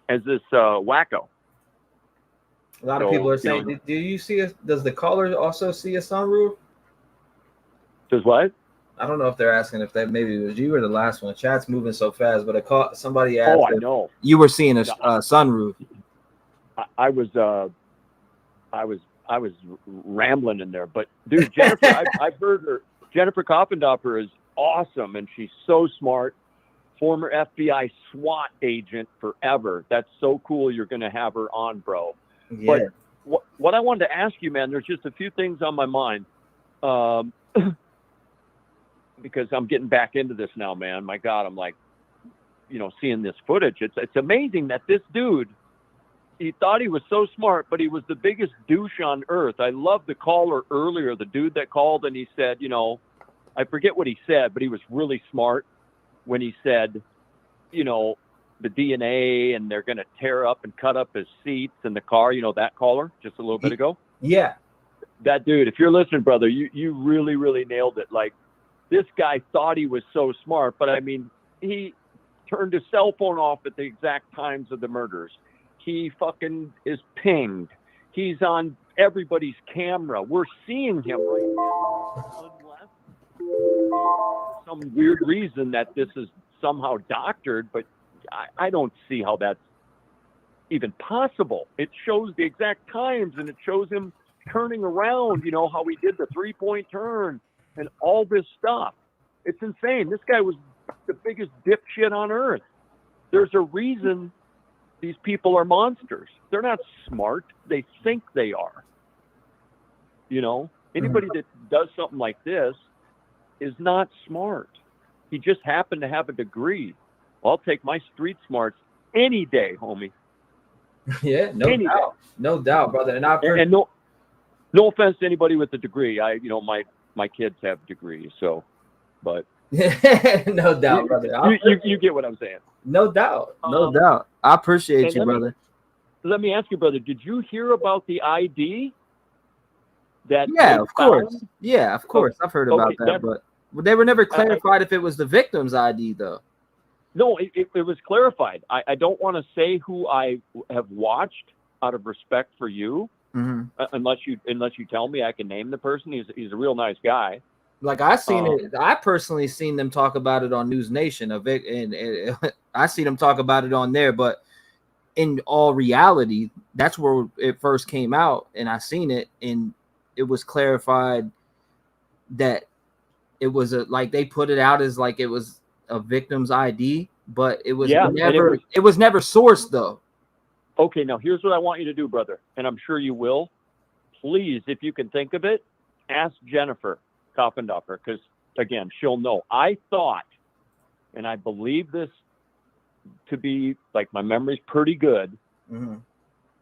as this wacko. A lot of people are saying, do you see does the caller also see a sunroof? Does what? I don't know if they're asking if that maybe it was you or the last one. Chat's moving so fast, but somebody asked. Oh, I know. You were seeing a sunroof. I was rambling in there, but dude, Jennifer, I've heard her. Jennifer Koppendorfer is awesome, and she's so smart. Former FBI SWAT agent forever. That's so cool. You're going to have her on, bro. Yeah. But what I wanted to ask you, man, there's just a few things on my mind. Because I'm getting back into this now, man. My God, I'm like, you know, seeing this footage. It's amazing that this dude, he thought he was so smart, but he was the biggest douche on earth. I love the caller earlier, the dude that called, and he said, you know, I forget what he said, but he was really smart when he said, you know, the DNA and they're going to tear up and cut up his seats in the car. You know, that caller just a little bit ago. Yeah. That dude, if you're listening, brother, you really, really nailed it. Like, this guy thought he was so smart, but I mean, he turned his cell phone off at the exact times of the murders. He fucking is pinged. He's on everybody's camera. We're seeing him right now. Unless some weird reason that this is somehow doctored, but I don't see how that's even possible. It shows the exact times, and it shows him turning around, you know, how he did the 3-point turn and all this stuff. It's insane. This guy was the biggest dipshit on earth. There's a reason these people are monsters. They're not smart. They think they are. You know, anybody that does something like this is not smart. He just happened to have a degree. I'll take my street smarts any day, homie. Yeah, no doubt, brother. And no offense to anybody with a degree. My kids have degrees, so, but no doubt, brother. You get what I'm saying. No doubt, no doubt. I appreciate you, brother. Let me ask you, brother. Did you hear about the ID? Of course. Yeah, of course. I've heard about that, but they were never clarified if it was the victim's ID, though. No, it was clarified. I don't want to say who I have watched out of respect for you. Unless you tell me, I can name the person. He's a real nice guy. Like I personally seen them talk about it on News Nation. And I see them talk about it on there. But in all reality, that's where it first came out, and I seen it, and it was clarified that it was they put it out as like it was a victim's ID, but it was it was never sourced though. Okay, now here's what I want you to do, brother, and I'm sure you will. Please, if you can think of it, ask Jennifer Koppendorfer, because, again, she'll know. I thought, and I believe this to be, like, my memory's pretty good.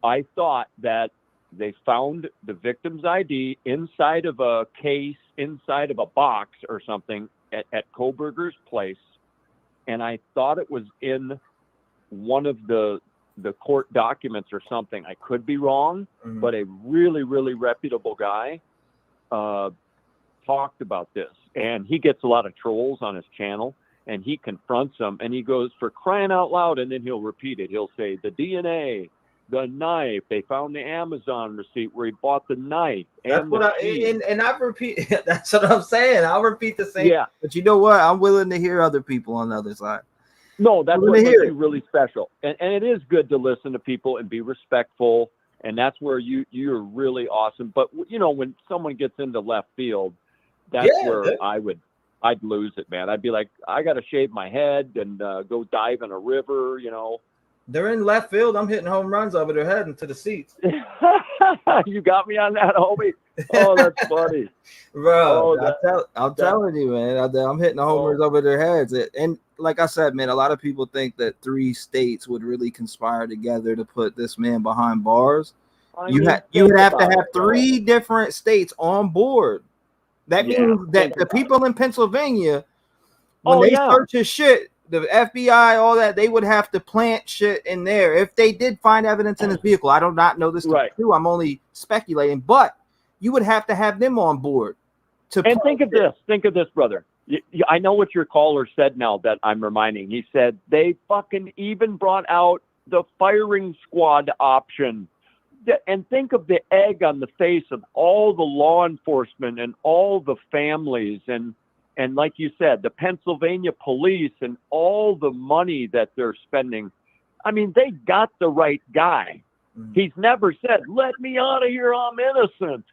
I thought that they found the victim's ID inside of a case, inside of a box or something at Koberger's place, and I thought it was in one of the court documents or something. I could be wrong, but a really, really reputable guy talked about this, and he gets a lot of trolls on his channel, and he confronts them, and he goes, for crying out loud, and then he'll repeat it. He'll say the DNA, the knife, they found the Amazon receipt where he bought the knife. That's what I repeat. That's what I'm saying. I'll repeat the same. Yeah, but you know what? I'm willing to hear other people on the other side. No, that's what makes you really special. And it is good to listen to people and be respectful. And that's where you're really awesome. But, you know, when someone gets into left field, that's where I would I'd lose it, man. I'd be like, I got to shave my head and go dive in a river, you know. They're in left field. I'm hitting home runs over their head into the seats. You got me on that, homie. Oh, that's funny. Bro, I'm telling you, man. I'm hitting the homers over their heads. And like I said, man, a lot of people think that 3 states would really conspire together to put this man behind bars. You would have to have 3 different states on board. That means that the people in Pennsylvania, when they search his shit, the FBI, all that, they would have to plant shit in there. If they did find evidence in his vehicle, I do not know this to be true. I'm only speculating, but you would have to have them on board. And think of this, brother. I know what your caller said now that I'm reminding. He said they fucking even brought out the firing squad option. And think of the egg on the face of all the law enforcement and all the families and like you said, the Pennsylvania police and all the money that they're spending. I mean, they got the right guy. He's never said, let me out of here, I'm innocent.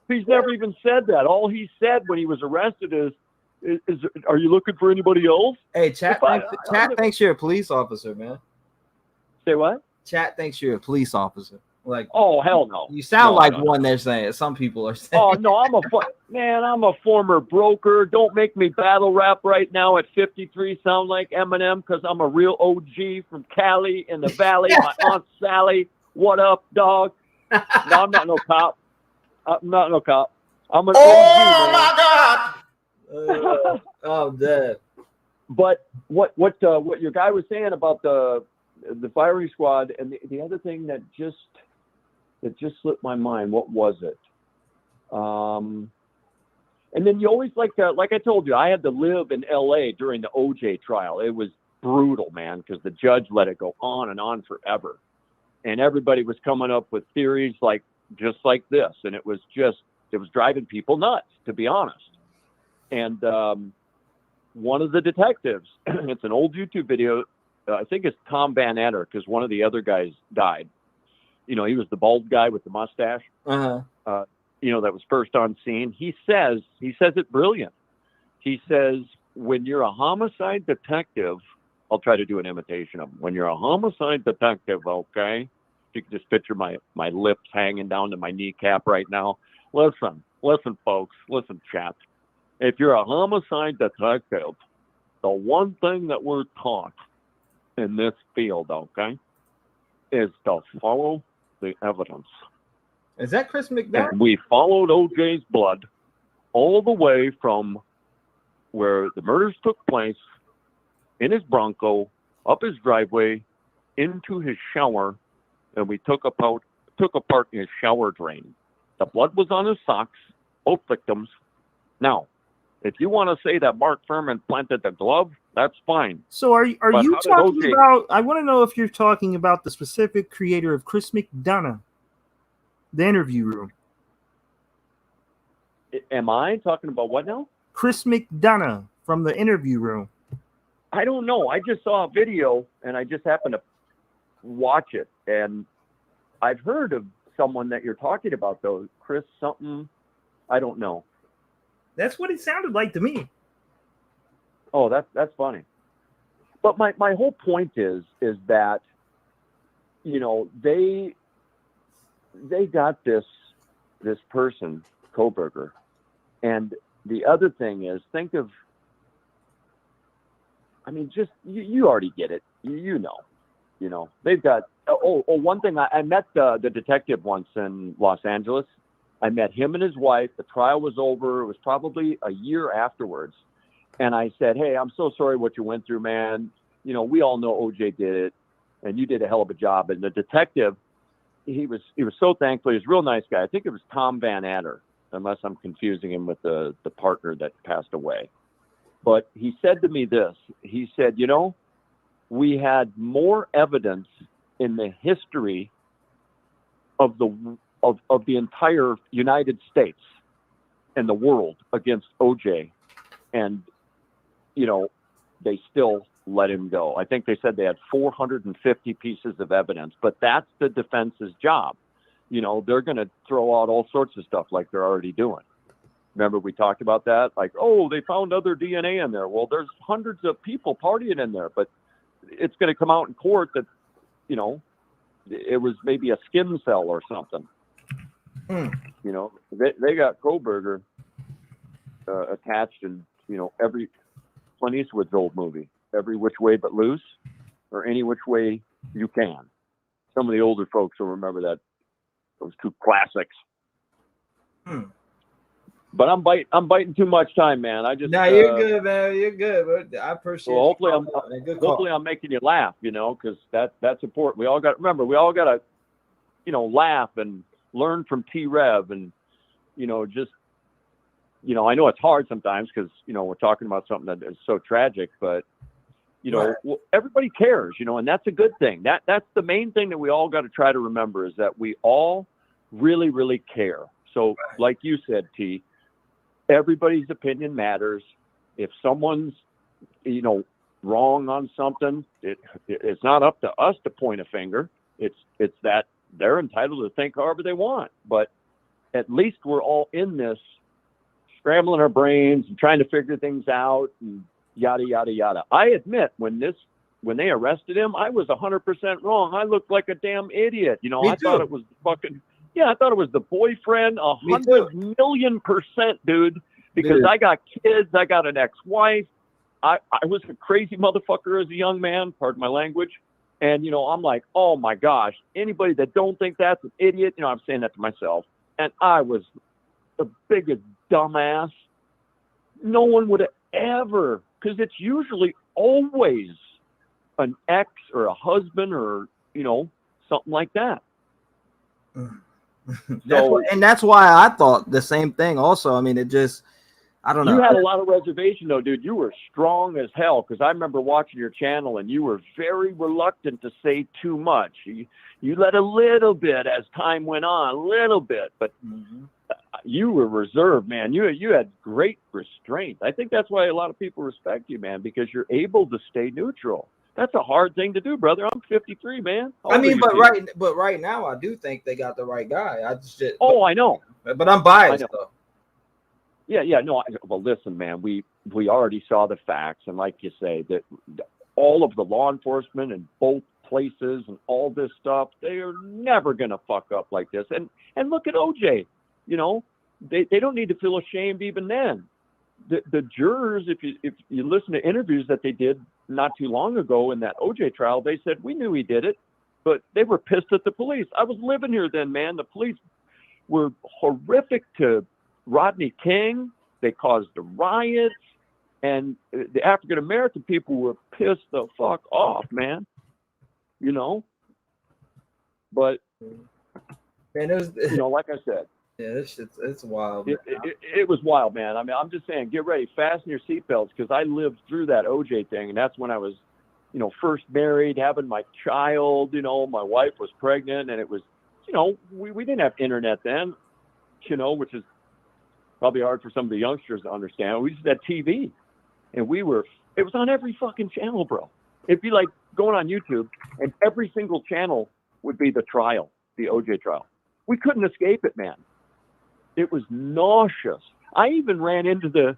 He's never even said that. All he said when he was arrested is are you looking for anybody else? Hey, Chat thinks you're a police officer, man. Say what? Chat thinks you're a police officer. Like, oh, hell no. You sound like one they're saying. Some people are saying. Oh, no, I'm a former broker. Don't make me battle rap right now at 53 sound like Eminem because I'm a real OG from Cali in the Valley. My Aunt Sally. What up, dog? No, I'm not no cop. I'm not no cop. I'm an OG, man. My God. I'm dead. But what your guy was saying about the firing squad and the other thing that just slipped my mind. What was it? And then you always like I told you, I had to live in LA during the OJ trial. It was brutal, man, because the judge let it go on and on forever. And everybody was coming up with theories just like this. And it was driving people nuts, to be honest. And one of the detectives, it's an old YouTube video, I think it's Tom Van Etter, because one of the other guys died. You know, he was the bald guy with the mustache. That was first on scene. He says it brilliant. He says, when you're a homicide detective, I'll try to do an imitation of him. When you're a homicide detective, okay? You can just picture my lips hanging down to my kneecap right now. Listen, folks. Listen, chat. If you're a homicide detective, the one thing that we're taught in this field, okay, is to follow the evidence. Is that Chris McDowell? And we followed OJ's blood all the way from where the murders took place in his Bronco, up his driveway, into his shower, and we took apart his shower drain. The blood was on his socks, both victims. Now, if you want to say that Mark Furman planted the glove, that's fine. So are you talking about, I want to know if you're talking about the specific creator of Chris McDonough, the interview room. Am I talking about what now? Chris McDonough from the interview room. I don't know. I just saw a video and I just happened to watch it. And I've heard of someone that you're talking about, though. Chris something. I don't know. That's what it sounded like to me. Oh, that's funny. But my whole point is that, you know, they got this person, Koberger. And the other thing is, think of, I mean, just, you already get it. You know, they've got, one thing, I met the detective once in Los Angeles. I met him and his wife. The trial was over. It was probably a year afterwards. And I said, hey, I'm so sorry what you went through, man. You know, we all know OJ did it, and you did a hell of a job. And the detective, he was so thankful. He was a real nice guy. I think it was Tom Van Adder, unless I'm confusing him with the partner that passed away. But he said to me this. He said, you know, we had more evidence in the history of the entire United States and the world against OJ. And, you know, they still let him go. I think they said they had 450 pieces of evidence, but that's the defense's job. You know, they're going to throw out all sorts of stuff like they're already doing. Remember we talked about that? Like, oh, they found other DNA in there. Well, there's hundreds of people partying in there, but it's going to come out in court that, you know, it was maybe a skin cell or something. You know, they got Koberger attached in, you know, every Clint Eastwood's old movie, Every Which Way But Loose, or Any Which Way You Can. Some of the older folks will remember that, those two classics. But I'm biting too much time, man. I just you're good, man. You're good. I appreciate. Well, hopefully I'm making you laugh, you know, because that's important. We all got to, you know, laugh and learn from T-REV, and you know, just, you know, I know it's hard sometimes because, you know, we're talking about something that is so tragic, but you know, everybody cares, you know, and that's a good thing. That's the main thing that we all got to try to remember, is that we all really, really care. So, like you said, T, everybody's opinion matters. If someone's, you know, wrong on something, it's not up to us to point a finger. It's that they're entitled to think however they want. But at least we're all in this, scrambling our brains and trying to figure things out and yada, yada, yada. I admit, when they arrested him, I was 100% wrong. I looked like a damn idiot. You know, I thought it was fucking... Yeah, I thought it was the boyfriend, 100,000,000%, dude. Because I got kids, I got an ex-wife. I was a crazy motherfucker as a young man, pardon my language. And, you know, I'm like, oh my gosh, anybody that don't think that's an idiot, you know, I'm saying that to myself. And I was the biggest dumbass. No one would have ever, because it's usually always an ex or a husband or, you know, something like that. That's why I thought the same thing also. I mean, it just, I don't know. You had a lot of reservation though, dude. You were strong as hell, because I remember watching your channel and you were very reluctant to say too much. You let a little bit as time went on, a little bit, but you were reserved, man. You had great restraint. I think that's why a lot of people respect you, man, because you're able to stay neutral. That's a hard thing to do, brother. I'm 53, man. I mean, but right now, I do think they got the right guy. I know. But I'm biased though. Yeah, no. Well, listen, man. We already saw the facts, and like you say, that all of the law enforcement in both places and all this stuff, they are never gonna fuck up like this. And look at OJ. You know, they don't need to feel ashamed even then. The jurors, if you listen to interviews that they did not too long ago in that OJ trial, they said, we knew he did it, but they were pissed at the police. I was living here then, man. The police were horrific to Rodney King. They caused the riots, and the African-American people were pissed the fuck off, man. You know? But, man, it was, you know, like I said, yeah, it's wild. It was wild, man. I mean, I'm just saying, get ready, fasten your seatbelts, because I lived through that OJ thing, and that's when I was, you know, first married, having my child. You know, my wife was pregnant, and it was, you know, we didn't have internet then, you know, which is probably hard for some of the youngsters to understand. We just had TV, and it was on every fucking channel, bro. It'd be like going on YouTube, and every single channel would be the trial, the OJ trial. We couldn't escape it, man. It was nauseous. I even ran into the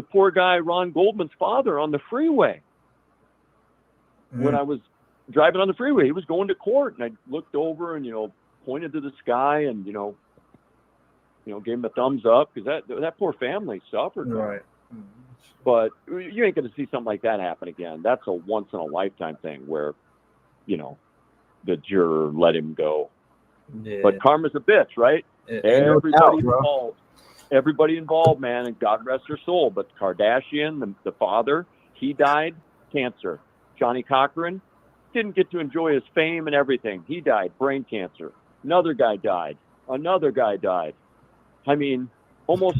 poor guy, Ron Goldman's father, on the freeway. When I was driving on the freeway, he was going to court, and I looked over and, you know, pointed to the sky and, you know, gave him a thumbs up, because that poor family suffered. Right. But you ain't going to see something like that happen again. That's a once in a lifetime thing where, you know, the juror let him go. Yeah. But karma's a bitch, right? Everybody involved, man, and God rest her soul. But Kardashian, the father, he died, cancer. Johnny Cochran didn't get to enjoy his fame and everything. He died, brain cancer. Another guy died. Another guy died. I mean, almost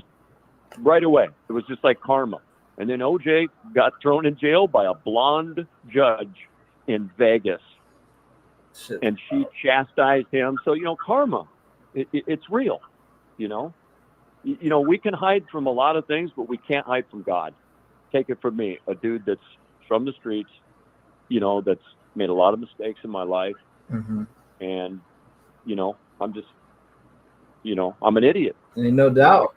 right away. It was just like karma. And then OJ got thrown in jail by a blonde judge in Vegas. And she chastised him. So, you know, karma, it's real, you know. You know, we can hide from a lot of things, but we can't hide from God. Take it from me, a dude that's from the streets, you know, that's made a lot of mistakes in my life. And, you know, I'm just, you know, I'm an idiot. Ain't no doubt.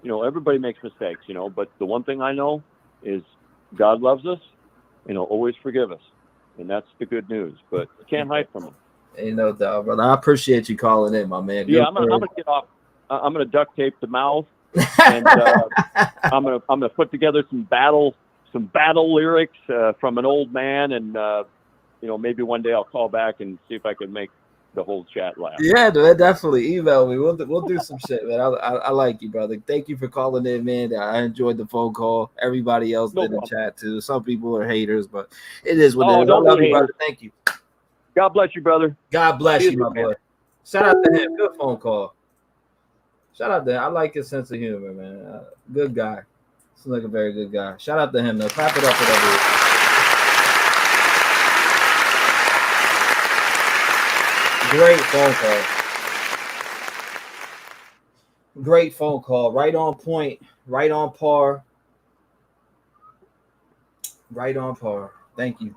you know, everybody makes mistakes, you know, but the one thing I know is God loves us and he'll always forgive us. And that's the good news, but you can't hide from him. Ain't no doubt, brother. I appreciate you calling in, my man. Yeah, I'm gonna get off. I'm gonna duct tape the mouth, and I'm gonna put together some battle lyrics from an old man, and you know, maybe one day I'll call back and see if I can make the whole chat laugh. Yeah, dude, definitely email me. We'll do some shit, man. I like you, brother. Thank you for calling in, man. I enjoyed the phone call. Everybody else did in chat too. Some people are haters, but it is what it is. I love you, brother. Thank you. God bless you, brother. God bless you, my boy. Shout out to him. Good phone call. Shout out to him. I like his sense of humor, man. Good guy. Seems like a very good guy. Shout out to him, though. Clap it up for that dude. Great phone call. Great phone call. Right on point. Right on par. Right on par. Thank you.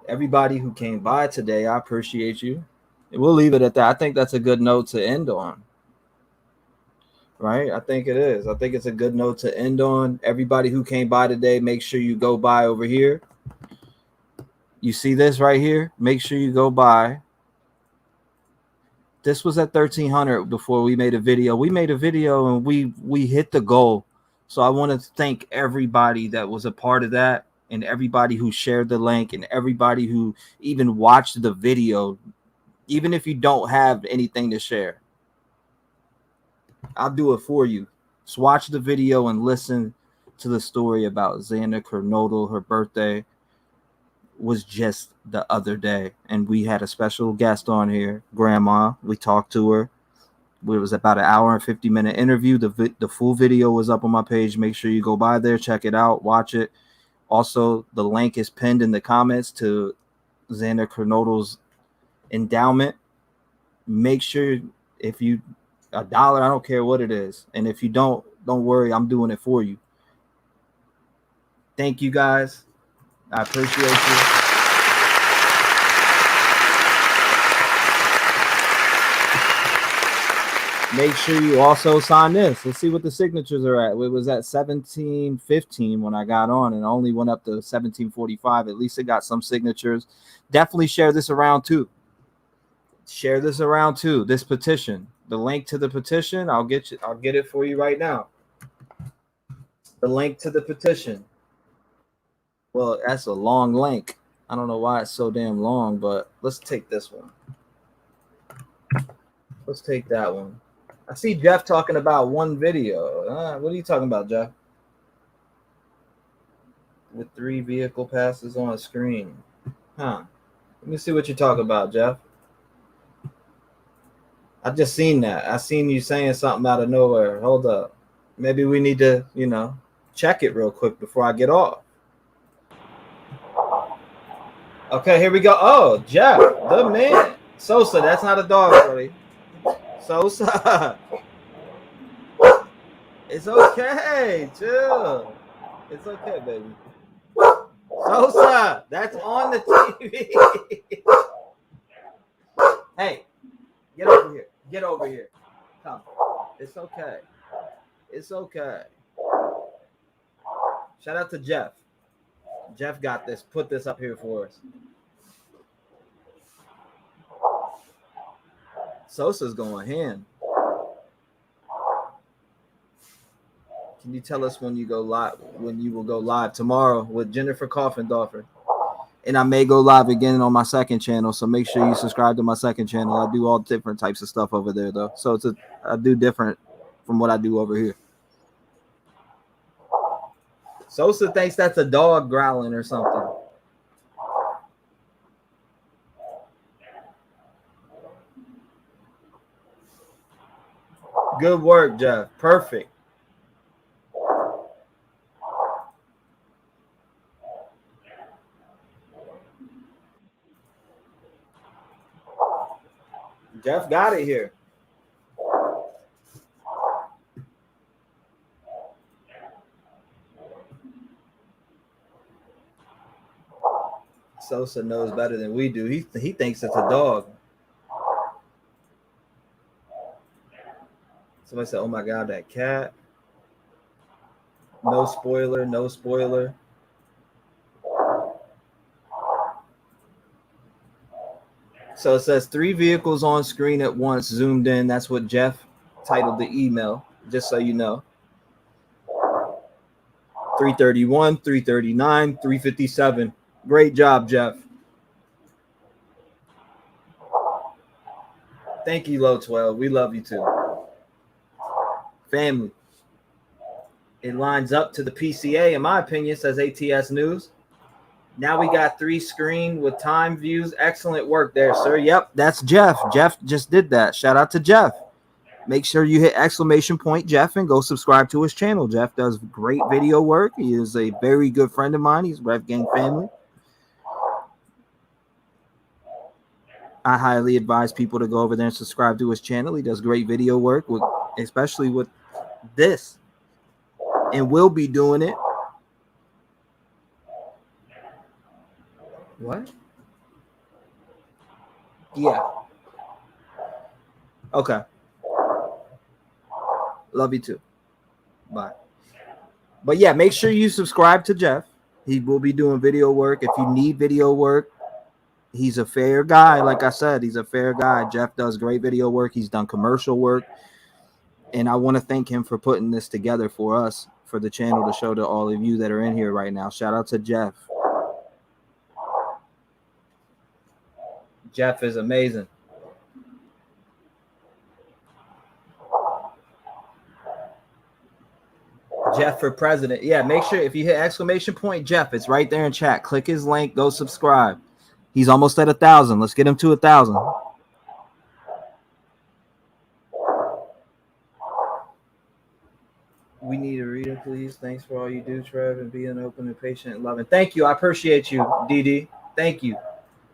Everybody who came by today, I appreciate you. And we'll leave it at that. I think that's a good note to end on. Right? I think it is. I think it's a good note to end on. Everybody who came by today, make sure you go by over here. You see this right here? Make sure you go by. This was at 1,300 before we made a video. We made a video and we hit the goal. So I want to thank everybody that was a part of that, and everybody who shared the link, and everybody who even watched the video, even if you don't have anything to share. I'll do it for you. Just watch the video and listen to the story about Xander Kernodle. Her birthday was just the other day, and we had a special guest on here, Grandma. We talked to her. It was about an hour and 50-minute interview. The full video was up on my page. Make sure you go by there, check it out, watch it. Also, the link is pinned in the comments to Xander Kernodle's endowment. Make sure if you $1, I don't care what it is. And if you don't worry, I'm doing it for you. Thank you guys. I appreciate you. Make sure you also sign this. Let's see what the signatures are at. It was at 17:15 when I got on, and only went up to 17:45. At least it got some signatures. Definitely share this around too. Share this around too. This petition. The link to the petition, I'll get it for you right now. The link to the petition. Well, that's a long link. I don't know why it's so damn long, but let's take this one. Let's take that one. I see Jeff talking about one video. What are you talking about, Jeff? With 3 vehicle passes on a screen. Huh. Let me see what you're talking about, Jeff. I just seen that. I seen you saying something out of nowhere. Hold up. Maybe we need to, check it real quick before I get off. Okay, here we go. Oh, Jeff, the man. Sosa, that's not a dog, buddy. Sosa. It's okay. Chill. It's okay, baby. Sosa, that's on the TV. Hey, get over here. Get over here. Come. It's okay. It's okay. Shout out to Jeff. Jeff got this. Put this up here for us. Sosa's going ham. Can you tell us when you go live? When you will go live tomorrow with Jennifer Coffindorfer? And I may go live again on my second channel, so make sure you subscribe to my second channel. I do all different types of stuff over there, though. So I do different from what I do over here. Sosa thinks that's a dog growling or something. Good work, Jeff. Perfect. Jeff got it here. Sosa knows better than we do. He thinks it's a dog. Somebody said, oh my God, that cat. No spoiler, no spoiler. So it says 3 vehicles on screen at once, zoomed in. That's what Jeff titled the email, just so you know. 331, 339, 357. Great job, Jeff. Thank you, Low 12. We love you too. Family. It lines up to the PCA, in my opinion, says ATS News. Now we got 3 screen with time views. Excellent work there, sir. Yep, that's Jeff. Jeff just did that. Shout out to Jeff. Make sure you hit exclamation point Jeff and go subscribe to his channel. Jeff does great video work. He is a very good friend of mine. He's Rev Gang family. I highly advise people to go over there and subscribe to his channel. He does great video work, especially with this, and will be doing it. What? Yeah. Okay. Love you too. Bye. But yeah, make sure you subscribe to Jeff. He will be doing video work. If you need video work, he's a fair guy. Like I said, he's a fair guy. Jeff does great video work. He's done commercial work. And I want to thank him for putting this together for us, for the channel, to show to all of you that are in here right now. Shout out to Jeff. Jeff is amazing. Jeff for president. Yeah, make sure if you hit exclamation point Jeff, it's right there in chat. Click his link, go subscribe. He's almost at 1,000. Let's get him to 1,000. We need a reader, please. Thanks for all you do, Trev, and being open and patient and loving. Thank you. I appreciate you, DD. Thank you.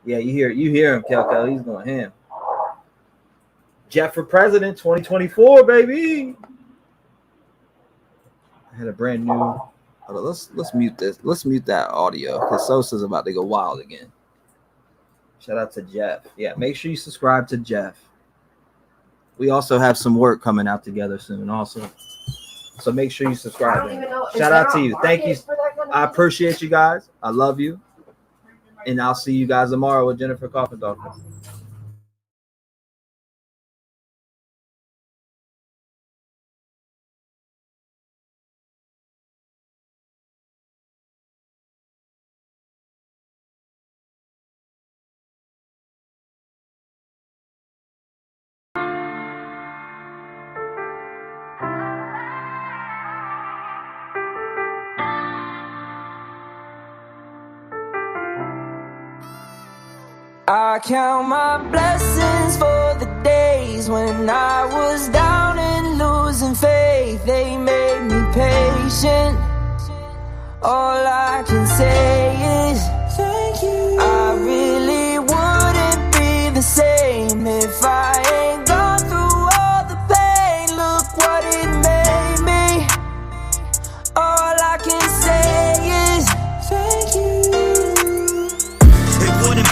Yeah, you hear him, Kelko. He's going ham. Jeff for president 2024, baby. I had a brand new. Let's mute this. Let's mute that audio because Sosa's about to go wild again. Shout out to Jeff. Yeah, make sure you subscribe to Jeff. We also have some work coming out together soon, also. So make sure you subscribe. Shout out to you. Thank you. I appreciate you guys. I love you. And I'll see you guys tomorrow with Jennifer Coffin Doctor. I count my blessings for the days when I was down and losing faith. They made me patient. All I can say is thank you. I really wouldn't be the same if I ain't gone through all the pain. Look what it made me. All I can say is thank you.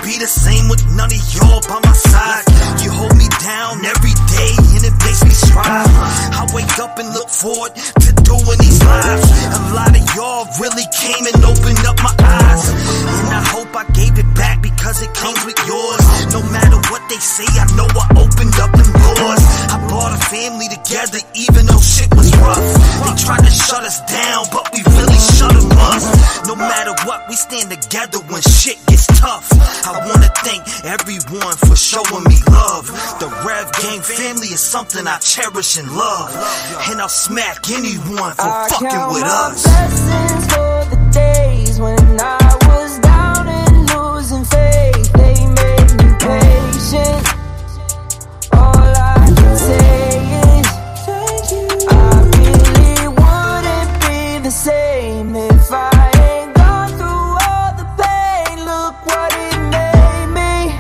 Be the same with none of y'all by my side. You hold me down every day and it makes me strive. I wake up and look forward to doing these lives. A lot of y'all really came and opened up my eyes, and I hope I gave it back because it comes with yours. No matter what they say, I know I opened up them doors. I brought a family together even though shit was rough. They tried to shut us down, but we really shut them up. No matter what, we stand together when shit gets tough. I wanna thank everyone for showing me love. The Rev Gang family is something I cherish and love, and I'll smack anyone for fucking with us. Blessings for the days when I was down and losing faith. They made me patient. All I can say is thank you. I really wouldn't be the same if I ain't gone through all the pain. Look what it made me.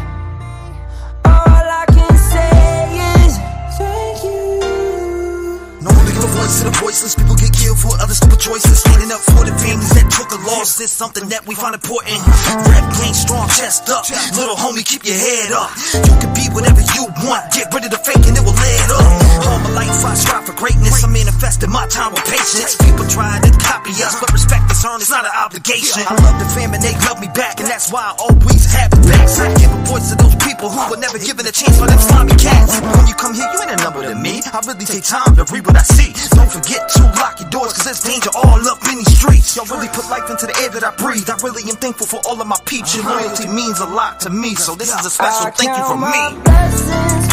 All I can say is thank you. No one to give a voice to the voiceless. People get killed for other stupid choices. Standing up for the families that took a loss is something that we find important. Rap game strong, chest up. Little homie, keep your head up. You can be whatever you want. Get rid of the fake and it will lead up. All my life I strive for time with patience. People try to copy us, but respect is earned, it's not an obligation. I love the fam and they love me back, and that's why I always have it back. So I give a voice to those people who were never given a chance for them slimy cats. When you come here, you ain't a number to me. I really take time to read what I see. Don't forget to lock your doors, cause there's danger all up in these streets. Y'all really put life into the air that I breathe. I really am thankful for all of my peeps. Your loyalty means a lot to me, so this is a special thank you from me.